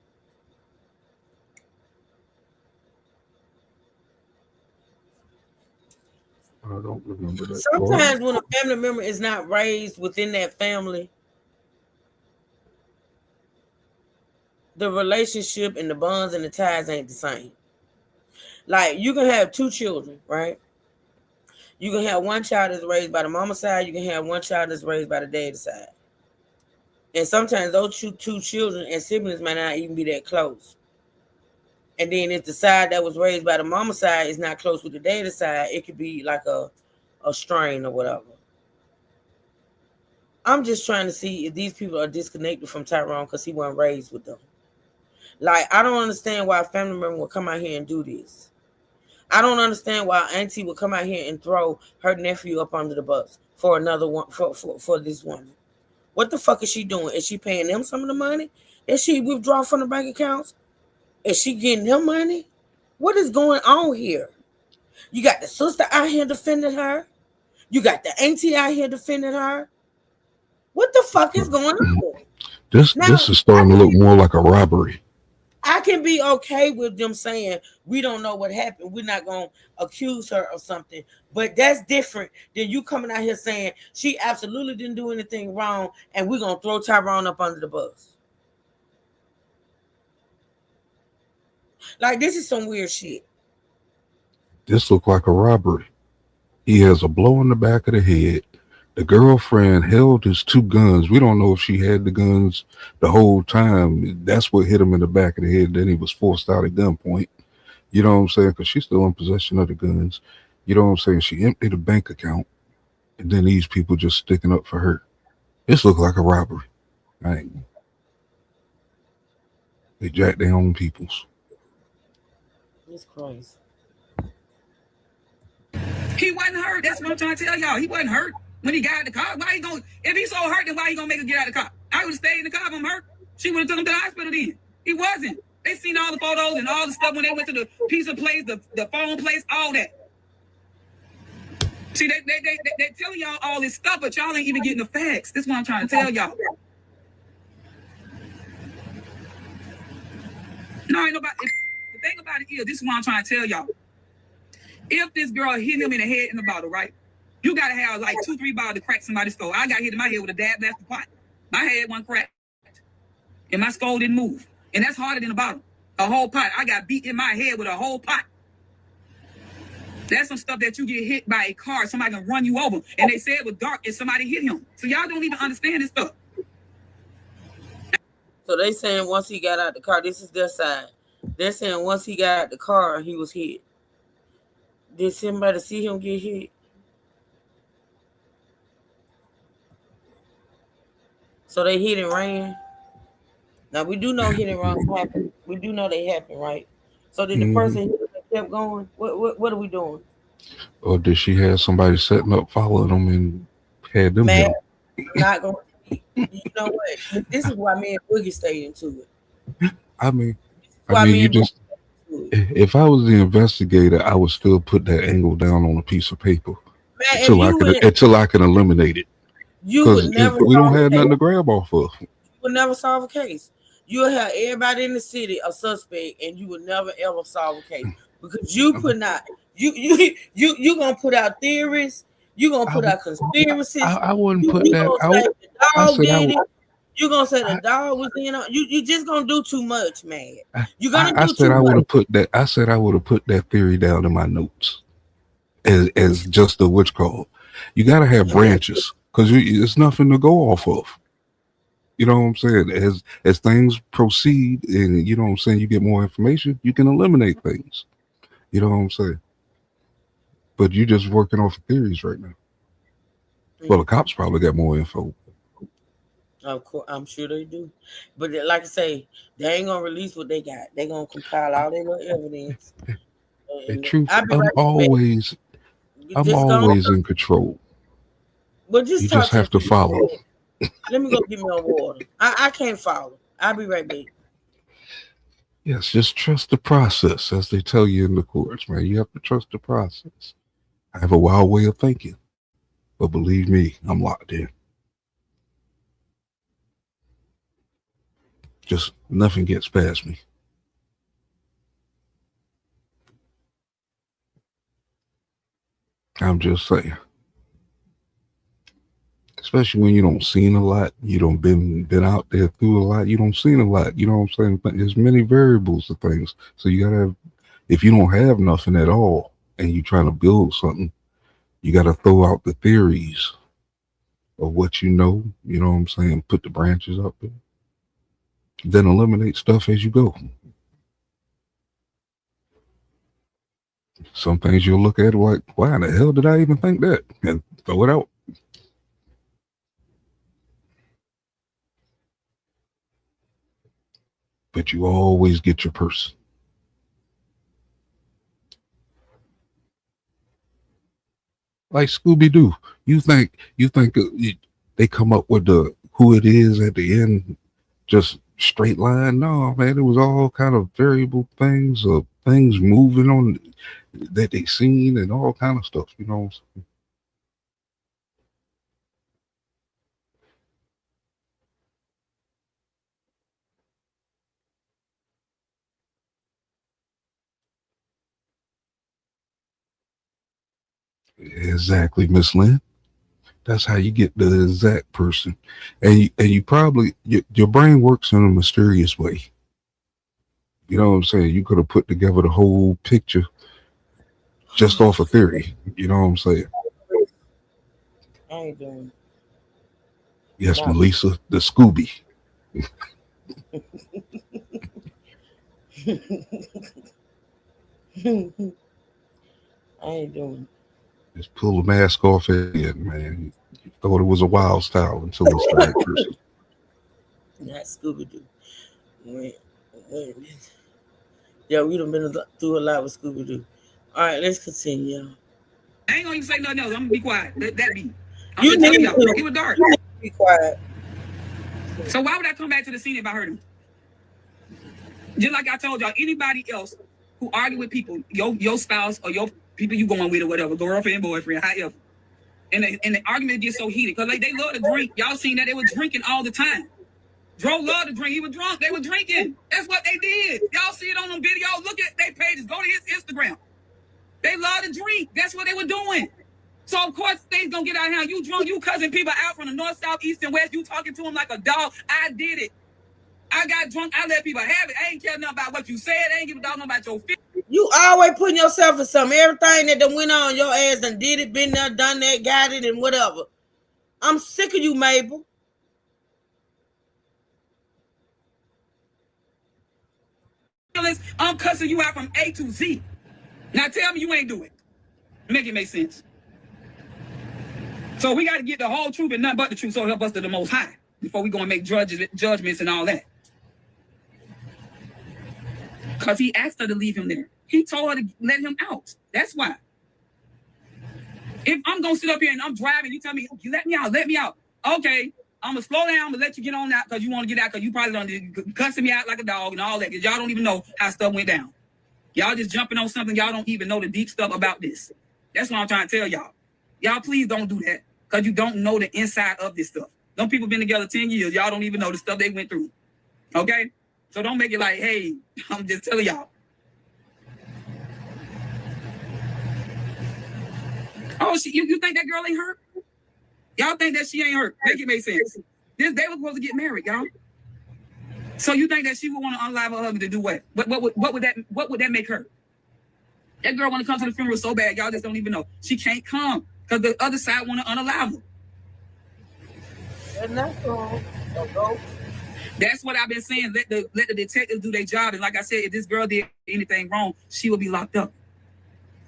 I don't remember that. Sometimes when a family member is not raised within that family, the relationship and the bonds and the ties ain't the same. Like, you can have two children, right? You can have one child that's raised by the mama side. You can have one child that's raised by the daddy side. And sometimes those two children and siblings might not even be that close. And then if the side that was raised by the mama side is not close with the daddy side, it could be like a strain or whatever. I'm just trying to see if these people are disconnected from Tyrone because he wasn't raised with them. Like, I don't understand why a family member will come out here and do this. I don't understand why Auntie would come out here and throw her nephew up under the bus for another one for this woman. What the fuck is she doing? Is she paying them some of the money? Is she withdraw from the bank accounts? Is she getting them money? What is going on here? You got the sister out here defending her. You got the auntie out here defending her. What the fuck is going on? This is starting to look more like a robbery. I can be okay with them saying we don't know what happened. We're not gonna accuse her of something, but that's different than you coming out here saying she absolutely didn't do anything wrong, and we're gonna throw Tyrone up under the bus. Like this is some weird shit. This looked like a robbery. He has a blow in the back of the head. The girlfriend held his two guns. We don't know if she had the guns the whole time. That's what hit him in the back of the head. Then he was forced out at gunpoint. You know what I'm saying? Because she's still in possession of the guns. You know what I'm saying? She emptied a bank account. And then these people just sticking up for her. This looked like a robbery. Right? They jacked their own peoples. It's crazy. He wasn't hurt. That's what I'm trying to tell y'all. He wasn't hurt when he got out the car. Why he going? If he's so hurt, then why he gonna make her get out of the car? I would have stayed in the car if I'm hurt. She would have took him to the hospital then. He wasn't. They seen all the photos and all the stuff when they went to the pizza place, the phone place, all that. See, they telling y'all all this stuff, but y'all ain't even getting the facts. This is what I'm trying to tell y'all. No, ain't nobody. The thing about it is, this is what I'm trying to tell y'all. If this girl hit him in the head in the bottle, right? You gotta have like 2-3 bottles to crack somebody's skull. I got hit in my head with a dab master pot. My head wasn't cracked. And my skull didn't move. And that's harder than a bottle. A whole pot. I got beat in my head with a whole pot. That's some stuff that you get hit by a car, somebody can run you over. And they said it was dark and somebody hit him. So y'all don't even understand this stuff. So they saying once he got out the car, this is their side. They're saying once he got out the car, he was hit. Did somebody see him get hit? So they hit and ran. Now we do know hit and run happen. We do know they happen, right? So did the person hit and kept going? What are we doing? Or did she have somebody setting up, following them, and had them Man, hit I'm not going to. You know what? This is why me and Boogie stayed into it. I mean, Why me you and Boogie just, if I was the investigator, I would still put that angle down on a piece of paper until I can eliminate it. You would never. We don't have nothing to grab off of. You would never solve a case. You'll have everybody in the city a suspect, and you would never ever solve a case because you put out you gonna put out theories. You gonna put out conspiracies. I wouldn't put that out. The dog did it. You gonna say the dog was in on you just gonna do too much, man. You're gonna do too much. I said I would have put that theory down in my notes as just a witch call. You gotta have branches because it's nothing to go off of. You know what I'm saying? As things proceed and you know what I'm saying, you get more information, you can eliminate things. You know what I'm saying? But you just working off of theories right now. Well, the cops probably got more info. Of course, I'm sure they do. But like I say, they ain't gonna release what they got. They gonna compile all their little evidence. The truth, I'm always in control. But just you just have to follow. Let me go get me on water. I can't follow. I'll be right back. Yes, just trust the process, as they tell you in the courts, man. You have to trust the process. I have a wild way of thinking, but believe me, I'm locked in. Just nothing gets past me. I'm just saying. Especially when you don't seen a lot, you don't been out there through a lot, you don't seen a lot. You know what I'm saying? There's many variables to things. So you gotta have, if you don't have nothing at all and you trying to build something, you gotta throw out the theories of what you know what I'm saying, put the branches up there. Then eliminate stuff as you go. Some things you'll look at like, why the hell did I even think that? And throw it out. But you always get your person. Like Scooby-Doo. You think they come up with the who it is at the end, just straight line? No, man, it was all kind of variable things of things moving on that they seen and all kind of stuff, you know what I'm saying? Exactly, Miss Lynn. That's how you get the exact person. And you probably, your brain works in a mysterious way. You know what I'm saying? You could have put together the whole picture just off a theory. You know what I'm saying? I ain't doing. Yes, Not. Melissa, the Scooby. I ain't doing. Just pull the mask off at the end, man. You thought it was a wild style until it's the right person. Not Scooby Doo. Wait a minute. Yeah, we done been through a lot with Scooby Doo. All right, let's continue, y'all. I ain't gonna even say nothing else. I'm gonna be quiet. Let that be. I'm You just telling need y'all. to It was dark. be quiet. So why would I come back to the scene if I heard him? Just like I told y'all, anybody else who argue with people, your spouse or your people you going with or whatever, girlfriend, boyfriend, however, and the argument gets so heated because like they love to drink. Y'all seen that they were drinking all the time. Dro loved to drink. He was drunk. They were drinking. That's what they did. Y'all see it on them videos. Look at their pages. Go to his Instagram. They love to drink. That's what they were doing. So, of course, things gonna get out here. You drunk. You cussing people out from the north, south, east, and west. You talking to them like a dog. I did it. I got drunk. I let people have it. I ain't care nothing about what you said. I ain't give a dog nothing about your feelings. You always putting yourself in something. Everything that done went on, your ass done did it, been there, done that, got it, and whatever. I'm sick of you, Mabel. I'm cussing you out from A to Z. Now tell me you ain't do it. Make it make sense. So we got to get the whole truth and nothing but the truth so help us to the Most High before we go and make judgments and all that. Because he asked her to leave him there. He told her to let him out. That's why. If I'm going to sit up here and I'm driving, you tell me, let me out. Okay, I'm going to slow down, I'm going to let you get on out because you want to get out because you probably done cussing me out like a dog and all that because y'all don't even know how stuff went down. Y'all just jumping on something. Y'all don't even know the deep stuff about this. That's what I'm trying to tell y'all. Y'all please don't do that because you don't know the inside of this stuff. Them people been together 10 years. Y'all don't even know the stuff they went through. Okay? So don't make it like, hey, I'm just telling y'all. Oh, you think that girl ain't hurt? Y'all think that she ain't hurt? Make it make sense. They were supposed to get married, y'all. So you think that she would want to unalive her husband to do what? What would that make her? That girl want to come to the funeral so bad, y'all just don't even know. She can't come because the other side want to unalive her. And that's wrong. Don't go. That's what I've been saying. Let the detectives do their job. And like I said, if this girl did anything wrong, she will be locked up.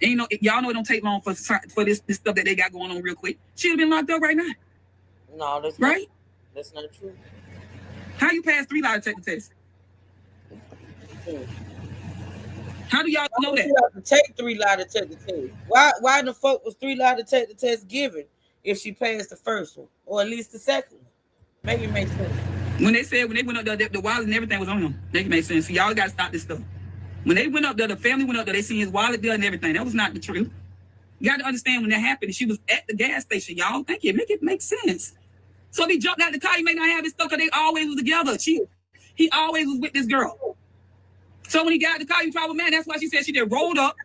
And you know, y'all know it don't take long for this stuff that they got going on real quick. She'd have been locked up right now. No, that's right. That's not true. How you pass 3 lie detector tests? How do y'all know that? You have to take 3 lie detector tests. Why the fuck was 3 lie detector tests given if she passed the first one or at least the second one? Make it make sense. When they went up there, the wallet and everything was on him. Make it make sense. So y'all got to stop this stuff. When they went up there, the family went up there, they seen his wallet there and everything. That was not the truth. You got to understand when that happened, she was at the gas station, y'all. Thank you. Make it make sense. So if he jumped out the car, he may not have his stuff because they always was together. He always was with this girl. So when he got out the car, he probably mad. That's why she said she did rolled up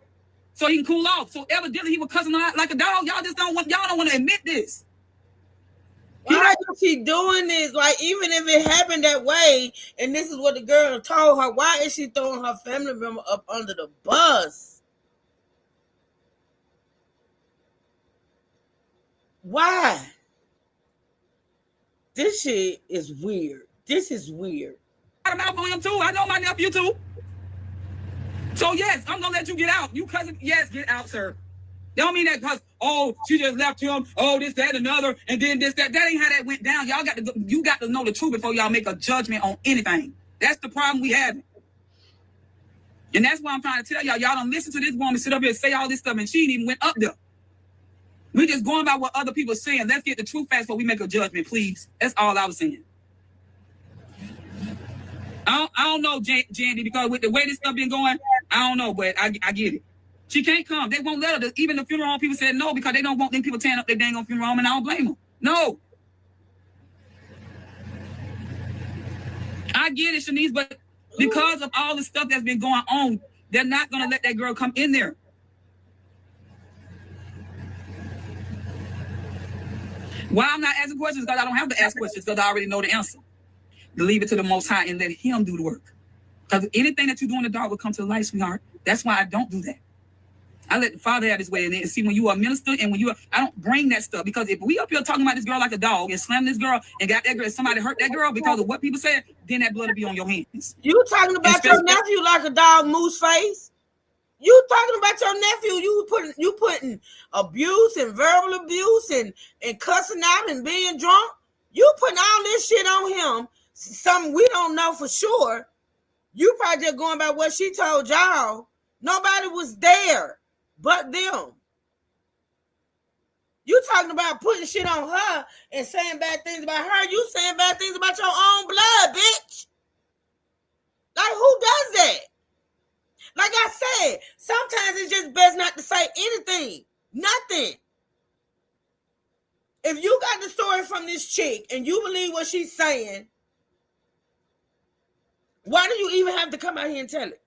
so he can cool off. So evidently he was cussing her out like a dog. Y'all don't want to admit this. Why is she doing this? Like, even if it happened that way, and this is what the girl told her, why is she throwing her family member up under the bus? Why? This shit is weird. This is weird. I got a mouth on him too. I know my nephew too. So yes, I'm gonna let you get out. You cousin, yes, get out, sir. Don't mean that because she just left him. This, that, another, and then this, that. That ain't how that went down. You got to know the truth before y'all make a judgment on anything. That's the problem we have. And that's why I'm trying to tell y'all. Y'all don't listen to this woman sit up here and say all this stuff, and she ain't even went up there. We're just going by what other people are saying. Let's get the truth fast before we make a judgment, please. That's all I was saying. I don't know, Jandy, because with the way this stuff been going, I don't know, but I get it. She can't come. They won't let her. Even the funeral home people said no because they don't want them people tearing up their dang on funeral home, and I don't blame them. No. I get it, Shanice, but because of all the stuff that's been going on, they're not going to let that girl come in there. Why I'm not asking questions? Because I don't have to ask questions because I already know the answer. To leave it to the Most High and let Him do the work. Because anything that you do in the dark will come to the light, sweetheart. That's why I don't do that. I let the Father have his way. And see, when you are a minister and when you are, I don't bring that stuff. Because if we up here talking about this girl like a dog and slam this girl and got that girl, somebody hurt that girl because of what people said, then that blood will be on your hands. You talking about your nephew like a dog, moose face? You talking about your nephew? You putting abuse and verbal abuse and cussing out and being drunk? You putting all this shit on him. Something we don't know for sure. You probably just going by what she told y'all. Nobody was there but them. You talking about putting shit on her and saying bad things about her. You saying bad things about your own blood, bitch. Like, who does that? Like I said, sometimes it's just best not to say anything. Nothing. If you got the story from this chick and you believe what she's saying, why do you even have to come out here and tell it?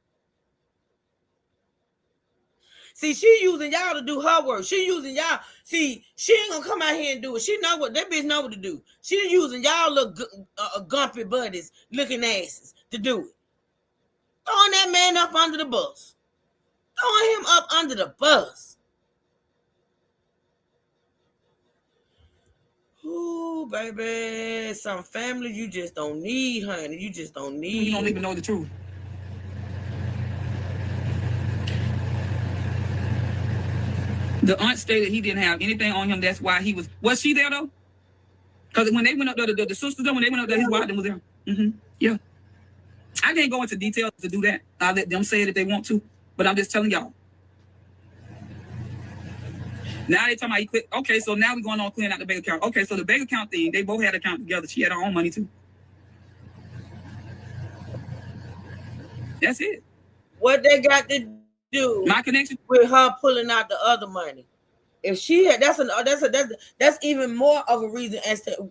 See, she using y'all to do her work. She using y'all. See, she ain't gonna come out here and do it. She know what that bitch know what to do. She using y'all little gumpy buddies, looking asses to do it. Throwing that man up under the bus. Throwing him up under the bus. Ooh, baby. Some family you just don't need, honey. You just don't need. You don't even know the truth. The aunt stated he didn't have anything on him. That's why he was. Was she there though? Because when they went up there, the sisters, when they went up there, his wife was there. Yeah. I can't go into details to do that. I'll let them say it if they want to. But I'm just telling y'all. Now they talking about he quit. Okay, so now we're going on clearing out the bank account. Okay, so the bank account thing, they both had an account together. She had her own money too. That's it. What they got to do? My connection with her pulling out the other money. If she had, that's even more of a reason as to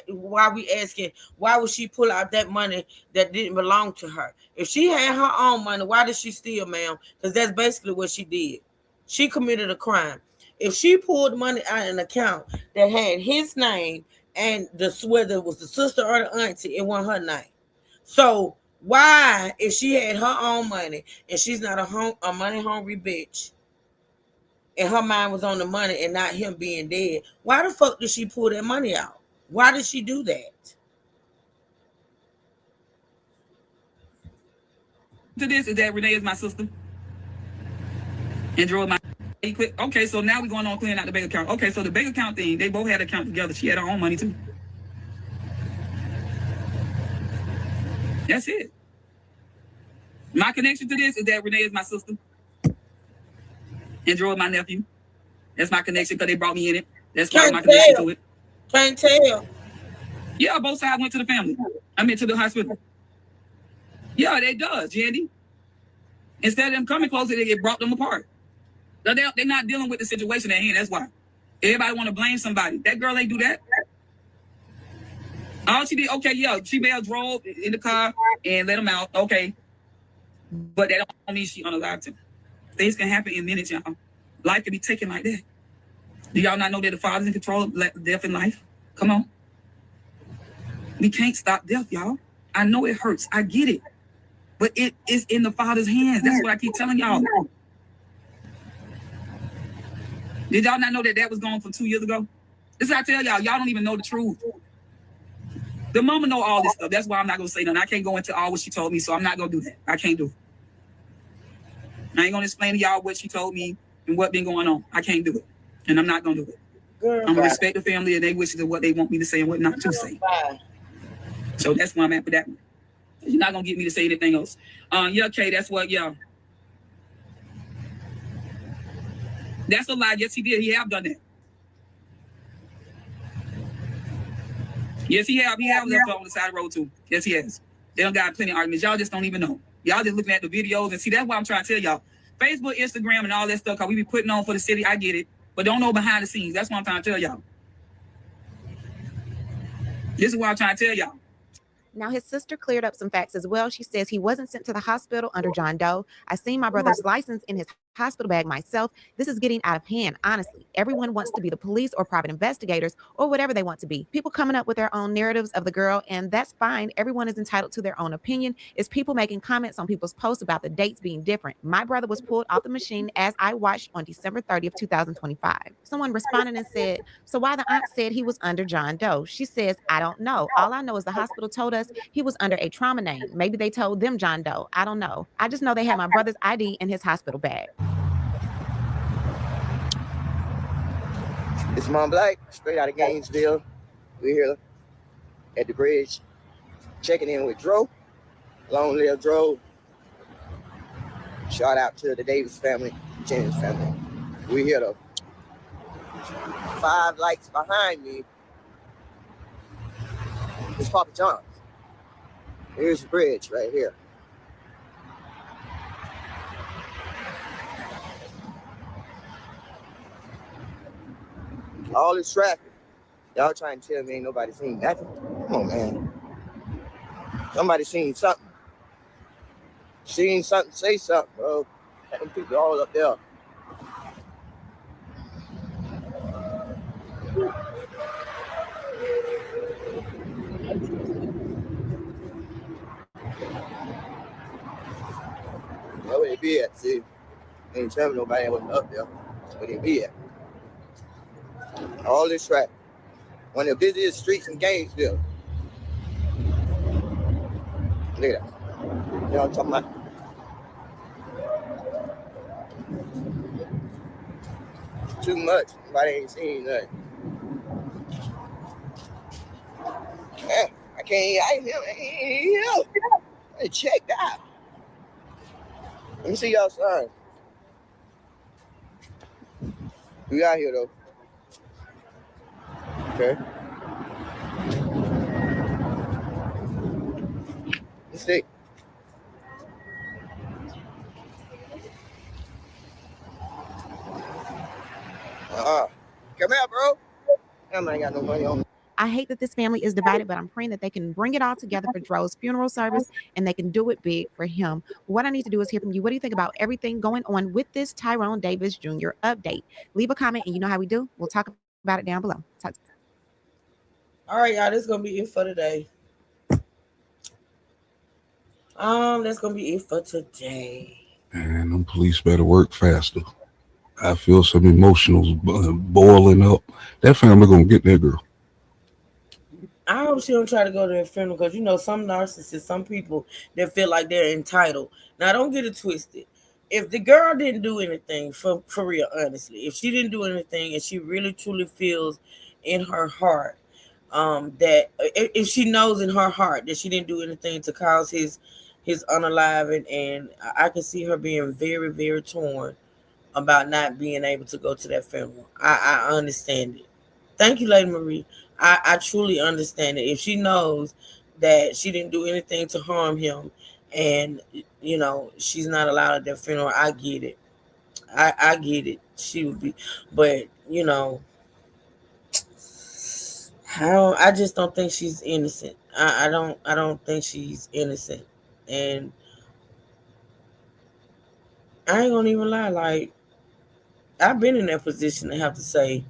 why we asking why would she pull out that money that didn't belong to her? If she had her own money, why did she steal, ma'am? Because that's basically what she did. She committed a crime. If she pulled money out of an account that had his name and whether it was the sister or the auntie, it wasn't her name. So why, if she had her own money and she's not a money hungry bitch, and her mind was on the money and not him being dead, why the fuck did she pull that money out? Why did she do that? To this is that Renee is my sister. And drove my. Okay, so now we're going on clearing out the bank account. Okay, so the bank account thing, they both had an account together. She had her own money too. That's it. My connection to this is that Renee is my sister. And drove my nephew. That's my connection because they brought me in it. That's part of my connection to it. Can't tell. Yeah, both sides went to the family. I mean, to the hospital. Yeah, they does, Jandy. Instead of them coming closer, they brought them apart. They're not dealing with the situation at hand. That's why. Everybody want to blame somebody. That girl ain't do that. All she did, okay, yeah, she may have drove in the car and let him out. Okay. But that don't mean she unalived him. Things can happen in minutes, y'all. Life can be taken like that. Do y'all not know that the Father's in control of death and life? Come on. We can't stop death, y'all. I know it hurts. I get it. But it is in the Father's hands. That's what I keep telling y'all. Did y'all not know that was gone from 2 years ago? This is what I tell y'all. Y'all don't even know the truth. The mama know all this stuff. That's why I'm not going to say nothing. I can't go into all what she told me, so I'm not going to do that. I can't do it. I ain't going to explain to y'all what she told me and what been going on. I can't do it. And I'm not going to do it. I'm going to respect the family and their wishes of what they want me to say and what not to say. So that's where I'm at with that one. You're not going to get me to say anything else. Yeah, okay, that's what, yeah. That's a lie. Yes, he did. He have done that. Yes, he have. He have left on the side of the road, too. Yes, he has. They don't got plenty of arguments. Y'all just don't even know. Y'all just looking at the videos and see, that's why I'm trying to tell y'all. Facebook, Instagram, and all that stuff, because we be putting on for the city. I get it. But don't know behind the scenes. That's what I'm trying to tell y'all. This is what I'm trying to tell y'all. Now, his sister cleared up some facts as well. She says he wasn't sent to the hospital under John Doe. I seen my brother's license in his hospital bag myself. This is getting out of hand, honestly. Everyone wants to be the police or private investigators or whatever they want to be. People coming up with their own narratives of the girl, and that's fine. Everyone is entitled to their own opinion. It's people making comments on people's posts about the dates being different. My brother was pulled off the machine as I watched on December 30th, 2025. Someone responded and said, so why the aunt said he was under John Doe? She says, I don't know. All I know is the hospital told us he was under a trauma name. Maybe they told them John Doe. I don't know. I just know they had my brother's ID in his hospital bag. It's Mom Black, straight out of Gainesville. We're here at the bridge, checking in with Dro. Long live Dro. Shout out to the Davis family, Jennings family. We're here though. 5 lights behind me is Papa John's. Here's the bridge right here. All this traffic. Y'all trying to tell me ain't nobody seen nothing? Come on, man. Somebody seen something. Seen something, say something, bro. Them people all up there. That's where they be at, see? Ain't telling nobody wasn't up there. That's where they be at. All this traffic. One of the busiest streets in Gainesville. Look at that. You know what I'm talking about? Too much. Nobody ain't seen nothing. Man, I ain't here. Hey, check that. Let me see y'all sign. We out here though. Okay. Let's see. Come here, bro. I ain't got no money on me. I hate that this family is divided, but I'm praying that they can bring it all together for Dro's funeral service and they can do it big for him. What I need to do is hear from you. What do you think about everything going on with this Tyrone Davis Jr. update? Leave a comment, and you know how we do. We'll talk about it down below. All right, y'all. This is gonna be it for today. That's gonna be it for today. And them police better work faster. I feel some emotionals boiling up. That family gonna get that girl. I hope she don't try to go to the funeral because you know some narcissists, some people that feel like they're entitled. Now don't get it twisted. If the girl didn't do anything for real, honestly, if she didn't do anything and she really truly feels in her heart that if she knows in her heart that she didn't do anything to cause his unaliving, and I can see her being very, very torn about not being able to go to that funeral. I understand it. Thank you, Lady Marie. I truly understand it. If she knows that she didn't do anything to harm him and, you know, she's not allowed at that funeral, I get it. I get it. She would be, but, you know, I just don't think she's innocent. I don't think she's innocent. And I ain't gonna even lie, like, I've been in that position to have to say,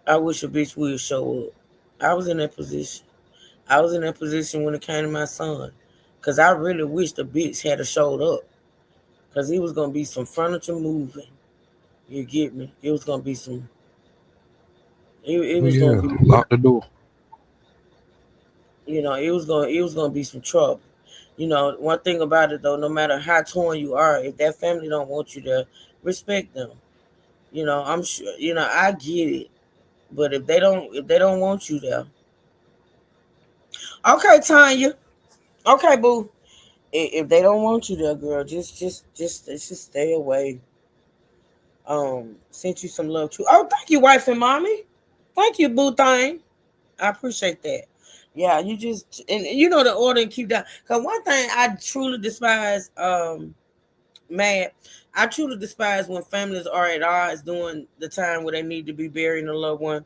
I wish a bitch would show up. I was in that position. I was in that position when it came to my son. Because I really wish the bitch had showed up. Because he was going to be some furniture moving. You get me? It was going to be some... It was going to be... Lock the door. You know, it was going to be some trouble. You know, one thing about it, though, no matter how torn you are, if that family don't want you there, respect them. You know, I'm sure... You know, I get it. But if they don't want you there... Okay, Tanya. Okay, boo. If they don't want you there, girl, just stay away. Sent you some love too. Oh, thank you, wife and mommy. Thank you, boo thing. I appreciate that. Yeah, you just and you know the order and keep down. Cause one thing I truly despise, Matt, I truly despise when families are at odds during the time where they need to be burying a loved one.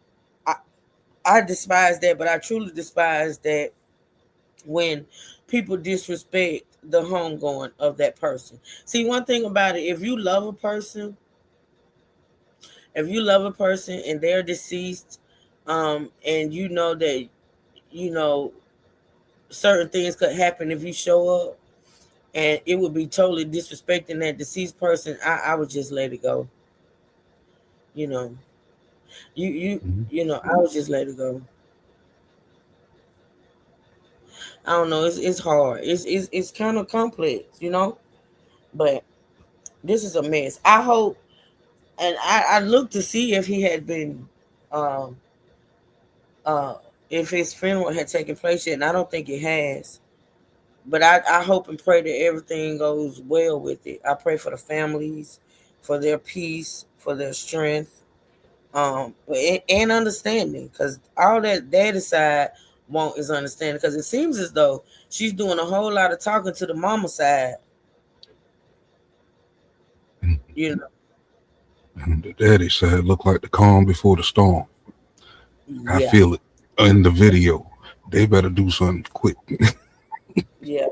I despise that, but I truly despise that when people disrespect the homegoing of that person. See, one thing about it, if you love a person and they're deceased, and you know that you know certain things could happen if you show up, and it would be totally disrespecting that deceased person, I would just let it go. You know, I would just let it go. I don't know. It's hard. It's kind of complex, but this is a mess. I hope, and I looked to see if he had been, um, uh, if his funeral had taken place yet, and I don't think it has. But I hope and pray that everything goes well with it. I pray for the families, for their peace, for their strength, and understanding, because all that daddy side want is understanding. Because it seems as though she's doing a whole lot of talking to the mama side. You know, And the daddy side look like the calm before the storm. I yeah, feel it in the video. They better do something quick. yeah,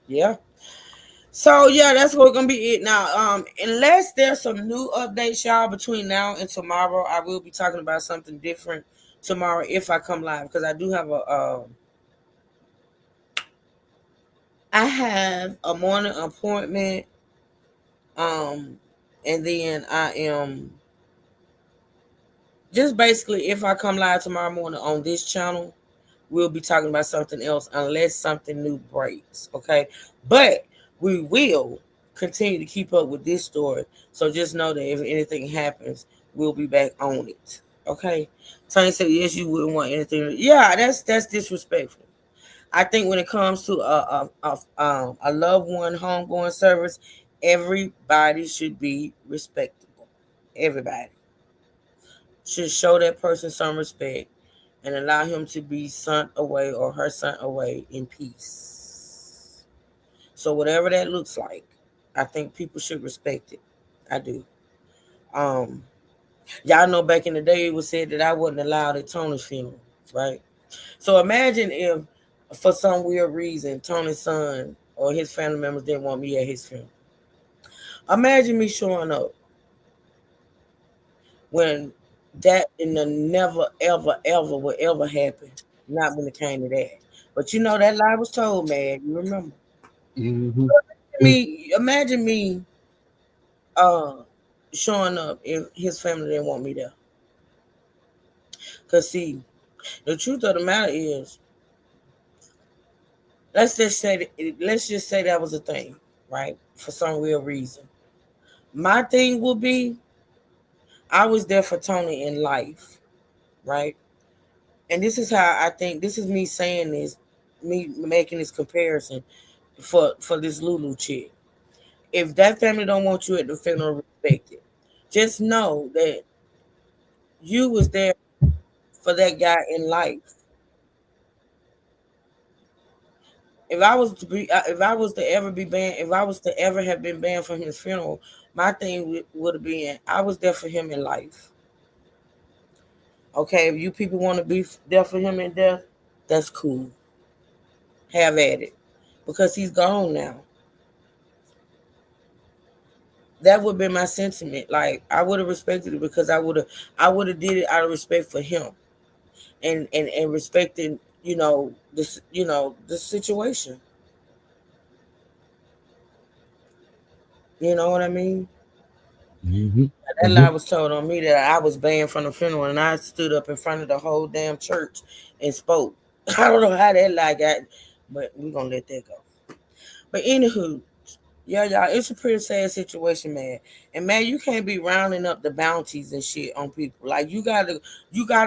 yeah. So yeah, that's what gonna be it now. Unless there's some new updates, y'all, between now and tomorrow, I will be talking about something different tomorrow if I come live, because I have a morning appointment, and then I am just basically, if I come live tomorrow morning on this channel, we'll be talking about something else unless something new breaks. Okay. But we will continue to keep up with this story. So just know that if anything happens, we'll be back on it. Okay. Tony said, yes, you wouldn't want anything. Yeah, that's disrespectful. I think when it comes to a loved one homegoing service, everybody should be respectable. Everybody should show that person some respect and allow him to be sent away or her sent away in peace. So whatever that looks like, I think people should respect it. I do. Um, y'all know back in the day it was said that I wasn't allowed at Tony's funeral, right? So imagine if, for some weird reason, Tony's son or his family members didn't want me at his funeral. Imagine me showing up when that in the never, ever, ever will ever happen. Not when it came to that. But that lie was told, man. You remember? Mm-hmm. Imagine me uh showing up if his family didn't want me there. Cause see, the truth of the matter is, let's just say that was a thing, right? For some real reason. My thing would be, I was there for Tony in life, right? And this is how I think, this is me saying this, me making this comparison for this Lulu chick. If that family don't want you at the funeral, respect it. Just know that you was there for that guy in life. If I was to ever be banned, if I was to ever have been banned from his funeral, my thing would have been, I was there for him in life. Okay, if you people want to be there for him in death, that's cool. Have at it, because he's gone now. That would be my sentiment. Like, I would have respected it, because I would have did it out of respect for him, and respecting this situation. You know what I mean? Mm-hmm. That Mm-hmm. lie was told on me that I was banned from the funeral, and I stood up in front of the whole damn church and spoke. I don't know how that lie got, but we're gonna let that go. But anywho, yeah, y'all, it's a pretty sad situation, man. And man, you can't be rounding up the bounties and shit on people. Like, you gotta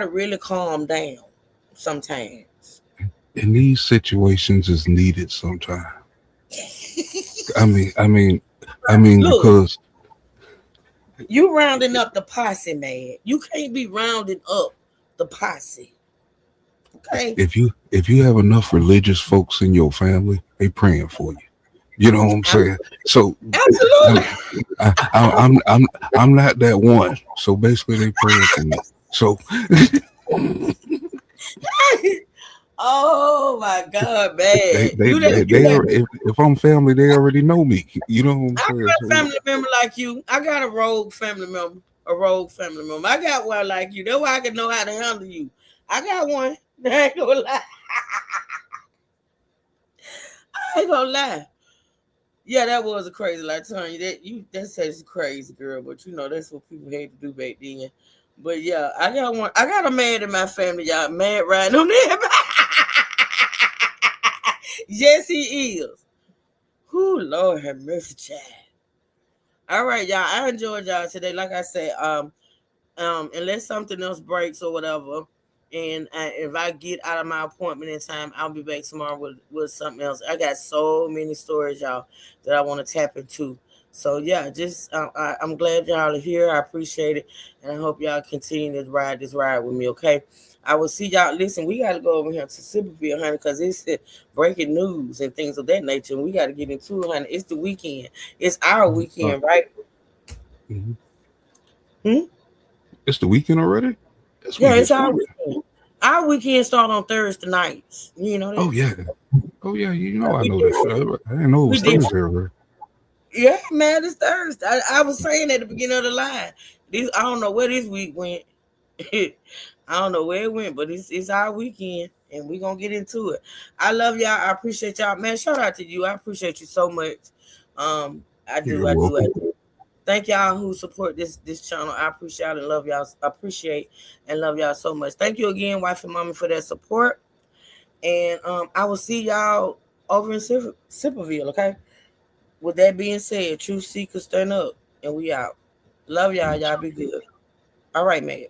really calm down sometimes. In these situations is needed sometimes. I mean, Look, because you rounding up the posse, man. You can't be rounding up the posse. Okay. if you have enough religious folks in your family, they praying for you. You know what I'm saying? So Absolutely. I'm not that one. So basically, they praying for me. So Oh my God, They man! they they, they are, if I'm family, they already know me. You know what I'm I saying? got a So family member like you. I got a rogue family member. A rogue family member. I got one like you. That's why I can know how to handle you. I got one. I ain't gonna lie. I ain't gonna lie. Yeah, that was a crazy. Like telling you that says crazy, girl. But you know that's what people had to do back then. But yeah, I got one. I got a man in my family, y'all. Mad riding on everybody. Yes, he is. Who Lord have mercy, child. All right, y'all. I enjoyed y'all today. Like I said, unless something else breaks or whatever, and if I get out of my appointment in time, I'll be back tomorrow with something else. I got so many stories, y'all, that I want to tap into. So yeah, just I'm glad y'all are here. I appreciate it, and I hope y'all continue to ride this ride with me. Okay, I will see y'all. Listen, we got to go over here to Superville, honey, because it's breaking news and things of that nature. And we got to get into it, honey. It's the weekend. It's our weekend, right? mhm. Hmm? It's the weekend already. This Yeah, weekend it's our started. weekend. Our weekend start on Thursday nights. You know Oh that? yeah. Oh yeah. You know I We know different. that. I didn't know it We was different. Thursday already. Yeah, man, it's Thursday. I was saying at the beginning of the line. I don't know where this week went. I don't know where it went, but it's our weekend, and we're gonna get into it. I love y'all. I appreciate y'all, man. Shout out to you. I appreciate you so much. I do. You're I do. I welcome. do. Thank y'all who support this channel. I appreciate and love y'all. Appreciate and love y'all so much. Thank you again, wife and mommy, for that support. And I will see y'all over in Sipperville. Okay. With that being said, truth seekers stand up, and we out. Love y'all. Y'all be good. All right, man.